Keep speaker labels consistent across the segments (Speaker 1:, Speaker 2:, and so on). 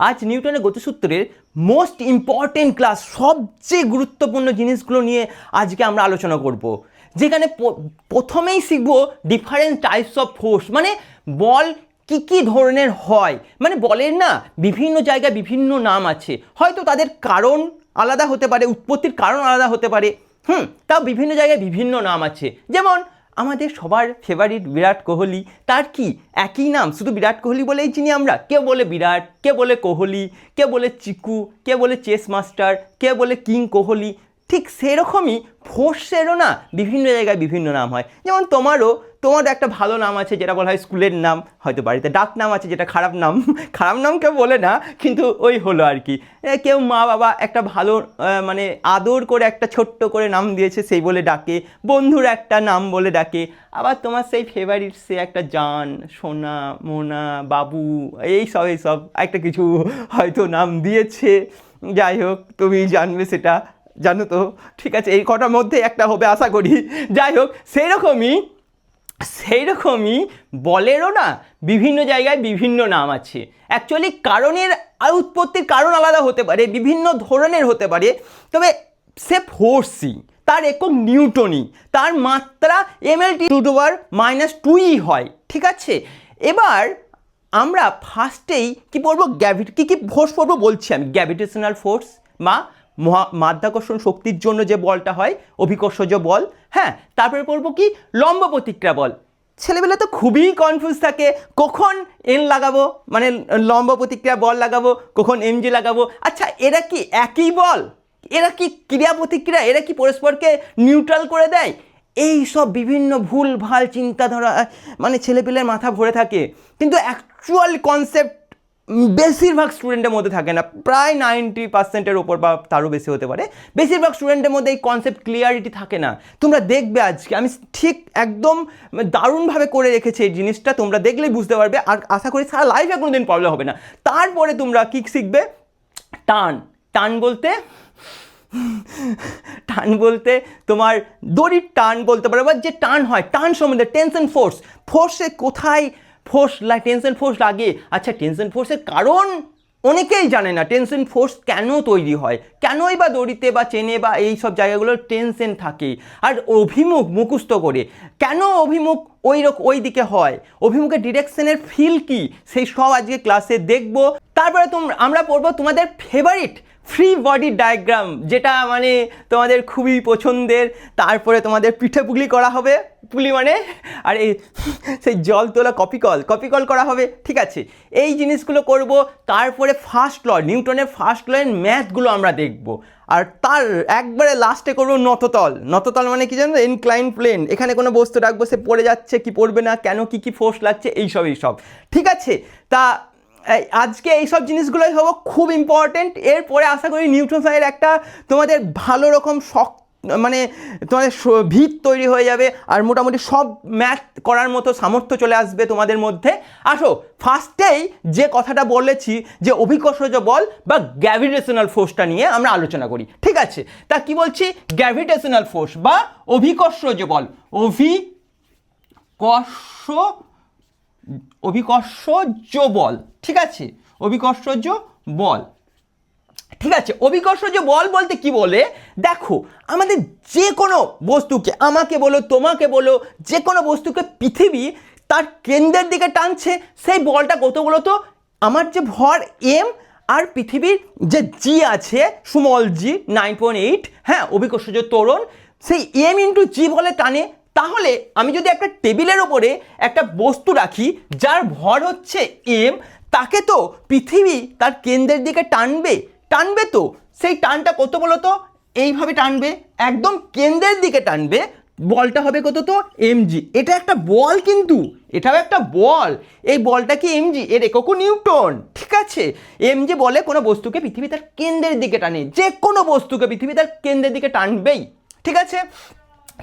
Speaker 1: আজ নিউটনের গতিসূত্রের most important class, সবচেয়ে গুরুত্বপূর্ণ জিনিসগুলো নিয়ে আজকে আমরা আলোচনা করব, যেখানে প্রথমেই শিখব ডিফারেন্ট টাইপস অফ ফোর্স, মানে বল কি কি ধরনের হয়। মানে বলের না বিভিন্ন জায়গায় বিভিন্ন নাম আছে, হয়তো তাদের কারণ আলাদা হতে পারে, উৎপত্তির কারণ আলাদা হতে পারে, তাও বিভিন্ন জায়গায় বিভিন্ন নাম আছে। যেমন আমাদের সবার ফেভারিট বিরাট কোহলি, তার কি একই নাম, শুধু বিরাট কোহলি বলেই চিনি আমরা। কেউ বলে বিরাট, কে বলে কোহলি, কে বলে চিকু, কে বলে চেস মাস্টার, কে বলে কিং কোহলি। ঠিক সেরকমই ফোর্সেরও না বিভিন্ন জায়গায় বিভিন্ন নাম হয়। যেমন তোমারও একটা ভালো নাম আছে যেটা বলা হয় স্কুলের নাম, হয়তো বাড়িতে ডাক নাম আছে যেটা খারাপ নাম, খারাপ নাম কেউ বলে না, কিন্তু ওই হলো আর কি। কেউ মা বাবা একটা ভালো মানে আদর করে একটা ছোট্ট করে নাম দিয়েছে, সেই বলে ডাকে। বন্ধুর একটা নাম বলে ডাকে। আবার তোমার সেই ফেভারিট সে একটা জান, সোনা, মোনা, বাবু, এইসব একটা কিছু হয়তো নাম দিয়েছে। যাই হোক, তুমি জানবে সেটা, জানো তো, ঠিক আছে, এই কটার মধ্যে একটা হবে আশা করি। যাই হোক, সেই রকমই বলেরও না বিভিন্ন জায়গায় বিভিন্ন নাম আছে। অ্যাকচুয়ালি কারণের আর উৎপত্তির কারণ আলাদা হতে পারে, বিভিন্ন ধরনের হতে পারে, তবে সে ফোর্সই, তার একক নিউটনই, তার মাত্রা mL/-2 হয়, ঠিক আছে। এবার আমরা ফার্স্টেই কি পড়বো, কি ফোর্স পড়বো বলছি আমি। গ্র্যাভিটেশনাল ফোর্স বা মাধ্যাকর্ষণ শক্তির জন্য যে বলটা হয়, অভিকর্ষজ বল। হ্যাঁ, তারপরে পড়বো কি লম্ব প্রতিক্রিয়া বল। ছেলেবেলা তো খুবই কনফিউজ থাকে, কখন এন লাগাবো, মানে লম্ব প্রতিক্রিয়া বল লাগাবো, কখন এমজি লাগাবো। আচ্ছা, এরা কি একই বল? এরা কি ক্রিয়া প্রতিক্রিয়া? এরা কি পরস্পরকে নিউট্রাল করে দেয়? এই সব বিভিন্ন ভুল ভাল চিন্তাধারা মানে ছেলেপেলের মাথা ভরে থাকে, কিন্তু অ্যাকচুয়াল কনসেপ্ট বেশিরভাগ স্টুডেন্টের মধ্যে থাকে না। প্রায় 90%-এর ওপর বা তারও বেশি হতে পারে, বেশিরভাগ স্টুডেন্টের মধ্যে এই কনসেপ্ট ক্লিয়ারিটি থাকে না। তোমরা দেখবে আজকে আমি ঠিক একদম দারুণভাবে করে রেখেছি এই জিনিসটা, তোমরা দেখলেই বুঝতে পারবে। আর আশা করি সারা লাইফে কোনো দিন প্রবলেম হবে না। তারপরে তোমরা কি শিখবে, টান বলতে তোমার দড়ির টান বলতে পারো, বা যে টান হয়, টান সম্বন্ধে টেনশন ফোর্সে কোথায় টেনশন ফোর্স লাগে। আচ্ছা, টেনশন ফোর্সের কারণ অনেকেই জানে না, টেনশন ফোর্স কেন তৈরি হয়, কেনই বা দড়িতে বা চেনে বা এই সব জায়গাগুলোর টেনশন থাকে। আর অভিমুখ মুখস্থ করে, কেন অভিমুখ ওই দিকে হয়, অভিমুখের ডিরেকশনের ফিল কি, সেই সব আজকে ক্লাসে দেখব। তারপরে আমরা পড়বো তোমাদের ফেভারিট ফ্রি বডি ডায়াগ্রাম, যেটা মানে তোমাদের খুবই পছন্দের। তারপরে তোমাদের পিঠে পুলি করা হবে, পুলি মানে আর এই সেই জল তোলা কপিকল করা হবে, ঠিক আছে। এই জিনিসগুলো করব। তারপরে ফার্স্ট ল, নিউটনের ফার্স্ট ল এর ম্যাথগুলো আমরা দেখব। আর তার একবারে লাস্টে করবো নততল মানে কি জানো, ইনক্লাইন প্লেন। এখানে কোনো বস্তু রাখবো, সে পড়ে যাচ্ছে কি পড়বে না, কেন কি ফোর্স লাগছে, এইসব ঠিক আছে। তা আজকে এইসব জিনিসগুলোই হবো খুব ইম্পর্টেন্ট। এরপরে আশা করি নিউটন স্যারের একটা তোমাদের ভালো রকম মানে তোমাদের ভিত তৈরি হয়ে যাবে, আর মোটামুটি সব ম্যাথ করার মতো সামর্থ্য চলে আসবে তোমাদের মধ্যে। আসো, ফার্স্টেই যে কথাটা বলেছি, যে অভিকর্ষজ বল বা গ্র্যাভিটেশনাল ফোর্সটা নিয়ে আমরা আলোচনা করি, ঠিক আছে। তা কি বলছি, গ্র্যাভিটেশনাল ফোর্স বা অভিকর্ষজ বল, অভিকর্ষজ বল, ঠিক আছে, অভিকর্ষজ বল, ঠিক আছে। অভিকর্ষজ বল বলতে কি বলে, দেখো আমাদের যে কোনো বস্তুকে, আমাকে বলো তোমাকে বলো, যে কোনো বস্তুকে পৃথিবী তার কেন্দ্রের দিকে টানছে, সেই বলটা কত বলো তো, আমার যে ভর এম আর পৃথিবীর যে জি আছে স্মল জি 9.8, হ্যাঁ, অভিকর্ষজ ত্বরণ, সেই এম ইন্টু জি বলে টানে। তাহলে আমি যদি একটা টেবিলের ওপরে একটা বস্তু রাখি যার ভর হচ্ছে এম, তাকে তো পৃথিবী তার কেন্দ্রের দিকে টানবে তো, সেই টানটা কত বলো তো, এইভাবে টানবে, একদম কেন্দ্রের দিকে টানবে। বলটা হবে কত তো, এমজি। এটা একটা বল, কিন্তু এটাও একটা বল। এই বলটা কি এমজি, এর এককও নিউটন, ঠিক আছে। এমজি বলে কোনো বস্তুকে পৃথিবী তার কেন্দ্রের দিকে টানে, যে কোনো বস্তুকে পৃথিবী তার কেন্দ্রের দিকে টানবেই, ঠিক আছে।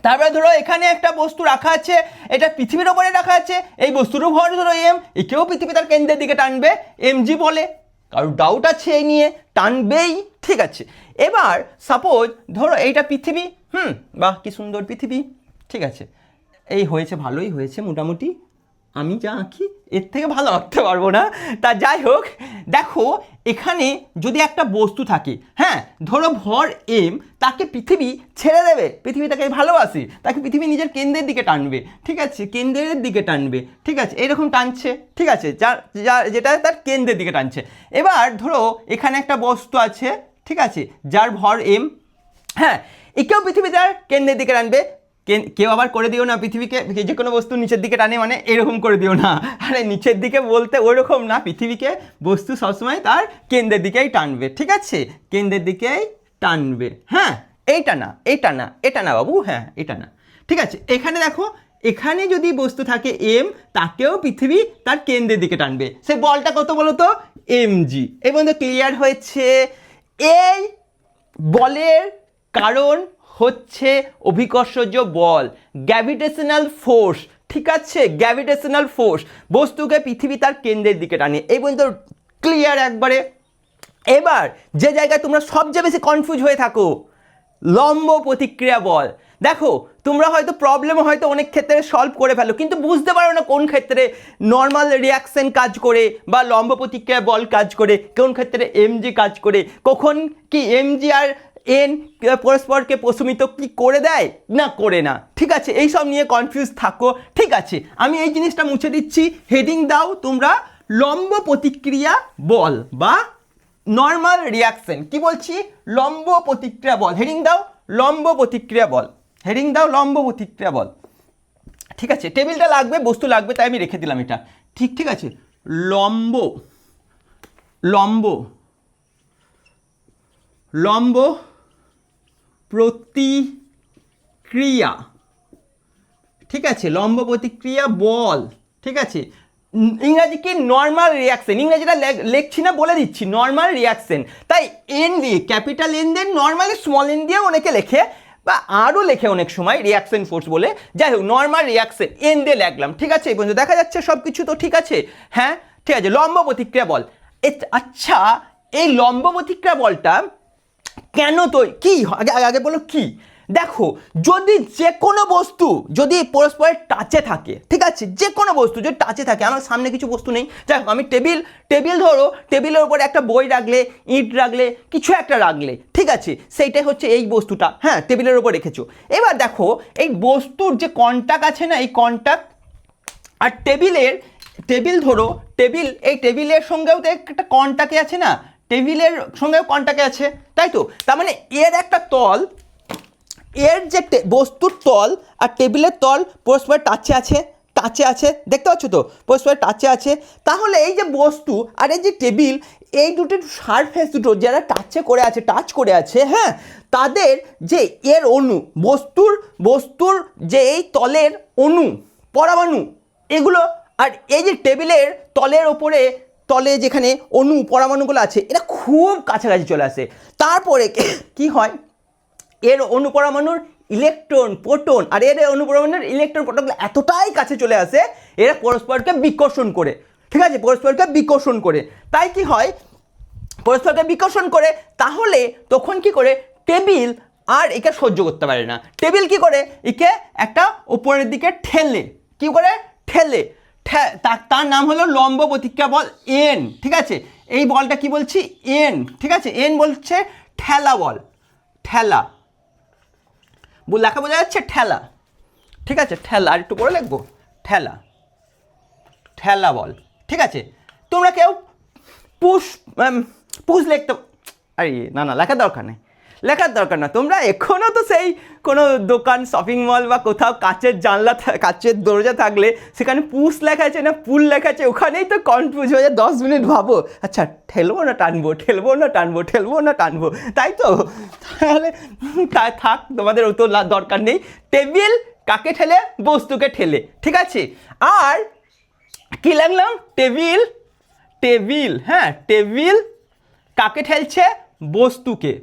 Speaker 1: তারপরে ধরো এখানে একটা বস্তু রাখা আছে, এটা পৃথিবীর ওপরে রাখা আছে, এই বস্তুরও ভর ধরো এম, একেও পৃথিবী তার কেন্দ্রের দিকে টানবে, এমজি বলে। কারোর ডাউট আছে এই নিয়ে, টানবেই, ঠিক আছে। এবার সাপোজ ধরো এইটা পৃথিবী, বাহ কি সুন্দর পৃথিবী, ঠিক আছে। এই হয়েছে, ভালোই হয়েছে মোটামুটি, আমি যা আঁকি এর থেকে ভালো আঁকতে পারবো না। তা যাই হোক, দেখো এখানে যদি একটা বস্তু থাকে, হ্যাঁ ধরো ভর এম, তাকে পৃথিবী ছেড়ে দেবে, পৃথিবী তাকে ভালোবাসে, তাকে পৃথিবী নিজের কেন্দ্রের দিকে টানবে, ঠিক আছে, কেন্দ্রের দিকে টানবে, ঠিক আছে, এরকম টানছে, ঠিক আছে, যেটা তার কেন্দ্রের দিকে টানছে। এবার ধরো এখানে একটা বস্তু আছে, ঠিক আছে, যার ভর এম, হ্যাঁ একেও পৃথিবী তার কেন্দ্রের দিকে টানবে। কেউ আবার করে দিও না পৃথিবীকে যে কোনো বস্তু নিচের দিকে টানে মানে এরকম করে দিও না, আরে নিচের দিকে বলতে ওইরকম না, পৃথিবীকে বস্তু সবসময় তার কেন্দ্রের দিকেই টানবে, ঠিক আছে, কেন্দ্রের দিকেই টানবে, হ্যাঁ এইটা না, এটা না, এটা না বাবু, হ্যাঁ এটা না, ঠিক আছে। এখানে দেখো, এখানে যদি বস্তু থাকে এম, তাকেও পৃথিবী তার কেন্দ্রের দিকে টানবে। সেই বলটা কত বলো তো, mg। এই পর্যন্ত ক্লিয়ার হয়েছে? এই বলের কারণ হচ্ছে অভিকর্ষজ বল, গ্র্যাভিটেশনাল ফোর্স, ঠিক আছে, গ্র্যাভিটেশনাল ফোর্স বস্তুকে পৃথিবী তার কেন্দ্রের দিকে টানে। এই পর্যন্ত ক্লিয়ার একবারে? এবার যে জায়গায় তোমরা সবচেয়ে বেশি কনফিউজ হয়ে থাকো, লম্ব প্রতিক্রিয়া বল। দেখো তোমরা হয়তো প্রবলেম হয়তো অনেক ক্ষেত্রে সলভ করে ফেলো, কিন্তু বুঝতে পারো না কোন ক্ষেত্রে নর্মাল রিয়াকশন কাজ করে বা লম্ব প্রতিক্রিয়া বল কাজ করে, কোন ক্ষেত্রে এমজি কাজ করে, কখন কি এমজি আর এন পরস্পরকে প্রশমিত কি করে দেয় না করে না, ঠিক আছে, এই সব নিয়ে কনফিউজ থাকো, ঠিক আছে। আমি এই জিনিসটা মুছে দিচ্ছি, হেডিং দাও তোমরা লম্ব প্রতিক্রিয়া বল বা নর্মাল রিয়াকশন। কি বলছি? লম্ব প্রতিক্রিয়া বল। হেডিং দাও লম্ব প্রতিক্রিয়া বল, হেডিং দাও লম্ব প্রতিক্রিয়া বল, ঠিক আছে। টেবিলটা লাগবে, বস্তু লাগবে, তাই আমি রেখে দিলাম এটা, ঠিক আছে। লম্ব লম্ব লম্ব প্রতিক্রিয়া, ঠিক আছে, লম্ব প্রতিক্রিয়া বল, ঠিক আছে। ইংরাজি কি? Normal reaction. ইংরাজিটা লেখছি না, বলে দিচ্ছি, নর্মাল রিয়াকশন। তাই এন দিয়ে, ক্যাপিটাল এন দিয়ে, নর্মালি স্মল এন দিয়েও অনেকে লেখে বা আরও লেখে অনেক সময় রিয়াকশন ফোর্স বলে। যাই হোক, নর্মাল রিয়াকশন এন দিয়ে লিখলাম, ঠিক আছে। এই পর্যন্ত দেখা যাচ্ছে সব কিছু তো ঠিক আছে, হ্যাঁ ঠিক আছে। লম্ব প্রতিক্রিয়া বল, আচ্ছা এই লম্ব প্রতিক্রিয়া বলটা কেন তো কি আগে আগে বলো কি? দেখো যদি যে কোনো বস্তু যদি পরস্পরের টাচে থাকে, ঠিক আছে, যে কোনো বস্তু যদি টাচে থাকে, আমার সামনে কিছু বস্তু নেই, যাই হোক আমি টেবিল ধরো, টেবিলের উপরে একটা বই রাখলে, ইট রাখলে, কিছু একটা রাখলে, ঠিক আছে, সেইটাই হচ্ছে এই বস্তুটা, হ্যাঁ টেবিলের উপর রেখেছো। এবার দেখো এই বস্তুর যে কন্টাক্ট আছে না, এই কন্টাক্ট আর টেবিল ধরো, এই টেবিলের সঙ্গেও তো একটা কন্টাক্টে আছে না, টেবিলের সঙ্গেও কন্টাক্টে আছে, তাই তো? তার মানে এর একটা তল, এর যে বস্তুর তল আর টেবিলের তল পরস্পর টাচে আছে, দেখতে পাচ্ছ তো, পরস্পর টাচে আছে। তাহলে এই যে বস্তু আর এই যে টেবিল, এই দুটোর সারফেস দুটো যারা টাচ করে আছে, হ্যাঁ, তাদের যে এর অণু, বস্তুর যে এই তলের অণু, পরমাণু, এগুলো আর এই যে টেবিলের তলে যেখানে অণু পরমাণুগুলো আছে, এটা খুব কাছাকাছি চলে আসে। তারপরে কি হয়, এর অণুপরমাণুর ইলেকট্রন, প্রোটন আর এর অণুপরমাণুর ইলেকট্রন, প্রোটনগুলো এতটাই কাছে চলে আসে, এরা পরস্পরকে বিকর্ষণ করে, ঠিক আছে, পরস্পরকে বিকর্ষণ করে। তাই কি হয়, পরস্পরকে বিকর্ষণ করে, তাহলে তখন কি করে টেবিল আর একে সহ্য করতে পারে না। টেবিল কি করে, একে একটা উপরের দিকে ঠেলে, কি করে ঠেলে, তার নাম হলো লম্ব প্রতিক্রিয়া বল এন, ঠিক আছে। এই বলটা কি বলছি? এন, ঠিক আছে, এন বলছে ঠেলা বল, ঠেলা লেখা বোঝা যাচ্ছে, ঠেলা, ঠিক আছে, ঠেলা। আর একটু পরে লিখবো, ঠেলা বল, ঠিক আছে। তোমরা কেউ পুশ লিখতে, আরে না লেখার দরকার না, তোমরা এখনও তো সেই কোনো দোকান, শপিং মল বা কোথাও কাচের দরজা থাকলে সেখানে পুশ লেখা আছে না পুল লেখা আছে, ওখানেই তো কনফিউজ হয়ে যায়, 10 মিনিট ভাবো, আচ্ছা ঠেলবো না টানবো, তাই তো? তাহলে থাক, তোমাদের অত দরকার নেই। টেবিল কাকে ঠেলে? বস্তুকে ঠেলে, ঠিক আছে। আর কি লাগলাম? টেবিল, হ্যাঁ টেবিল কাকে ঠেলছে? বস্তুকে,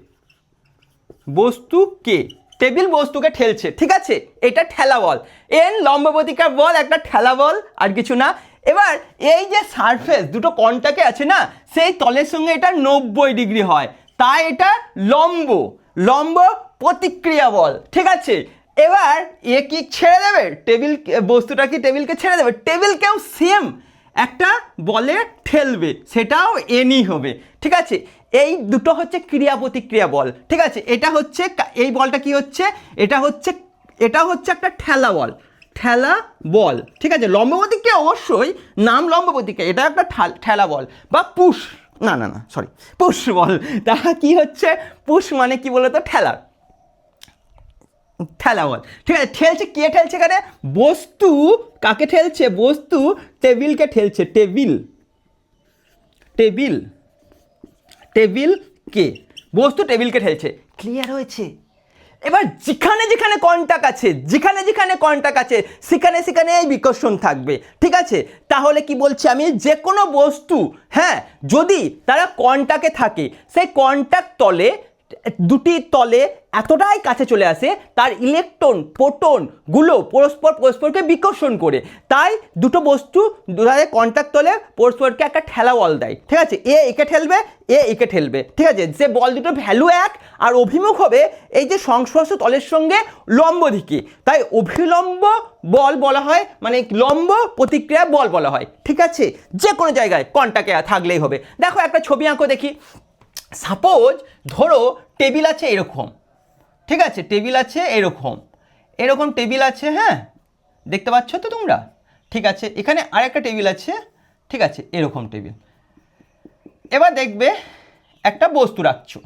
Speaker 1: টেবিল বস্তুকে ঠেলছে, ঠিক আছে, এটা ঠেলা বল। এন লম্ব প্রতিক্রিয়া বল, একটা ঠেলা বল, আর কিছু না। এবার এই যে সারফেস দুটো কন্টাক্টে আছে না, সেই তলের সঙ্গে এটা 90 ডিগ্রি হয়, তাই এটা লম্ব প্রতিক্রিয়া বল, ঠিক আছে। এবার এ কি ছেড়ে দেবে, টেবিল বস্তুটা কি টেবিলকে ছেড়ে দেবে, টেবিলকেও সেম একটা বলে ঠেলবে, সেটাও এনই হবে। ঠিক আছে, এই দুটো হচ্ছে ক্রিয়া প্রতিক্রিয়া বল। ঠিক আছে, এটা হচ্ছে এই বলটা কি হচ্ছে, এটা হচ্ছে একটা ঠেলা বল, ঠেলা বল। ঠিক আছে, লম্ব প্রতিক্রিয়া অবশ্যই নাম লম্ব প্রতিক্রিয়া, এটা একটা ঠেলা বল বা পুশ, না না না সরি পুশ বল। তা কি হচ্ছে পুশ মানে কি বলতো, ঠেলা বল। ঠিক আছে, ঠেলছে, কে ঠেলছে এখানে, বস্তু কাকে ঠেলছে, বস্তু টেবিলকে ঠেলছে, টেবিলকে, বস্তু টেবিলকে ঠেলছে। ক্লিয়ার হয়েছে? এবার যেখানে যেখানে কন্টাক্ট আছে সেখানে এই বিকর্ষণ থাকবে। ঠিক আছে, তাহলে কি বলছি আমি, যে কোনো বস্তু, হ্যাঁ, যদি তারা কন্টাক্টে থাকে, সেই কন্টাক্ট তলে দুটি তলে এতটাই কাছে চলে আসে, তার ইলেকট্রন প্রোটনগুলো পরস্পরকে বিকর্ষণ করে, তাই দুটো বস্তু তাদের কন্টাক্ট তলে পরস্পরকে একটা ঠেলা বল দেয়। ঠিক আছে, একে ঠেলবে, একে ঠেলবে। ঠিক আছে, যে বল দুটো ভ্যালু এক আর অভিমুখ হবে এই যে সংস্পর্শ তলের সঙ্গে লম্ব দিকে, তাই অভিলম্ব বল বলা হয়, মানে লম্ব প্রতিক্রিয়া বল বলা হয়। ঠিক আছে, যে কোনো জায়গায় কন্টাক্টে থাকলেই হবে। দেখো একটা ছবি আঁকো দেখি। সাপোজ ধরো টেবিল আছে এরকম, ঠিক আছে, টেবিল আছে এরকম টেবিল আছে, হ্যাঁ, দেখতে পাচ্ছ তো তোমরা? ঠিক আছে, এখানে আরেকটা টেবিল আছে, ঠিক আছে, এরকম টেবিল। এবার দেখবে একটা বস্তু রাখছো,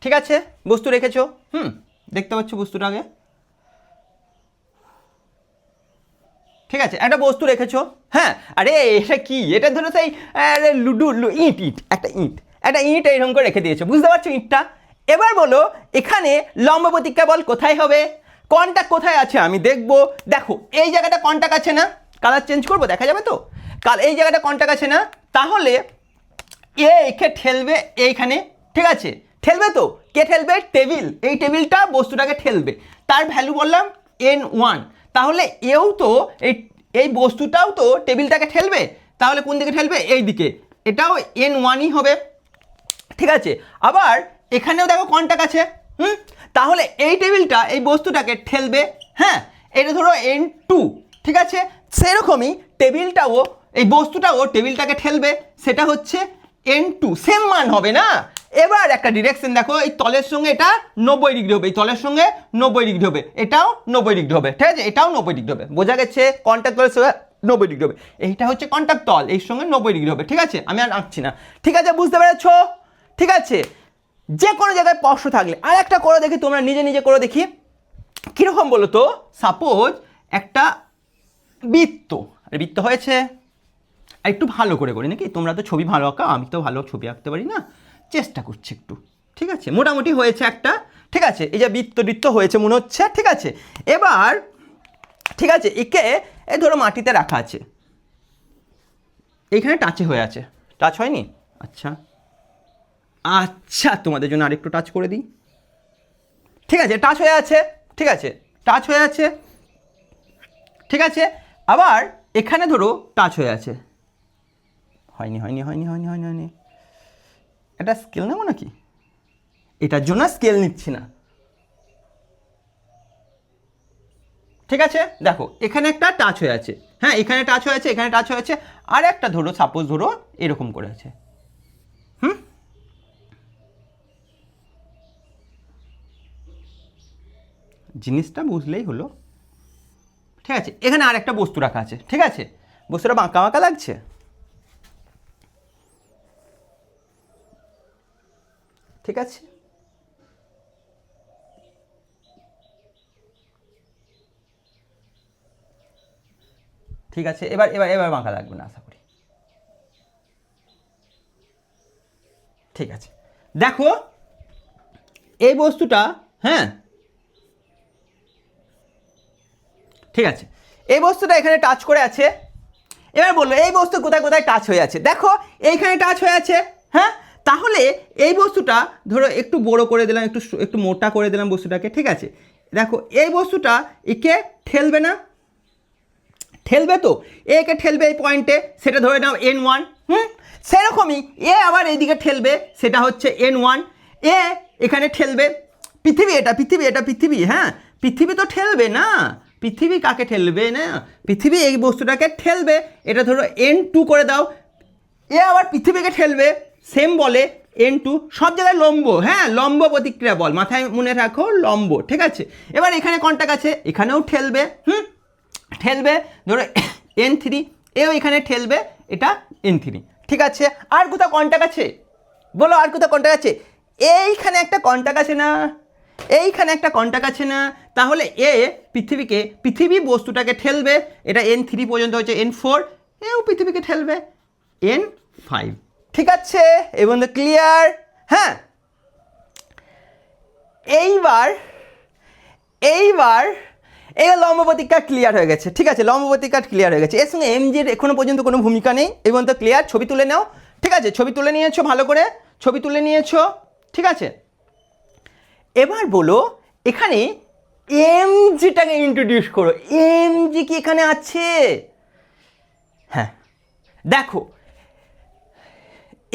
Speaker 1: ঠিক আছে, বস্তু রেখেছো, দেখতে পাচ্ছ বস্তুটাকে, ঠিক আছে, একটা বস্তু রেখেছো, হ্যাঁ, আরে এটা কি, এটা ধরো সেই লুডু ইট একটা ইট এইরকম করে রেখে দিয়েছো, বুঝতে পারছো ইটটা? এবার বলো এখানে লম্ব প্রতিক্রিয়া বল কোথায় হবে, কন্টাক্ট কোথায় আছে আমি দেখবো। দেখো এই জায়গাটা কন্টাক্ট আছে না, কালার চেঞ্জ করবো দেখা যাবে তো, এই জায়গাটা কন্টাক্ট আছে না, তাহলে একে ঠেলবে এইখানে, ঠিক আছে, ঠেলবে তো, কে ঠেলবে, টেবিল, এই টেবিলটা বস্তুটাকে ঠেলবে, তার ভ্যালু বললাম n1, তাহলে এও তো এই বস্তুটাও তো টেবিলটাকে ঠেলবে, তাহলে কোন দিকে ঠেলবে, এই দিকে, এটাও n1ই হবে। ঠিক আছে, আবার এখানেও দেখো কন্টাক্ট আছে, তাহলে এই টেবিলটা এই বস্তুটাকে ঠেলবে, হ্যাঁ, এটা ধরো n2, ঠিক আছে, সেরকমই টেবিলটাও এই বস্তুটাও টেবিলটাকে ঠেলবে, সেটা হচ্ছে n2, সেম মান হবে না। এবার একটা ডিরেকশন দেখো, এই তলের সঙ্গে এটা 90 ডিগ্রি হবে, এই তলের সঙ্গে 90 ডিগ্রি হবে, এটাও 90 ডিগ্রি হবে, ঠিক আছে, এটাও 90 ডিগ্রি হবে, বোঝা গেছে, কন্টাক্ট তলের সঙ্গে 90 ডিগ্রি হবে, এইটা হচ্ছে কন্টাক্ট তল, এই সঙ্গে 90 ডিগ্রি হবে। ঠিক আছে, আমি আর আঁকছি না, ঠিক আছে, বুঝতে পেরেছো? ঠিক আছে, যে কোনো জায়গায় প্রশ্ন থাকলে আর একটা করে দেখি, তোমরা নিজে করে দেখি কীরকম বলো তো। সাপোজ একটা বৃত্ত হয়েছে, একটু ভালো করে করি নাকি, তোমরা তো ছবি ভালো আঁকা, আমি তো ভালো ছবি আঁকতে পারি না, চেষ্টা করছি একটু। ঠিক আছে, মোটামুটি হয়েছে একটা, ঠিক আছে, এই যে বৃত্ত হয়েছে মনে হচ্ছে, ঠিক আছে। এবার ঠিক আছে, একে ধরো মাটিতে রাখা আছে, এইখানে টাচে হয়ে আছে, টাচ হয়নি, আচ্ছা তোমাদের জন্য আরেকটু টাচ করে দিই, ঠিক আছে, টাচ হয়ে আছে, ঠিক আছে, টাচ হয়ে আছে, ঠিক আছে, আবার এখানে ধরো টাচ হয়ে আছে, হয়নি, এটা স্কেল নেবো নাকি, এটার জন্য স্কেল নিচ্ছি না, ঠিক আছে, দেখো এখানে একটা টাচ হয়ে আছে, হ্যাঁ, এখানে টাচ হয়ে আছে, এখানে টাচ হয়ে আছে, আর একটা ধরো সাপোজ ধরো এরকম করে আছে, জিনিসটা বুঝলেই হলো। ঠিক আছে, এখানে আর একটা বস্তু রাখা আছে, ঠিক আছে, বস্তুটা বাঁকা লাগছে, ঠিক আছে, ঠিক আছে, এবার বাঁকা লাগবে না আশা করি। ঠিক আছে, দেখো এই বস্তুটা, হ্যাঁ, ঠিক আছে, এই বস্তুটা এখানে টাচ করে আছে, এবার বললো এই বস্তু কোথায় টাচ হয়ে আছে, দেখো এইখানে টাচ হয়ে আছে, হ্যাঁ, তাহলে এই বস্তুটা ধরো একটু বড় করে দিলাম, একটু মোটা করে দিলাম বস্তুটাকে, ঠিক আছে, দেখো এই বস্তুটা একে ঠেলবে না, ঠেলবে তো, একে ঠেলবে এই পয়েন্টে, সেটা ধরে নাও n1, সেরকমই আবার এইদিকে ঠেলবে, সেটা হচ্ছে n1, এখানে ঠেলবে, পৃথিবী এটা পৃথিবী, হ্যাঁ পৃথিবী তো ঠেলবে না, পৃথিবী কাকে ঠেলবে না, পৃথিবী এই বস্তুটাকে ঠেলবে, এটা ধরো N2 করে দাও, এ আবার পৃথিবীকে ঠেলবে সেম বলে N2, সব জায়গায় লম্ব, হ্যাঁ লম্ব প্রতিক্রিয়া বল, মাথায় মনে রাখো লম্ব, ঠিক আছে। এবার এখানে কন্টাক্ট আছে, এখানেও ঠেলবে, ঠেলবে ধরো N3, এও এখানে ঠেলবে, এটা N3, ঠিক আছে। আর কোথাও কন্টাক্ট আছে বলো, আর কোথাও কন্টাক্ট আছে? এইখানে একটা কন্টাক্ট আছে না, এইখানে একটা কন্টাক্ট আছে না, তাহলে এ পৃথিবী বস্তুটাকে ঠেলবে, এটা N3 পর্যন্ত হচ্ছে N4, এও পৃথিবীকে ঠেলবে N5, ঠিক আছে। এবং ক্লিয়ার, হ্যাঁ। এইবার এই লম্ব প্রতিক্রিয়া ক্লিয়ার হয়ে গেছে, ঠিক আছে, লম্ব প্রতিক্রিয়া ক্লিয়ার হয়ে গেছে, এর সঙ্গে এমজির এখনো পর্যন্ত কোনো ভূমিকা নেই, এবং তো ক্লিয়ার। ছবি তুলে নাও, ঠিক আছে, ছবি তুলে নিয়েছো, ভালো করে ছবি তুলে নিয়েছো, ঠিক আছে। এবার বলো এখানে এমজিটাকে ইন্ট্রোডিউস করো, এমজি কি এখানে আছে? হ্যাঁ দেখো,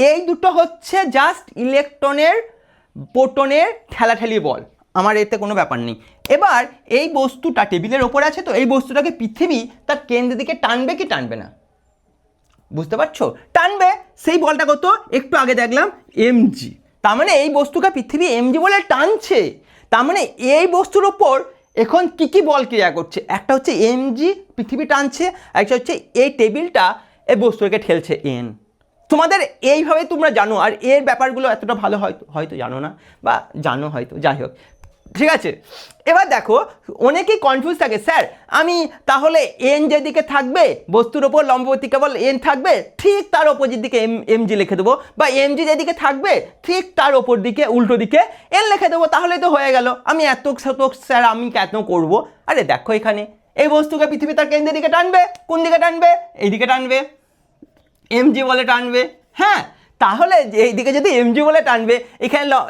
Speaker 1: এই দুটো হচ্ছে জাস্ট ইলেকট্রনের প্রোটনের ঠেলাঠেলি বল, আমার এতে কোনো ব্যাপার নেই। এবার এই বস্তুটা টেবিলের ওপর আছে, তো এই বস্তুটাকে পৃথিবী তার কেন্দ্রের দিকে টানবে কি টানবে না? বুঝতে পারছো? টানবে। সেই বলটা কত একটু আগে দেখলাম এমজি, তার মানে এই বস্তুকে পৃথিবী এমজি বলে টানছে, তার মানে এই বস্তুর ওপর এখন কি কি বল ক্রিয়া করছে? একটা হচ্ছে এমজি পৃথিবী টানছে, একটা হচ্ছে এই টেবিলটা এই বস্তুকে ঠেলছে এন। তোমাদের এইভাবে তোমরা জানো, আর এর ব্যাপারগুলো এতটা ভালো হয়তো জানো না, বা জানো হয়তো, যাই হোক, ঠিক আছে। এবার দেখো অনেকেই কনফিউজ থাকে, স্যার আমি তাহলে এন যেদিকে থাকবে বস্তুর ওপর লম্ব প্রতিক্রিয়া বল এন থাকবে, ঠিক তার অপোজিট দিকে এমজি লিখে দেবো, বা এমজি যেদিকে থাকবে ঠিক তার ওপর দিকে উল্টো দিকে এন লিখে দেবো, তাহলে তো হয়ে গেল। আমি এত স্যার আমি কেন করবো? আরে দেখো এখানে এই বস্তুকে পৃথিবী তার কেন্দ্রের দিকে টানবে, কোন দিকে টানবে? এইদিকে টানবে, এমজি বলে টানবে, হ্যাঁ। তাহলে এইদিকে যদি এমজি বলে টানবে,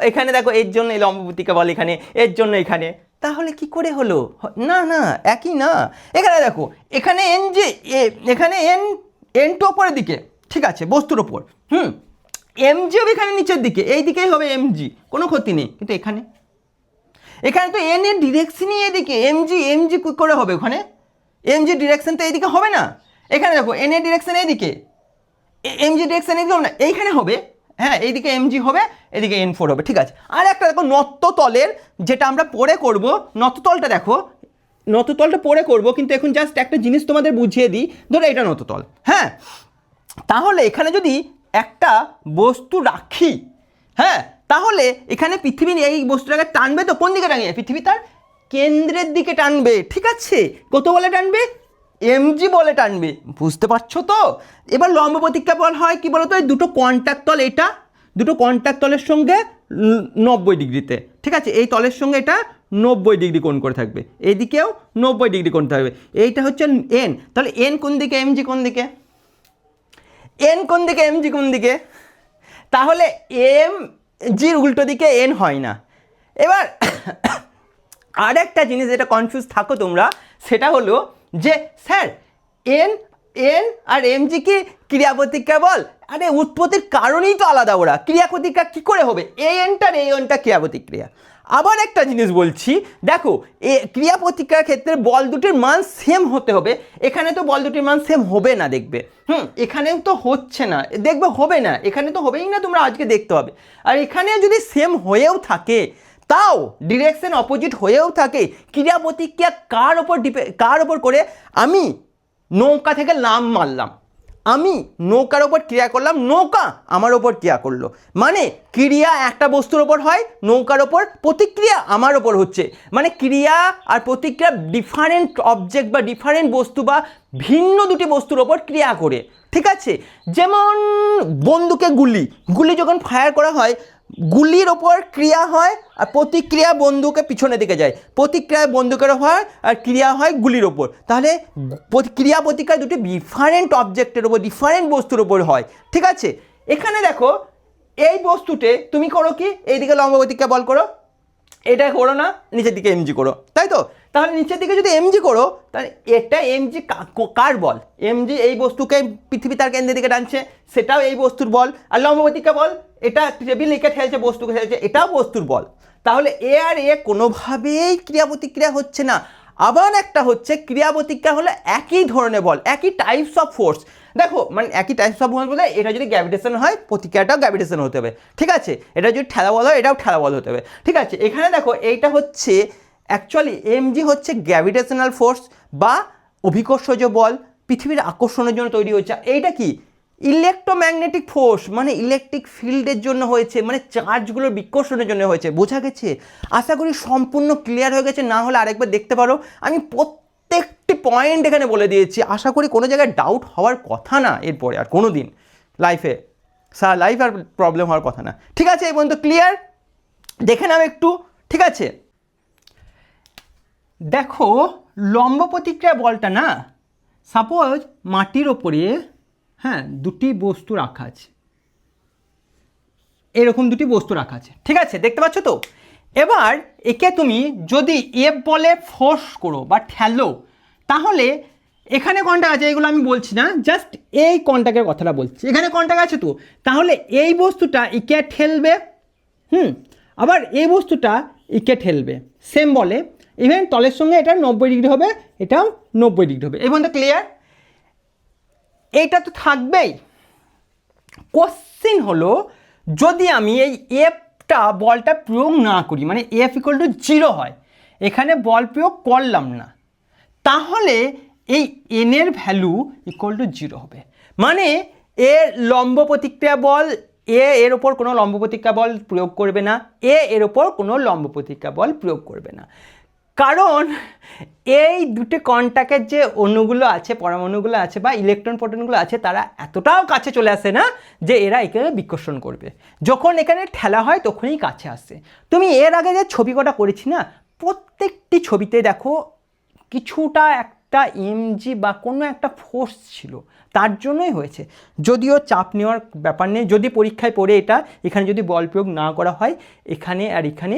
Speaker 1: এখানে দেখো এর জন্য এই লম্ব প্রতিক্রিয়া বল এখানে, এর জন্য এখানে, তাহলে কি করে হলো? না একই না। এখানে দেখো এখানে এনজি, এখানে N2 ওপরের দিকে, ঠিক আছে, বস্তুর ওপর, এমজিও এখানে নিচের দিকে, এই দিকেই হবে এমজি, কোনো ক্ষতি নেই। কিন্তু এখানে তো এন এর ডিরেকশনই এদিকে, এমজি কি করে হবে ওখানে? এমজি ডিরেকশন তো এইদিকে হবে না। এখানে দেখো এন এর ডিরেকশন এইদিকে, এমজি ডিরেকশন এদিকে হবে না, এইখানে হবে, হ্যাঁ এইদিকে এমজি হবে, এদিকে N4 হবে, ঠিক আছে। আর একটা দেখো নত্যতলের, যেটা আমরা পরে করব, নত্যতলটা দেখো, নত্যতলটা পরে করব, কিন্তু এখন জাস্ট একটা জিনিস তোমাদের বুঝিয়ে দিই, ধরো এটা নত্যতল, হ্যাঁ। তাহলে এখানে যদি একটা বস্তু রাখি, হ্যাঁ, তাহলে এখানে পৃথিবী এই বস্তুটাকে টানবে, তো কোন দিকে টানবে? পৃথিবী তার কেন্দ্রের দিকে টানবে, ঠিক আছে। কত বলে টানবে? এমজি বলে টানবে, বুঝতে পারছো তো? এবার লম্ব প্রতিক্রিয়া বল হয় কি বলতো, এই দুটো কন্ট্যাক্ট তল, এটা দুটো কন্ট্যাক্ট তলের সঙ্গে 90 ডিগ্রিতে, ঠিক আছে, এই তলের সঙ্গে এটা 90 ডিগ্রি কোণ করে থাকবে, এইদিকেও 90 ডিগ্রি কোণ থাকবে, এইটা হচ্ছে এন। তাহলে এন কোন দিকে, এমজি কোন দিকে? এন কোন দিকে, এমজি কোন দিকে? তাহলে এম জির উল্টো দিকে এন হয় না। এবার আর একটা জিনিস যেটা কনফিউজ থাকো তোমরা, সেটা হলো যে স্যার এন আর এমজি কি ক্রিয়া প্রতিক্রিয়া বল? আরে উৎপত্তির কারণেই তো আলাদা, ওরা ক্রিয়া প্রতিক্রিয়া কী করে হবে? এই এনটা ক্রিয়া প্রতিক্রিয়া। আবার একটা জিনিস বলছি, দেখো ক্রিয়া প্রতিক্রিয়ার ক্ষেত্রে বল দুটির মান সেম হতে হবে, এখানে তো বল দুটির মান সেম হবে না, দেখবে, এখানেও তো হচ্ছে না, দেখবে হবে না, এখানে তো হবেই না, তোমরা আজকে দেখতে হবে। আর এখানে যদি সেম হয়েও থাকে, তাও ডিরেকশন অপোজিট হয়েও থাকে, ক্রিয়া প্রতিক্রিয়া কার ওপর করে? আমি নৌকা থেকে নাম মারলাম, আমি নৌকার ওপর ক্রিয়া করলাম, নৌকা আমার ওপর ক্রিয়া করলো, মানে ক্রিয়া একটা বস্তুর ওপর হয়, নৌকার ওপর প্রতিক্রিয়া আমার ওপর হচ্ছে, মানে ক্রিয়া আর প্রতিক্রিয়া ডিফারেন্ট অবজেক্ট বা ডিফারেন্ট বস্তু বা ভিন্ন দুটি বস্তুর ওপর ক্রিয়া করে, ঠিক আছে। যেমন বন্দুকে গুলি যখন ফায়ার করা হয়, গুলির ওপর ক্রিয়া হয় আর প্রতিক্রিয়া বন্দুকের পিছনের দিকে যায়, প্রতিক্রিয়া বন্দুকের হয় আর ক্রিয়া হয় গুলির ওপর, তাহলে ক্রিয়া প্রতিক্রিয়া দুটি ডিফারেন্ট অবজেক্টের ওপর, ডিফারেন্ট বস্তুর ওপর হয়, ঠিক আছে। এখানে দেখো এই বস্তুতে তুমি করো কি, এইদিকে লম্ব প্রতিক্রিয়া বল করো, এটা করো না, নিচের দিকে এমজি করো, তাই তো? তাহলে নিচের দিকে যদি এমজি করো, তাহলে এটা এমজি কার বল? এমজি এই বস্তুকে পৃথিবী তার কেন্দ্রের দিকে টানছে, সেটাও এই বস্তুর বল। আর লম্ব প্রতিক্রিয়া বল, এটা টেবিল একে ঠেলছে, বস্তুকে ঠেলছে, এটাও বস্তুর বল। তাহলে এ আর এ কোনোভাবেই ক্রিয়া প্রতিক্রিয়া হচ্ছে না। আবার একটা হচ্ছে ক্রিয়া প্রতিক্রিয়া হলে একই ধরনের বল, একই টাইপস অফ ফোর্স। দেখো মানে একই টাইপস অফ ফোর্স বলে এটা যদি গ্র্যাভিটেশন হয় প্রতিক্রিয়াটাও গ্র্যাভিটেশন হতে হবে, ঠিক আছে। এটা যদি ঠেলা বল হয় এটাও ঠেলা বল হতে হবে, ঠিক আছে। এখানে দেখো এইটা হচ্ছে অ্যাকচুয়ালি এমজি হচ্ছে গ্র্যাভিটেশনাল ফোর্স বা অভিকর্ষজ বল, পৃথিবীর আকর্ষণের জন্য তৈরি হয়েছে। এইটা কি ইলেকট্রোম্যাগনেটিক ফোর্স, মানে ইলেকট্রিক ফিল্ডের জন্য হয়েছে, মানে চার্জগুলোর বিকর্ষণের জন্য হয়েছে। বোঝা গেছে? আশা করি সম্পূর্ণ ক্লিয়ার হয়ে গেছে, না হলে আরেকবার দেখতে পারো। আমি প্রত্যেকটি পয়েন্ট এখানে বলে দিয়েছি। আশা করি কোনো জায়গায় ডাউট হওয়ার কথা না এরপরে আর কোনো দিন লাইফে আর প্রবলেম হওয়ার কথা না, ঠিক আছে। এই পর্যন্ত ক্লিয়ার? দেখে নাও একটু, ঠিক আছে। দেখো লম্ব প্রতিক্রিয়া বলটা না, সাপোজ মাটির ওপরে হ্যাঁ দুটি বস্তু রাখা আছে, এরকম দুটি বস্তু রাখা আছে, ঠিক আছে, দেখতে পাচ্ছ তো। এবার একে তুমি যদি এফ বলে ফোর্স করো বা ঠেলো, তাহলে এখানে কন্টাক্ট আছে, এগুলো আমি বলছি না, জাস্ট এই কন্টাক্টের কথাটা বলছি। এখানে কন্টাক্ট আছে তো, তাহলে এই বস্তুটা একে ঠেলবে, আবার এই বস্তুটা একে ঠেলবে, সেম বলে। ইভেন তলের সঙ্গে এটা 90 ডিগ্রি হবে, এটাও 90 ডিগ্রি হবে। এই পর্যন্ত ক্লিয়ার? এইটা তো থাকবেই। কোশ্চেন হলো যদি আমি এই এফটা বলটা প্রয়োগ না করি, মানে এফ ইকুয়াল টু 0 হয়, এখানে বল প্রয়োগ করলাম না, তাহলে এই এনের ভ্যালু ইকুয়াল টু 0 হবে। মানে এর লম্ব প্রতিক্রিয়া বল, এর ওপর কোনো লম্ব প্রতিক্রিয়া বল প্রয়োগ করবে না, এর ওপর কোনো লম্ব প্রতিক্রিয়া বল প্রয়োগ করবে না। কারণ এই দুটো কন্টাক্টের যে অণুগুলো আছে, পরমাণুগুলো আছে বা ইলেকট্রন প্রোটনগুলো আছে, তারা এতটাও কাছে চলে আসে না যে এরা এখানে বিকর্ষণ করবে। যখন এখানে ঠেলা হয় তখনই কাছে আসে। তুমি এর আগে যে ছবি কটা করেছি না, প্রত্যেকটি ছবিতে দেখো কিছুটা একটা এমজি বা কোনো একটা ফোর্স ছিল, তার জন্যই হয়েছে। যদিও চাপ নেওয়ার ব্যাপার নেই, যদি পরীক্ষায় পড়ে এটা এখানে যদি বল প্রয়োগ না করা হয়, এখানে আর এখানে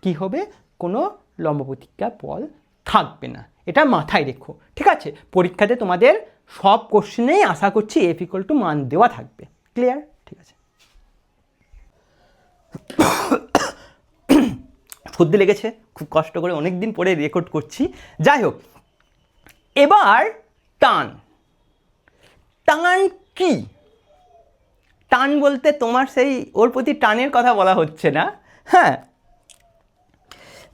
Speaker 1: কি হবে, কোনো লম্ব প্রতিক্রিয়া বল থাকবে না। এটা মাথায় রেখো, ঠিক আছে। পরীক্ষাতে তোমাদের সব কোশ্চেনেই আশা করছি এফ ইকুয়াল টু মান দেওয়া থাকবে। ক্লিয়ার? ঠিক আছে। সর্দি লেগেছে, খুব কষ্ট করে অনেক দিন পরে রেকর্ড করছি। যাই হোক, এবার টান। টান কি? টান বলতে তোমার সেই ওর প্রতি টানের কথা বলা হচ্ছে না, হ্যাঁ।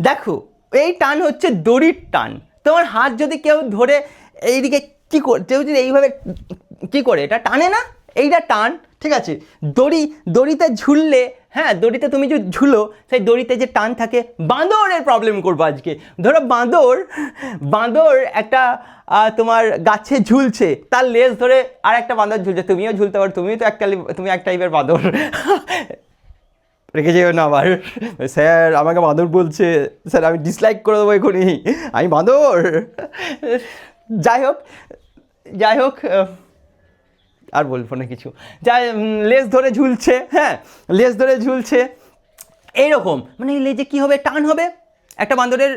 Speaker 1: দেখো এই টান হচ্ছে দড়ির টান। তোমার হাত যদি কেউ ধরে এইদিকে কী করে, কেউ যদি এইভাবে কী করে এটা টানে না, এইটা টান, ঠিক আছে। দড়িতে ঝুললে, হ্যাঁ দড়িতে তুমি যদি ঝুলো, সেই দড়িতে যে টান থাকে। বাঁদরের প্রবলেম করবো আজকে। ধরো বাঁদর একটা তোমার গাছে ঝুলছে, তার লেজ ধরে আর একটা বাঁদর ঝুলছে, তুমিও ঝুলতে পারো, তুমি এক টাইপের বাঁদর। রেখে যেও না আবার, স্যার আমাকে বাঁদর বলছে, স্যার আমি ডিসলাইক করে দেবো এখনই, আমি বাঁদর। যাই হোক আর বলবো না কিছু। লেজ ধরে ঝুলছে, হ্যাঁ লেজ ধরে ঝুলছে এইরকম, মানে লেজে কি হবে, টান হবে। একটা বাঁদরের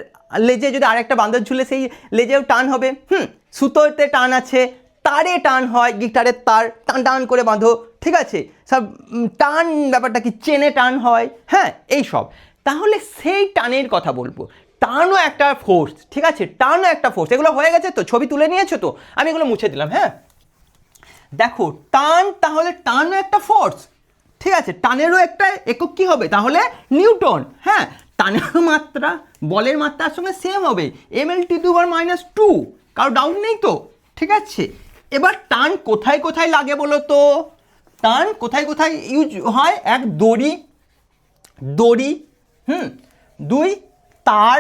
Speaker 1: লেজে যদি আরেকটা বাঁদর ঝুলে, সেই লেজেও টান হবে। সুতোতে টান আছে, তারে টান হয়, গিটারের তার টান টান করে বাঁধো, ঠিক আছে। সব টান ব্যাপারটা কি, চেনে টান হয়, হ্যাঁ এইসব। তাহলে সেই টানের কথা বলবো। টানও একটা ফোর্স, ঠিক আছে, টানও একটা ফোর্স। এগুলো হয়ে গেছে তো, ছবি তুলে নিয়েছো তো, আমি এগুলো মুছে দিলাম, হ্যাঁ। দেখো টান, তাহলে টানও একটা ফোর্স, ঠিক আছে। টানেরও একটা একক কি হবে তাহলে, নিউটন, হ্যাঁ। টানেরও মাত্রা বলের মাত্রার সঙ্গে সেম হবে, mL/2, কারো ডাউট নেই তো, ঠিক আছে। এবার টান কোথায় কোথায় লাগে বলো তো? টান কোথায় কোথায় ইউজ হয়? এক, দড়ি, 2 তার,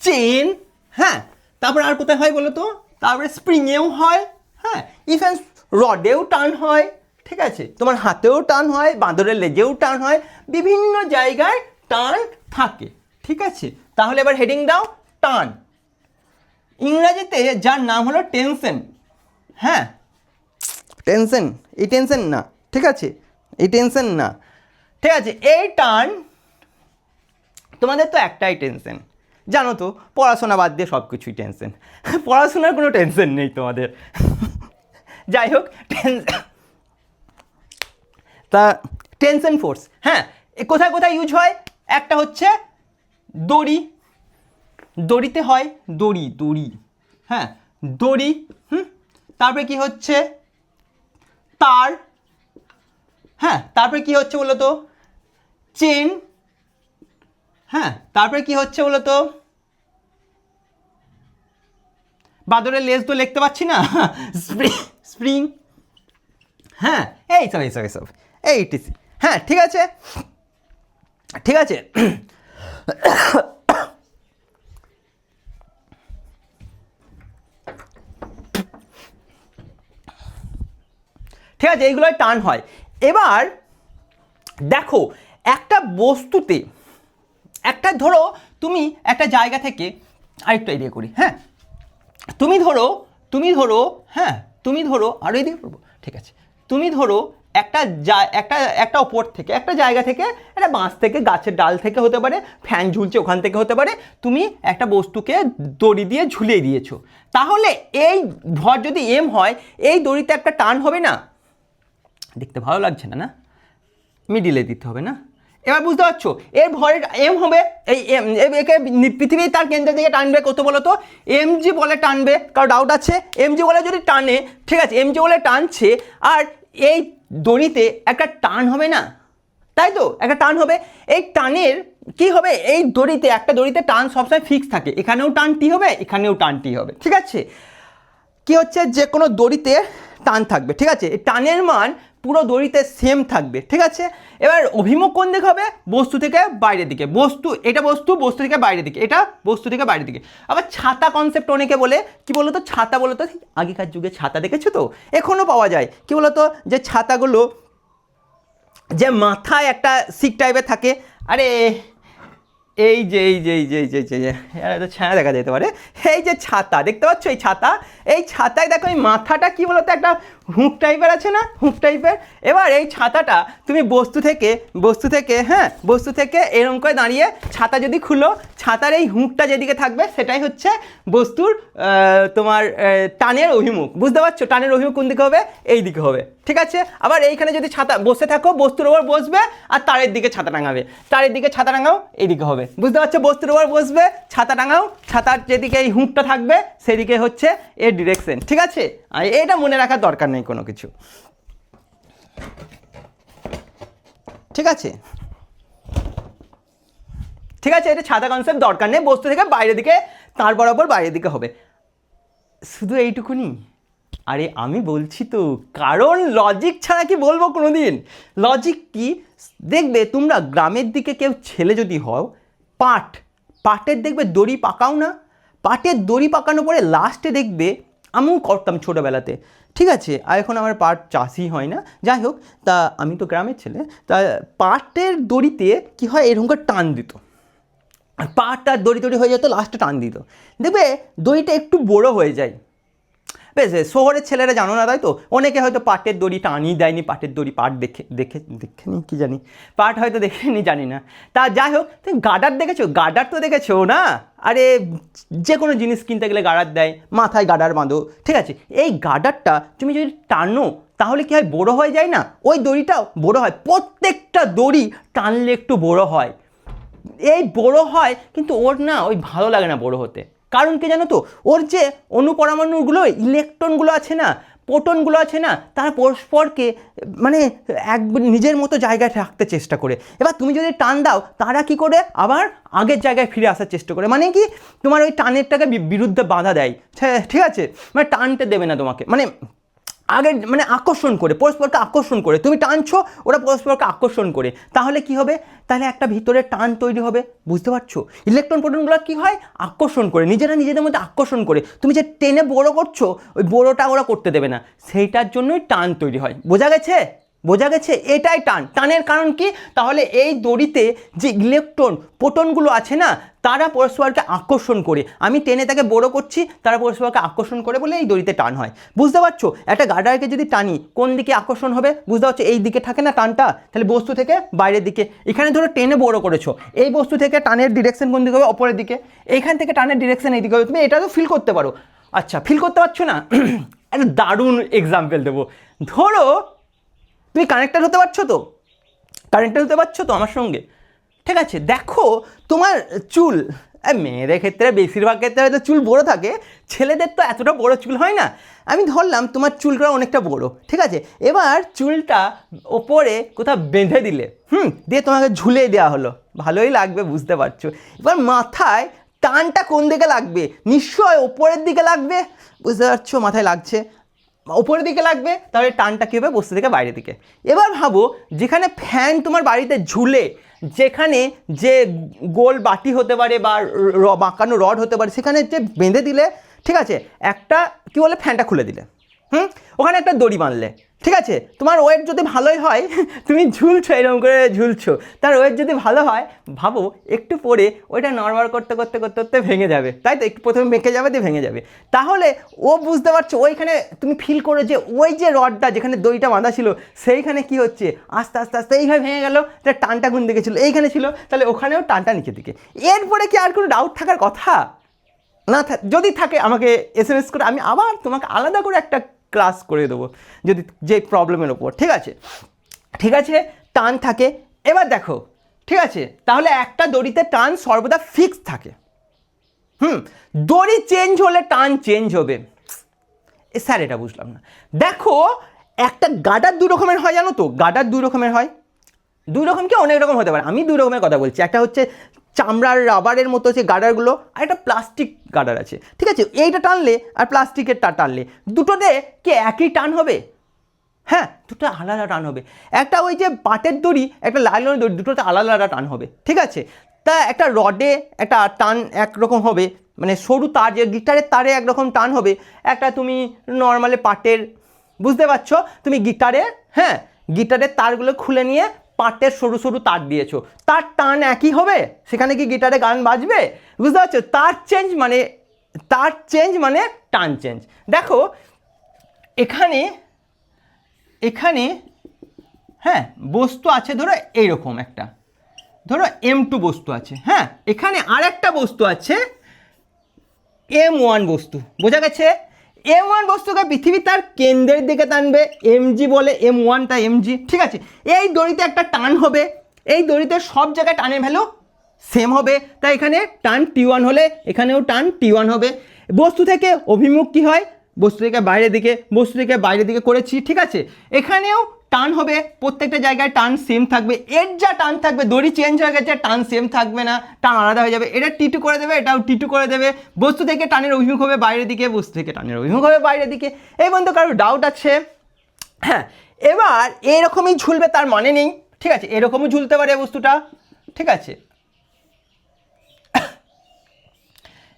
Speaker 1: চেন, হ্যাঁ। তারপর আর কোথায় হয় বলো তো? তারপরে স্প্রিংয়েও হয়, হ্যাঁ। ইভেন রডেও টান হয়, ঠিক আছে। তোমার হাতেও টান হয়, বাঁদরের লেজেও টান হয়, বিভিন্ন জায়গায় টান থাকে, ঠিক আছে। তাহলে এবার হেডিং দাও, টান। ইংরাজিতে যার নাম হলো টেনশন, হ্যাঁ টেনশন, এই টেনশন না, ঠিক আছে, এই টেনশন না, ঠিক আছে। এই টান, তোমাদের তো একটাই টেনশন, জানো তো, পড়াশোনা বাদ দিয়ে সব কিছুই টেনশন। পড়াশোনার কোনো টেনশন নেই তোমাদের। যাই হোক, তা টেনশন ফোর্স, হ্যাঁ, কোথায় কোথায় ইউজ হয়? একটা হচ্ছে দড়ি, দড়িতে হয় দড়ি, দড়ি, হ্যাঁ দড়ি, তারপরে কি হচ্ছে তার, হ্যাঁ তারপরে কি হচ্ছে বলো তো চেন, হ্যাঁ তারপরে কি হচ্ছে বলো তো বাদরের লেজ তো লিখতে পাচ্ছি না, স্প্রিং, হ্যাঁ এইসব এইসব এইসব এইটিসি, হ্যাঁ ঠিক আছে ঠিক আছে। ঠিক আছে, এইগুলোই টান হয়। এবার দেখো একটা বস্তুতে, একটা ধরো তুমি একটা জায়গা থেকে আরেকটু এদিকে করি, হ্যাঁ তুমি ধরো হ্যাঁ তুমি ধরো আরও এদিকে করবো, ঠিক আছে, তুমি ধরো একটা একটা ওপর থেকে একটা জায়গা থেকে একটা বাঁশ থেকে গাছের ডাল থেকে হতে পারে, ফ্যান ঝুলছে ওখান থেকে হতে পারে, তুমি একটা বস্তুকে দড়ি দিয়ে ঝুলিয়ে দিয়েছো, তাহলে এই ভর যদি এম হয় এই দড়িতে একটা টান হবে না? দেখতে ভালো লাগছে না, না মিডিলে দিতে হবে না? এবার বুঝতে পারছো এর ভরের এম হবে, এই এম একে পৃথিবী তার কেন্দ্রের দিকে টানবে কত বলো তো? এমজি বলে টানবে, কারো ডাউট আছে? এমজি বলে যদি টানে, ঠিক আছে এমজি বলে টানছে, আর এই দড়িতে একটা টান হবে না, তাই তো একটা টান হবে। এই টানের কি হবে, এই দড়িতে একটা দড়িতে টান সবসময় ফিক্স থাকে, এখানেও টানটি হবে এখানেও টানটি হবে, ঠিক আছে। কি হচ্ছে যে কোনো দড়িতে টান থাকবে, ঠিক আছে, এই টানের মান পুরো দড়িতে সেম থাকবে, ঠিক আছে। এবার অভিমুখ কোন দিকে হবে? বস্তু থেকে বাইরের দিকে, বস্তু এটা বস্তু থেকে বাইরের দিকে, এটা বস্তু থেকে বাইরের দিকে। আবার ছাতা কনসেপ্ট অনেকে বলে, কি বলো তো ছাতা বলো তো, আগেকার যুগে ছাতা দেখেছো তো, এখনও পাওয়া যায়, কি বলো তো যে ছাতাগুলো যে মাথায় একটা সিক টাইপের থাকে, আরে এই যে এই যে এই যে এই যে এই যে এটা ছায়া দেখা যেতে পারে, এই যে ছাতা দেখতে পাচ্ছ, এই ছাতা, এই ছাতায় দেখো এই মাথাটা কি বলতো একটা হুক টাইপের আছে না, হুক টাইপের। এবার এই ছাতাটা তুমি বস্তু থেকে হ্যাঁ বস্তু থেকে এরকম করে দাঁড়িয়ে ছাতা যদি খুলো, ছাতার এই হুকটা যেদিকে থাকবে সেটাই হচ্ছে বস্তুর তোমার টানের অভিমুখ, বুঝতে পারছো? টানের অভিমুখ কোন দিকে হবে? এই দিকে হবে, ঠিক আছে। আবার এইখানে যদি ছাতা বসে থাকো বস্তুর ওপর বসবে আর তারের দিকে ছাতা টাঙাবে, তারের দিকে ছাতা টাঙাও এইদিকে হবে, বুঝতে পারছো? বস্তুর ওপর বসবে ছাতা টাঙাও, ছাতার যেদিকে এই হুকটা থাকবে সেদিকে হচ্ছে এর ডিরেকশন, ঠিক আছে। আর এটা মনে রাখার দরকার নেই কোনো কিছু, ঠিক আছে ঠিক আছে, এটা ছাতা কনসেপ্ট দরকার নেই, বস্তু থেকে বাইরের দিকে তার বরাবর বাইরের দিকে হবে, শুধু এইটুকুনি। আরে আমি বলছি তো, কারণ লজিক ছাড়া কি বলবো কোনোদিন? লজিক কি দেখবে তোমরা গ্রামের দিকে কেউ ছেলে যদি হও, পাটের দেখবে দড়ি পাকাও না, পাটের দড়ি পাকানো পরে লাস্টে দেখবে, আমিও করতাম ছোটোবেলাতে, ঠিক আছে, আর এখন আমার পাট চাষই হয় না, যাই হোক, তা আমি তো গ্রামের ছেলে, তা পাটের দড়িতে কী হয় এরকম করে টান দিত, আর পাটটা দড়ি হয়ে যেত, লাস্টে টান দিত, দেখবে দড়িটা একটু বড়ো হয়ে যায়। বেশ, শহরের ছেলেরা জানো না তাই তো, অনেকে হয়তো পাটের দড়ি টানই দেয়নি, পাটের দড়ি পাট দেখেনি কি জানি, পাট হয়তো দেখেনি জানি না, তা যাই হোক, তুমি গার্ডার দেখেছো? গার্ডার তো দেখেছো না? আরে যে কোনো জিনিস কিনতে গেলে গার্ডার দেয়, মাথায় গার্ডার বাঁধো, ঠিক আছে। এই গার্ডারটা তুমি যদি টানো তাহলে কি হয়, বড়ো হয়ে যায় না? ওই দড়িটাও বড়ো হয়, প্রত্যেকটা দড়ি টানলে একটু বড় হয়, এই বড় হয়, কিন্তু ওর না ওই ভালো লাগে না বড় হতে, কারণ কি জানো তো, ওর যে অণুপরমাণুগুলো ইলেকট্রনগুলো আছে না, প্রোটনগুলো আছে না, তারা পরস্পরকে মানে এক নিজের মতো জায়গায় রাখতে চেষ্টা করে। এবার তুমি যদি টান দাও তারা কি করে আবার আগের জায়গায় ফিরে আসার চেষ্টা করে, মানে কি তোমার ওই টানেরটাকে বিরুদ্ধে বাধা দেয়, ঠিক আছে, মানে টানতে দেবে না তোমাকে, মানে আগে মানে আকর্ষণ করে, পরস্পরকে আকর্ষণ করে, তুমি টানছো ওরা পরস্পরকে আকর্ষণ করে, তাহলে কি হবে, তাহলে একটা ভিতরে টান তৈরি হবে, বুঝতে পারছো? ইলেকট্রন প্রোটনগুলো কি হয়, আকর্ষণ করে, নিজেরা নিজেদের মধ্যে আকর্ষণ করে, তুমি যে টেনে বড়ো করছো ওই বড়োটা ওরা করতে দেবে না, সেইটার জন্যই টান তৈরি হয়, বোঝা গেছে? বোঝা গেছে? এটাই টানের কারণ কি, তাহলে এই দড়িতে যে ইলেকট্রন প্রোটনগুলো আছে না তারা পরস্পরকে আকর্ষণ করে, আমি টেনে তাকে বড়ো করছি, তারা পরস্পরকে আকর্ষণ করে বলে এই দড়িতে টান হয়, বুঝতে পারছো? একটা গার্ডারকে যদি টানি কোন দিকে আকর্ষণ হবে, বুঝতে পারছো? এই দিকে থাকে না টানটা, তাহলে বস্তু থেকে বাইরের দিকে, এখানে ধরো টেনে বড়ো করেছো, এই বস্তু থেকে টানের ডিরেকশন কোন দিকে হবে, অপরের দিকে, এইখান থেকে টানের ডিরেকশন এই দিকে হবে, তুমি এটা তো ফিল করতে পারো। আচ্ছা, ফিল করতে পারছো না? একটা দারুণ এক্সাম্পল দেবো, ধরো তুমি কানেক্টার হতে পারছো তো, কারেন্টটা হতে পারছো তো আমার সঙ্গে? ঠিক আছে, দেখো তোমার চুল, মেয়েদের ক্ষেত্রে বেশিরভাগ ক্ষেত্রে হয়তো চুল বড় থাকে, ছেলেদের তো এতটা বড় চুল হয় না। আমি ধরলাম তোমার চুলটা অনেকটা বড়, ঠিক আছে, এবার চুলটা ওপরে কোথাও বেঁধে দিলে, দিয়ে তোমাকে ঝুলিয়ে দেওয়া হলো, ভালোই লাগবে বুঝতে পারছো। এবার মাথায় টানটা কোন দিকে লাগবে? নিশ্চয় ওপরের দিকে লাগবে, বুঝতে পারছো, মাথায় লাগছে ওপরের দিকে লাগবে, তাহলে টানটা কী হবে? বস্তু থেকে বাইরের দিকে। এবার ভাবো যেখানে ফ্যান তোমার বাড়িতে ঝুলে, যেখানে যে গোল বাটি হতে পারে বা বাঁকানো রড হতে পারে, সেখানে যে বেঁধে দিলে, ঠিক আছে, একটা কী বলে ফ্যানটা খুলে দিলে, ওখানে একটা দড়ি বাঁধলে, ঠিক আছে, তোমার ওয়েট যদি ভালোই হয়, তুমি ঝুলছো এরকম করে ঝুলছো, তার ওয়েট যদি ভালো হয়, ভাবো একটু পরে ওইটা নড়বড় করতে করতে করতে করতে ভেঙে যাবে, তাই তো? একটু প্রথমে বেঁকে যাবে, দিয়ে ভেঙে যাবে। তাহলে ও বুঝতে পারছো, ওইখানে তুমি ফিল করো যে ওই যে রডটা যেখানে দড়িটা বাঁধা ছিল, সেইখানে কি হচ্ছে, আস্তে আস্তে আস্তে এইভাবে ভেঙে গেল, তার টানটা কোন দিকে ছিল? এইখানে ছিল, তাহলে ওখানেও টানটা নিচের দিকে। এরপরে কি আর কোনো ডাউট থাকার কথা না? যদি থাকে আমাকে SMS করে, আমি আবার তোমাকে আলাদা করে একটা ক্লাস করে দেবো যদি যে প্রবলেমের ওপর, ঠিক আছে? ঠিক আছে, টান থাকে। এবার দেখো, ঠিক আছে, তাহলে একটা দড়িতে টান সর্বদা ফিক্স থাকে। দড়ি চেঞ্জ হলে টান চেঞ্জ হবে। স্যার এটা বুঝলাম না। দেখো, একটা গার্ডার দুই রকমের হয়, জানো তো? গার্ডার দুই রকমের হয়, দুই রকম কি অনেক রকম হতে পারে, আমি দুই রকমের কথা বলছি। একটা হচ্ছে চামড়ার রাবারের মতো হচ্ছে গার্ডারগুলো, আর একটা প্লাস্টিক গার্ডার আছে, ঠিক আছে? এইটা টানলে আর প্লাস্টিকের টানলে দুটোতে কি একই টান হবে? হ্যাঁ, দুটো আলাদা টান হবে। একটা ওই যে পাটের দড়ি, একটা লাইলনের দড়ি, দুটোতে আলাদা আলাদা টান হবে, ঠিক আছে? তা একটা রডে একটা টান একরকম হবে, মানে সরু তার, যে গিটারের তারে একরকম টান হবে, একটা তুমি নর্মালি পাটের, বুঝতে পারছো, তুমি গিটারে, হ্যাঁ, গিটারের তারগুলো খুলে নিয়ে পাটের সরু সরু তার দিয়েছো, তার টান একই হবে, সেখানে কি গিটারে গান বাজবে? বুঝতে পারছো? তার চেঞ্জ মানে টান চেঞ্জ। দেখো এখানে হ্যাঁ বস্তু আছে, ধরো এইরকম একটা, ধরো M2 বস্তু আছে, হ্যাঁ, এখানে আর একটা বস্তু আছে M1 বস্তু, বোঝা গেছে? M1 বস্তুকে পৃথিবী তার কেন্দ্রের দিকে টানবে, mg বলে, M1 তা mg, ঠিক আছে? এই দড়িতে একটা টান হবে, এই দড়িতে সব জায়গায় টানের ভ্যালু সেম হবে, তাই এখানে টান T1 হলে এখানেও টান T1 হবে। বস্তু থেকে অভিমুখ কি হয়? বস্তু থেকে বাইরের দিকে, বস্তু থেকে বাইরের দিকে করেছি, ঠিক আছে? এখানেও টান হবে, প্রত্যেকটা জায়গায় টান সেম থাকবে, এর যা টান থাকবে, দড়ি চেঞ্জ হয়ে গেছে, টান সেম থাকবে না, টান আলাদা হয়ে যাবে, এটা T2 করে দেবে, এটাও T2 করে দেবে। বস্তু থেকে টানের অভিমুখ হবে বাইরের দিকে, বস্তু থেকে টানের অভিমুখ হবে বাইরের দিকে। এই পর্যন্ত কারোর ডাউট আছে? হ্যাঁ, এবার এরকমই ঝুলবে তার মানে নেই, ঠিক আছে? এরকমও ঝুলতে পারে বস্তুটা, ঠিক আছে?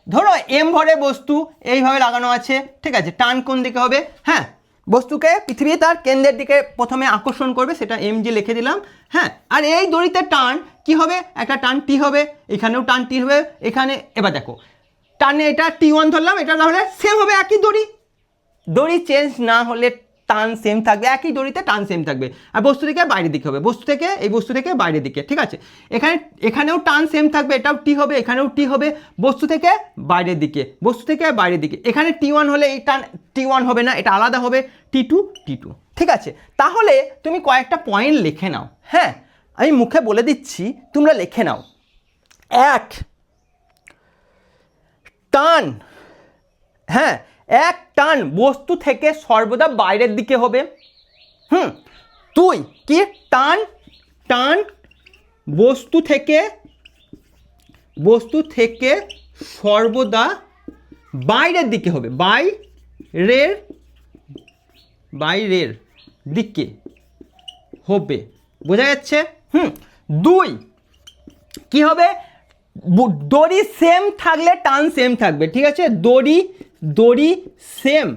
Speaker 1: ধরো M ভরে বস্তু এইভাবে লাগানো আছে, ঠিক আছে? টান কোন দিকে হবে? হ্যাঁ, বস্তুকে পৃথিবী তার কেন্দ্রের দিকে প্রথমে আকর্ষণ করবে, সেটা mg লিখে দিলাম, হ্যাঁ। আর এই দড়িতে টান কি হবে? একটা টান T হবে, এখানেও টান T হবে, এখানে। এবার দেখো, টানে এটা T1 ধরলাম, এটা তাহলে সেম হবে, একই দড়ি চেঞ্জ না হলে টান সেম থাকবে, একই দড়িতে টান সেম থাকবে। আর বস্তু থেকে বাইরের দিকে হবে, এই বস্তু থেকে বাইরের দিকে, ঠিক আছে? এখানেও টান সেম থাকবে, এটাও T হবে, এখানেও T হবে, বস্তু থেকে বাইরের দিকে, এখানে T1 হলে এই টান T1 হবে না, এটা আলাদা হবে, T2, ঠিক আছে? তাহলে তুমি কয়েকটা পয়েন্ট লিখে নাও, হ্যাঁ, আমি মুখে বলে দিচ্ছি, তোমরা লিখে নাও। এক, টান, হ্যাঁ, এক টান বস্তু থেকে সর্বদা বাইরের দিকে হবে। তুই কি? টান বস্তু থেকে সর্বদা বাইরের দিকে হবে, বাইরের দিকে হবে, বোঝা যাচ্ছে? দুই, কি হবে? দড়ি সেম থাকলে টান সেম থাকবে, ঠিক আছে? দড়ি সেম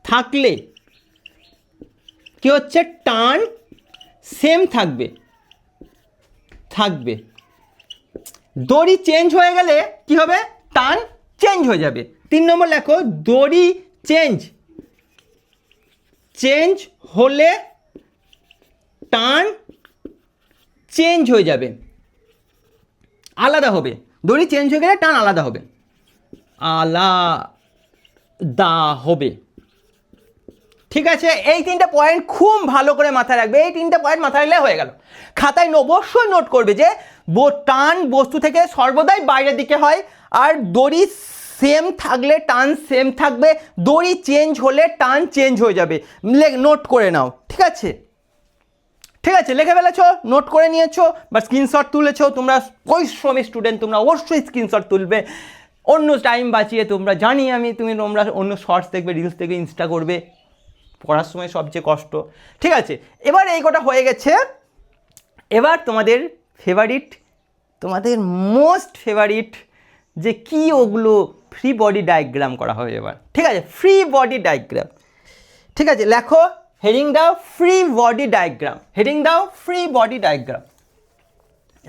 Speaker 1: থাকলে কি হচ্ছে? টান সেম থাকবে। দড়ি চেঞ্জ হয়ে গেলে কি হবে? টান চেঞ্জ হয়ে যাবে। 3 নম্বর লেখো, দড়ি চেঞ্জ হলে টান চেঞ্জ হয়ে যাবে, আলাদা হবে। দড়ি চেঞ্জ হয়ে গেলে টান আলাদা হবে, ঠিক আছে, এই 3টে পয়েন্ট খুব ভালো করে মাথায় রাখবে, এই 3টে পয়েন্ট মাথায় রাখলে হয়ে গেল। খাতায় অবশ্যই নোট করবে যে টান বস্তু থেকে সর্বদাই বাইরের দিকে হয়, আর দড়ি সেম থাকলে টান সেম থাকবে, দড়ি চেঞ্জ হলে টান চেঞ্জ হয়ে যাবে। নোট করে নাও, ঠিক আছে? ঠিক আছে, লিখে ফেলেছো, নোট করে নিয়েছো বা স্ক্রিনশট তুলেছো। তোমরা পরিশ্রমী স্টুডেন্ট, তোমরা অবশ্যই স্ক্রিনশট তুলবে। অন্য টাইম বাঁচিয়ে তোমরা জানি আমি তোমরা অন্য শর্টস দেখবে, রিলস দেখবে, ইনস্টা করবে, পড়ার সময় সবচেয়ে কষ্ট। ঠিক আছে, এবার এই কটা হয়ে গেছে। এবার তোমাদের ফেভারিট, তোমাদের মোস্ট ফেভারিট যে কি, ওগুলো ফ্রি বডি ডায়াগ্রাম করা হবে এবার। ঠিক আছে, ফ্রি বডি ডায়াগ্রাম। ঠিক আছে, লেখো হেডিং দাও ফ্রি বডি ডায়াগ্রাম, হেডিং দাও ফ্রি বডি ডায়াগ্রাম।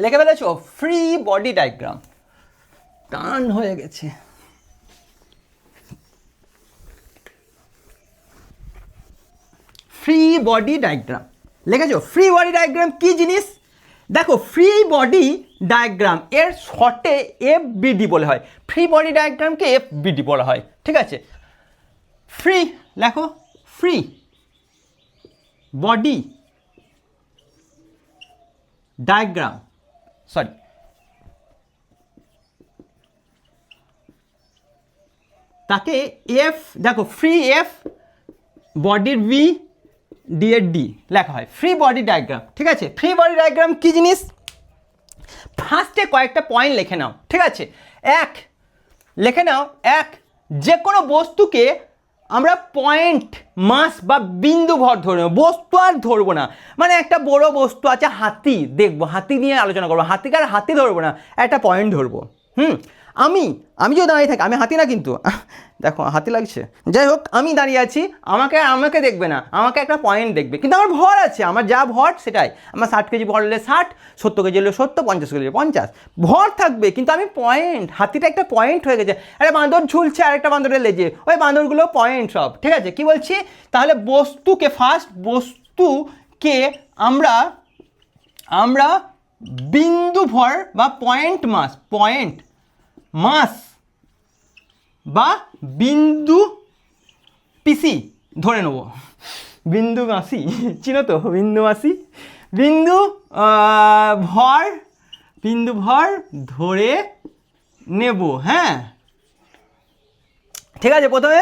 Speaker 1: লিখে ফেলেছো ফ্রি বডি ডায়াগ্রাম। টান হয়ে গেছে। ফ্রি বডি ডায়াগ্রাম লিখেছো? ফ্রি বডি ডায়াগ্রাম কি জিনিস দেখো, ফ্রি বডি ডায়াগ্রাম এর শর্টে এফবিডি বলা হয়। ফ্রি বডি ডায়াগ্রামকে এফবিডি বলা হয়। ঠিক আছে, ফ্রি লেখো, ফ্রি বডি ডায়াগ্রাম, সরি তাকে এফ, দেখো ফ্রি এফ, বডির ভি, ডি এর ডি লেখা হয়, ফ্রি বডি ডায়াগ্রাম। ঠিক আছে, ফ্রি বডি ডায়াগ্রাম কি জিনিস? ফার্স্টে কয়েকটা পয়েন্ট লিখে নাও। ঠিক আছে, লিখে নাও, যে কোনো বস্তুকে আমরা পয়েন্ট, মাস বা বিন্দু ভর ধরে নেব, বস্তু আর ধরবো না। মানে একটা বড় বস্তু আছে, হাতি দেখবো, হাতি নিয়ে আলোচনা করবো, হাতি ধরবো না, একটা পয়েন্ট ধরবো। আমি যদি দাঁড়িয়ে থাকি, আমি হাতি না কিন্তু, দেখো হাতি লাগছে, যাই হোক আমি দাঁড়িয়ে আছি, আমাকে দেখবে না, আমাকে একটা পয়েন্ট দেখবে, কিন্তু আমার ভর আছে, আমার যা ভর সেটাই। আমার 60 কেজি ভর হলে 60, 70 কেজি হলে 70, 50 কেজি হলে 50, ভর থাকবে কিন্তু আমি পয়েন্ট। হাতিটা একটা পয়েন্ট হয়ে গেছে। একটা বাঁদর ঝুলছে আর একটা বাঁদরের লেজে, ওই বাঁদরগুলো পয়েন্ট সব। ঠিক আছে, কি বলছি তাহলে? বস্তুকে বস্তুকে আমরা বিন্দু ভর বা পয়েন্ট মাস বা বিন্দু পিসি ধরে নেব। বিন্দু মাসি চিনো তো? বিন্দু মাসি, বিন্দু ভর ধরে নেব। হ্যাঁ, ঠিক আছে, প্রথমে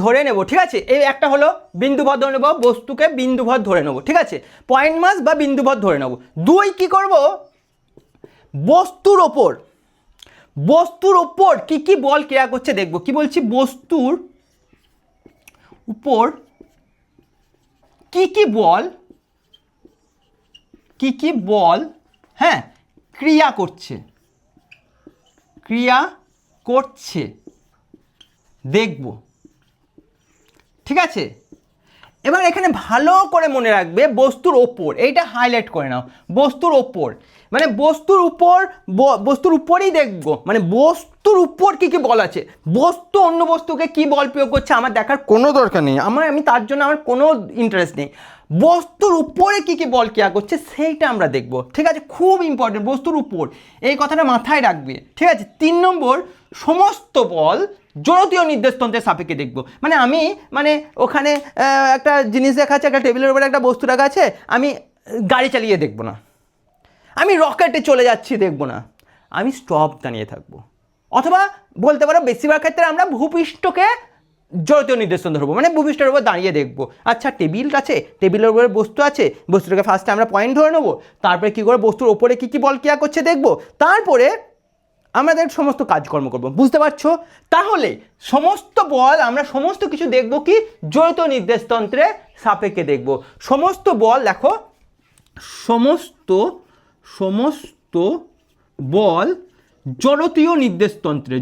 Speaker 1: ধরে নেব। ঠিক আছে, এই একটা হলো বিন্দু ভর ধরে নেব, বস্তুকে বিন্দু ভর ধরে নেব। ঠিক আছে, পয়েন্ট মাস বা বিন্দু ভর ধরে নেব। 2 কি করব? বস্তুর ওপর কি কি বল ক্রিয়া করছে দেখব। কি বলছি? বস্তুর উপর কি কি বল হ্যাঁ ক্রিয়া করছে দেখব। ঠিক আছে, এবার এখানে ভালো করে মনে রাখবে বস্তুর ওপর, এইটা হাইলাইট করে নাও। বস্তুর ওপর মানে বস্তুর উপরেই দেখবো, মানে বস্তুর উপর কি কি বল আছে। বস্তু অন্য বস্তুকে কি বল প্রয়োগ করছে আমার দেখার কোনো দরকার নেই, আমি তার জন্য আমার কোনো ইন্টারেস্ট নেই। বস্তুর উপরে কি কি বল ক্রিয়া করছে সেইটা আমরা দেখব। ঠিক আছে, খুব ইম্পর্টেন্ট, বস্তুর উপর, এই কথাটা মাথায় রাখবে। ঠিক আছে, 3 নম্বর, সমস্ত বল জড়তীয় নির্দেশতন্ত্রের সাপেক্ষে দেখব। মানে ওখানে একটা জিনিস দেখা আছে, একটা টেবিলের উপরে একটা বস্তু রাখা আছে, আমি গাড়ি চালিয়ে দেখব না, আমি রকেটে চলে যাচ্ছি দেখব না, আমি স্টপ দাঁড়িয়ে থাকবো। অথবা বলতে পারো বেশিরভাগ ক্ষেত্রে আমরা ভূপৃষ্ঠকে জড়তীয় নির্দেশতন্ত্র ধরবো, মানে ভূপৃষ্ঠের উপর দাঁড়িয়ে দেখবো। আচ্ছা, টেবিল আছে, টেবিলের উপরে বস্তু আছে, বস্তুটাকে ফার্স্টে আমরা পয়েন্ট ধরে নেবো, তারপরে কী করে বস্তুর ওপরে কী কী বল ক্রিয়া করছে দেখবো, তারপরে আমাদের সমস্ত কাজকর্ম করব। বুঝতে পারছো? তাহলে সমস্ত বল আমরা সমস্ত কিছু দেখব কি জড়তীয় নির্দেশতন্ত্রে সাপেক্ষে দেখব। সমস্ত বল দেখো, সমস্ত বল জড়তীয় নির্দেশতন্ত্রে,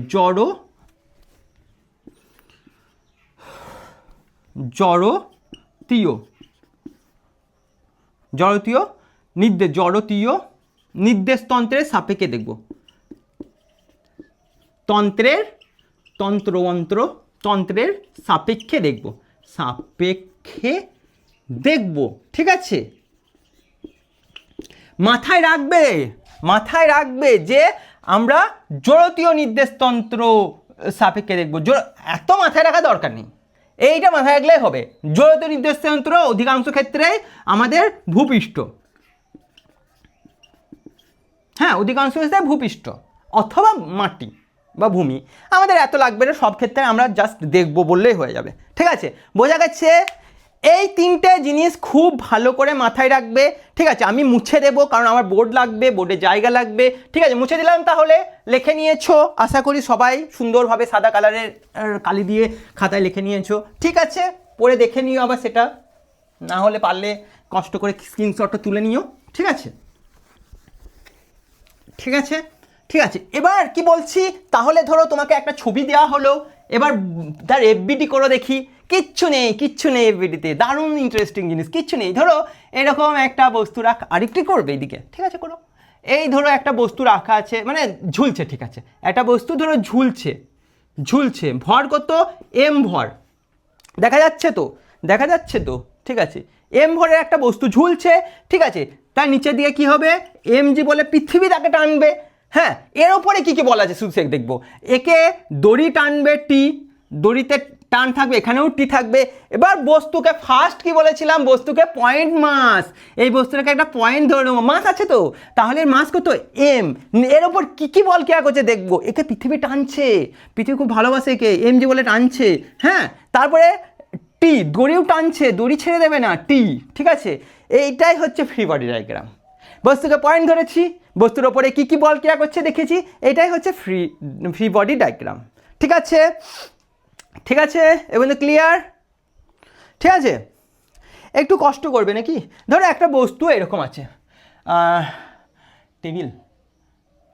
Speaker 1: জড়তীয় নির্দেশতন্ত্রের সাপেক্ষে দেখব। তন্ত্রের সাপেক্ষে দেখব। ঠিক আছে, মাথায় রাখবে যে আমরা জড়তীয় নির্দেশতন্ত্র সাপেক্ষে দেখব। এত মাথায় রাখা দরকার নেই, এইটা মাথায় রাখলেই হবে। জড়িত নির্দেশান্তর অধিকাংশ ক্ষেত্রেই আমাদের ভূপৃষ্ঠ, হ্যাঁ অধিকাংশ ক্ষেত্রে ভূপৃষ্ঠ অথবা মাটি বা ভূমি। আমাদের এত লাগবে না, সব ক্ষেত্রে আমরা জাস্ট দেখবো বললেই হয়ে যাবে। ঠিক আছে, বোঝা গেছে? এই তিনটে জিনিস খুব ভালো করে মাথায় রাখবে। ঠিক আছে, আমি মুছে দেবো কারণ আমার বোর্ড লাগবে, বোর্ডে জায়গা লাগবে। ঠিক আছে, মুছে দিলাম। তাহলে লিখে নিয়েছো আশা করি সবাই সুন্দরভাবে, সাদা কালারের কালি দিয়ে খাতায় লিখে নিয়েছো। ঠিক আছে, পরে দেখে নিও আবার, সেটা না হলে পারলে কষ্ট করে স্ক্রিনশটটা তুলে নিও। ঠিক আছে, ঠিক আছে, ঠিক আছে। এবার কি বলছি, তাহলে ধরো তোমাকে একটা ছবি দেওয়া হলো, এবার তার এফবিডি করো দেখি। কিচ্ছু নেই, কিচ্ছু নেই এফবিডিতে, দারুণ ইন্টারেস্টিং জিনিস, কিচ্ছু নেই। ধরো এরকম একটা বস্তু রাখ, আরেকটি করবে এইদিকে। ঠিক আছে, করো। এই ধরো একটা বস্তু রাখা আছে, মানে ঝুলছে। ঠিক আছে, একটা বস্তু ধরো ঝুলছে, ঝুলছে, ভর কত? এম ভর। দেখা যাচ্ছে তো, দেখা যাচ্ছে তো। ঠিক আছে, এম ভরের একটা বস্তু ঝুলছে। ঠিক আছে, তার নিচের দিকে কি হবে? এম জি বলে পৃথিবী তাকে টানবে। হ্যাঁ, এর ওপরে কি কি বলা আছে শুধু দেখবো। একে দড়ি টানবে টি, দড়িতে টান থাকবে, এখানেও টি থাকবে। এবার বস্তুকে ফার্স্ট কি বলেছিলাম, বস্তুকে পয়েন্ট মাস, এই বস্তুটাকে একটা পয়েন্ট ধরে নেবো, মাস আছে তো, তাহলে এর মাস কত? এম। এর ওপর কি কি বল কেয়া করছে দেখবো। একে পৃথিবী টানছে, পৃথিবী খুব ভালোবাসে একে, এম জি বলে টানছে। হ্যাঁ, তারপরে টি, দড়িও টানছে, দড়ি ছেড়ে দেবে না, টি। ঠিক আছে, এইটাই হচ্ছে ফ্রি বডি ডায়াগ্রাম। বস্তুকে পয়েন্ট ধরেছি, বস্তুর ওপরে কি কি বল ক্রিয়া করছে দেখেছি, এটাই হচ্ছে ফ্রি বডি ডায়াগ্রাম। ঠিক আছে, ঠিক আছে, এবং ক্লিয়ার? ঠিক আছে, একটু কষ্ট করবে নাকি? ধরো একটা বস্তু এরকম আছে, টেবিল,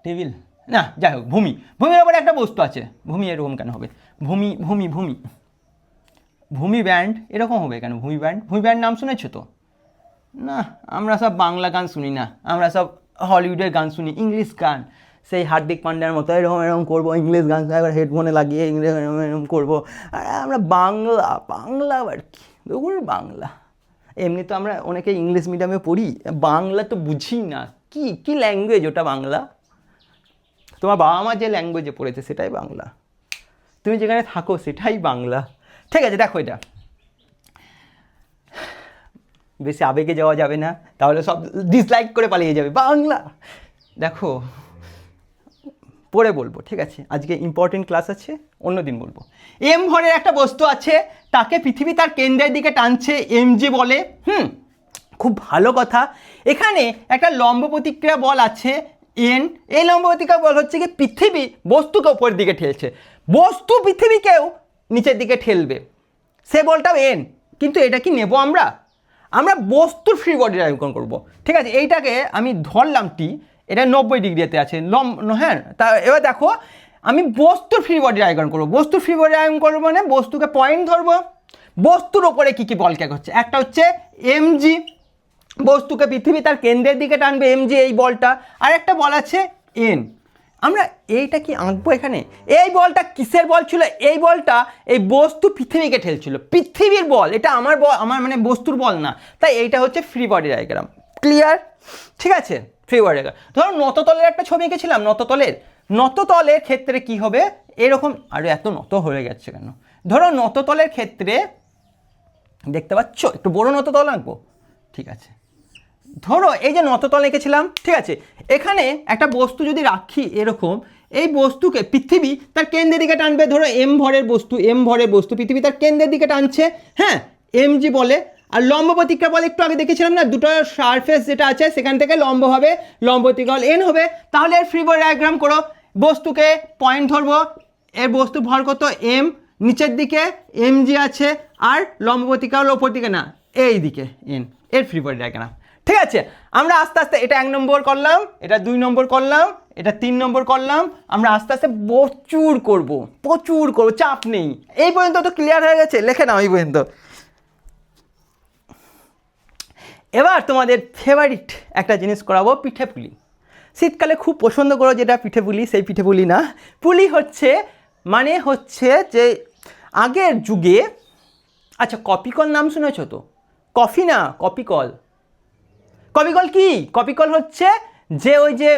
Speaker 1: টেবিল না, যাই হোক, ভূমি, ভূমির ওপরে একটা বস্তু আছে। ভূমি এরকম কেন হবে? ভূমি, ভূমি, ভূমি, ভূমি ব্যান্ড এরকম হবে কেন? ভূমি ব্যান্ড, ভূমি ব্যান্ড নাম শুনেছো তো? না, আমরা সব বাংলা গান শুনি না, আমরা সব হলিউডের গান শুনি, ইংলিশ গান, সেই হার্দিক পান্ডার মতো এরকম এরকম করবো, ইংলিশ গান একবার হেডফোনে লাগিয়ে ইংলিশ এরকম এরকম করবো। আর আমরা বাংলা, বাংলা আবার কি দূর বাংলা। এমনি তো আমরা অনেকে ইংলিশ মিডিয়ামে পড়ি, বাংলা তো বুঝি না। কি কি ল্যাঙ্গুয়েজ ওটা বাংলা? তোমার বাবা মা যে ল্যাঙ্গুয়েজে পড়েছে সেটাই বাংলা, তুমি যেখানে থাকো সেটাই বাংলা। ঠিক আছে, দেখো এটা বেশি আবেগে যাওয়া যাবে না, তাহলে সব ডিসলাইক করে পালিয়ে যাবে। বাংলা দেখো, পরে বলবো। ঠিক আছে, আজকে ইম্পর্টেন্ট ক্লাস আছে, অন্য দিন বলবো। এম ভরের একটা বস্তু আছে, তাকে পৃথিবী তার কেন্দ্রের দিকে টানছে, এম জি বলে। খুব ভালো কথা। এখানে একটা লম্ব প্রতিক্রিয়া বল আছে এন। এই লম্ব প্রতিক্রিয়া বল হচ্ছে কি, পৃথিবী বস্তুকে উপরের দিকে ঠেলছে, বস্তু পৃথিবীকেও নিচের দিকে ঠেলবে, সে বলটাও এন। কিন্তু এটা কি নেব আমরা? আমরা বস্তুর ফ্রি বডি ডায়াগ্রাম করবো। ঠিক আছে, এইটাকে আমি ধরলাম টি, এটা 90 ডিগ্রিতে আছে, হ্যাঁ। তা এবার দেখো, আমি বস্তুর ফ্রি বডি ডায়াগ্রাম করবো। বস্তুর ফ্রি বডি ডায়াগ্রাম করবো মানে বস্তুকে পয়েন্ট ধরবো, বস্তুর ওপরে কী কী বল ক্রিয়া করছে। একটা হচ্ছে এম জি, বস্তুকে পৃথিবী তার কেন্দ্রের দিকে টানবে, এম জি এই বলটা। আর একটা বল আছে এন। আমরা এইটা কি আঁকবো এখানে? এই বলটা কিসের বল ছিল? এই বলটা এই বস্তু পৃথিবীকে ঠেলছিল, পৃথিবীর বল, এটা আমার বল, আমার মানে বস্তুর বল না। তাই এইটা হচ্ছে ফ্রি বডি ডায়াগ্রাম। ক্লিয়ার? ঠিক আছে, ফ্রি বডি ডায়াগ্রাম। ধরো নততলের একটা ছবি এঁকেছিলাম, নততলের ক্ষেত্রে কি হবে এরকম। আরে এত নত হয়ে গেছে কেন? ধরো নততলের ক্ষেত্রে দেখতে পাচ্ছ, একটু বড় নততল আঁকবো। ঠিক আছে, ধরো এই যে নততল এঁকেছিলাম। ঠিক আছে, এখানে একটা বস্তু যদি রাখি এরকম, এই বস্তুকে পৃথিবী তার কেন্দ্রের দিকে টানবে। ধরো এম ভরের বস্তু পৃথিবী তার কেন্দ্রের দিকে টানছে, হ্যাঁ, এম জি বলে। আর লম্ব প্রতিক্রিয়া বল একটু আগে দেখেছিলাম না, দুটো সারফেস যেটা আছে সেখান থেকে লম্ব হবে, লম্ব প্রতিক্রিয়া বল এন হবে। তাহলে এর ফ্রি বডি ডায়াগ্রাম করো। বস্তুকে পয়েন্ট ধরবো, এর বস্তু ভর কত? এম, নিচের দিকে এম জি আছে, আর লম্ব প্রতিক্রিয়া বল ওপর দিকে না, এই দিকে এন, এর ফ্রি বডি ডায়াগ্রাম। ঠিক আছে, আমরা আস্তে আস্তে এটা 1 নম্বর করলাম, এটা 2 নম্বর করলাম, এটা 3 নম্বর করলাম। আমরা আস্তে আস্তে প্রচুর করব, চাপ নেই। এই পর্যন্ত তো ক্লিয়ার হয়ে গেছে, লেখে নাও এই পর্যন্ত। এবার তোমাদের ফেভারিট একটা জিনিস করাবো, পিঠে পুলি। শীতকালে খুব পছন্দ করো যেটা পিঠে পুলি, সেই পিঠে পুলি না। পুলি হচ্ছে মানে হচ্ছে যে আগের যুগে, আচ্ছা কপিকল নাম শুনেছো তো? কফি না, কপিকল। কপিকল কি? কপিকল হচ্ছে যে ওই যে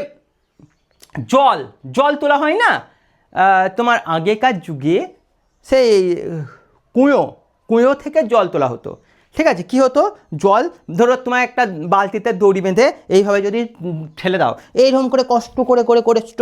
Speaker 1: জল তোলা হয় না তোমার আগেকার যুগে, সেই কুঁয়ো থেকে জল তোলা হতো। ঠিক আছে, কী হতো, জল ধরো তোমার একটা বালতিতে দড়ি বেঁধে এইভাবে যদি ঠেলে দাও, এইরকম করে কষ্ট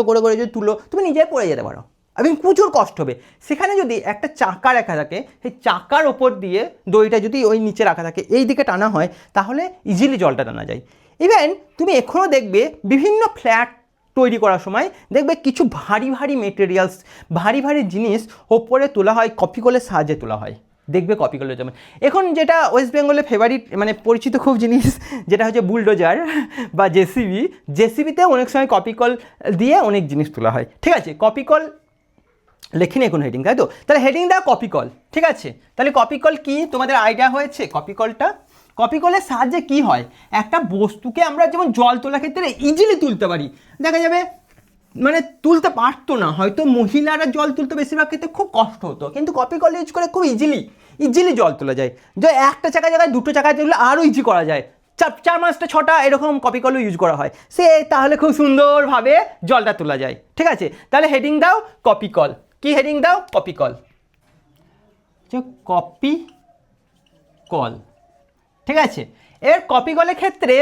Speaker 1: করে যদি তুলো, তুমি নিজে পড়ে যেতে পারো, এবং প্রচুর কষ্ট হবে। সেখানে যদি একটা চাকা রাখা থাকে, সেই চাকার ওপর দিয়ে দড়িটা যদি ওই নিচে রাখা থাকে, এই দিকে টানা হয়, তাহলে ইজিলি জলটা টানা যায়। ইভেন তুমি এখনও দেখবে বিভিন্ন ফ্ল্যাট তৈরি করার সময় দেখবে কিছু ভারী ভারী মেটেরিয়ালস, ভারী ভারী জিনিস ওপরে তোলা হয়, কপিকলের সাহায্যে তোলা হয়। দেখবে কপিকলের, যেমন এখন যেটা ওয়েস্ট বেঙ্গলের ফেভারিট মানে পরিচিত খুব জিনিস, যেটা হচ্ছে বুলডোজার বা জেসিবিতে অনেক সময় কপিকল দিয়ে অনেক জিনিস তোলা হয়। ঠিক আছে, কপিকল লেখিনি এখন হেডিং, তাই তো? তাহলে হেডিং দাও কপিকল। ঠিক আছে, তাহলে কপিকল কি তোমাদের আইডিয়া হয়েছে? কপিকলের সাহায্যে কি হয়, একটা বস্তুকে আমরা যেমন জল তোলার ক্ষেত্রে ইজিলি তুলতে পারি, দেখা যাবে মানে তুলতে পারতো না, হয়তো মহিলারা জল তুলতে বেশিরভাগ ক্ষেত্রে খুব কষ্ট হতো, কিন্তু কপিকল ইউজ করে খুব ইজিলি জল তোলা যায়। যে একটা চাকা জায়গায় দুটো চাকায় তুললে আরও ইজি করা যায়, 4-5টা 6টা এরকম কপিকলও ইউজ করা হয়, সে তাহলে খুব সুন্দরভাবে জলটা তোলা যায়। ঠিক আছে, তাহলে হেডিং দাও কপিকল। কি হেডিং দাও? কপিকল। কপিকল। ঠিক আছে, এর কপিকলের ক্ষেত্রে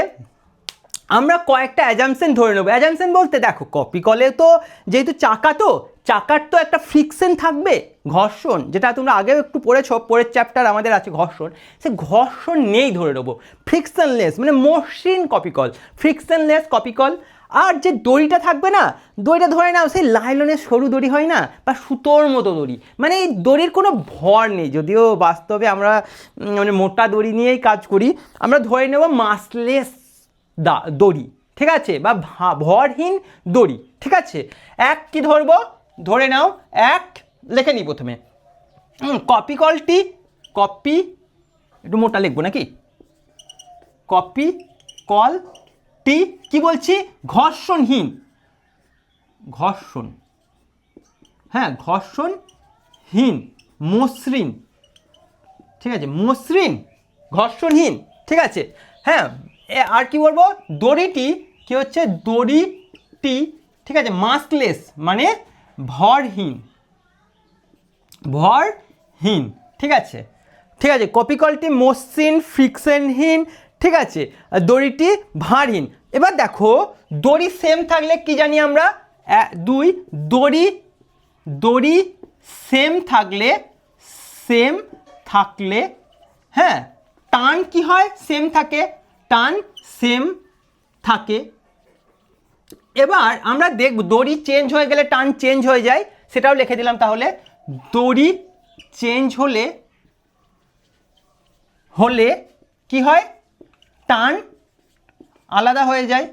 Speaker 1: আমরা কয়েকটা অ্যাজাম্পশন ধরে নেবো। অ্যাজাম্পশন বলতে দেখো, কপিকলে তো যেহেতু চাকার তো একটা ফ্রিকশন থাকবে, ঘর্ষণ, যেটা তোমরা আগেও একটু পড়েছো, পরের চ্যাপ্টার আমাদের আছে ঘর্ষণ, সে ঘর্ষণ নেই ধরে নেবো। ফ্রিকশনলেস মানে মসৃণ কপিকল, ফ্রিকশনলেস কপিকল। আর যে দড়িটা থাকবে না, দড়িটা ধরে নাও সেই লাইলনের সরু দড়ি হয় না, বা সুতোর মতো দড়ি, মানে এই দড়ির কোনো ভর নেই, যদিও বাস্তবে আমরা মানে মোটা দড়ি নিয়েই কাজ করি, আমরা ধরে নেব মাসলেস দড়ি। ঠিক আছে, বা ভরহীন দড়ি। ঠিক আছে, এক কি ধরবো, ধরে নাও এক, লিখে নিই প্রথমে কপিকলটি, একটু মোটা লিখবো নাকি, কপিকলটি কি বলছি, ঘর্ষণহীন, ঘর্ষণহীন, মসৃণ। ঠিক আছে, মসৃণ, ঘর্ষণহীন। ঠিক আছে, হ্যাঁ, আর কি বলবো, দড়িটি কি হচ্ছে, দড়িটি ঠিক আছে মাসলেস মানে ভরহীন। ঠিক আছে, কপিকলটি মসৃণ, ফ্রিকশনহীন। ঠিক আছে, দড়িটি ভারহীন। এবার দেখো, দড়ি সেম থাকলে কি জানি আমরা, দড়ি সেম থাকলে হ্যাঁ, টান কি হয়, সেম থাকে। এবার আমরা দেখব দড়ি চেঞ্জ হয়ে গেলে টান চেঞ্জ হয়ে যায়, সেটাও লিখে দিলাম। তাহলে দড়ি চেঞ্জ হলে কি হয়, টান আলাদা হয়ে যায়,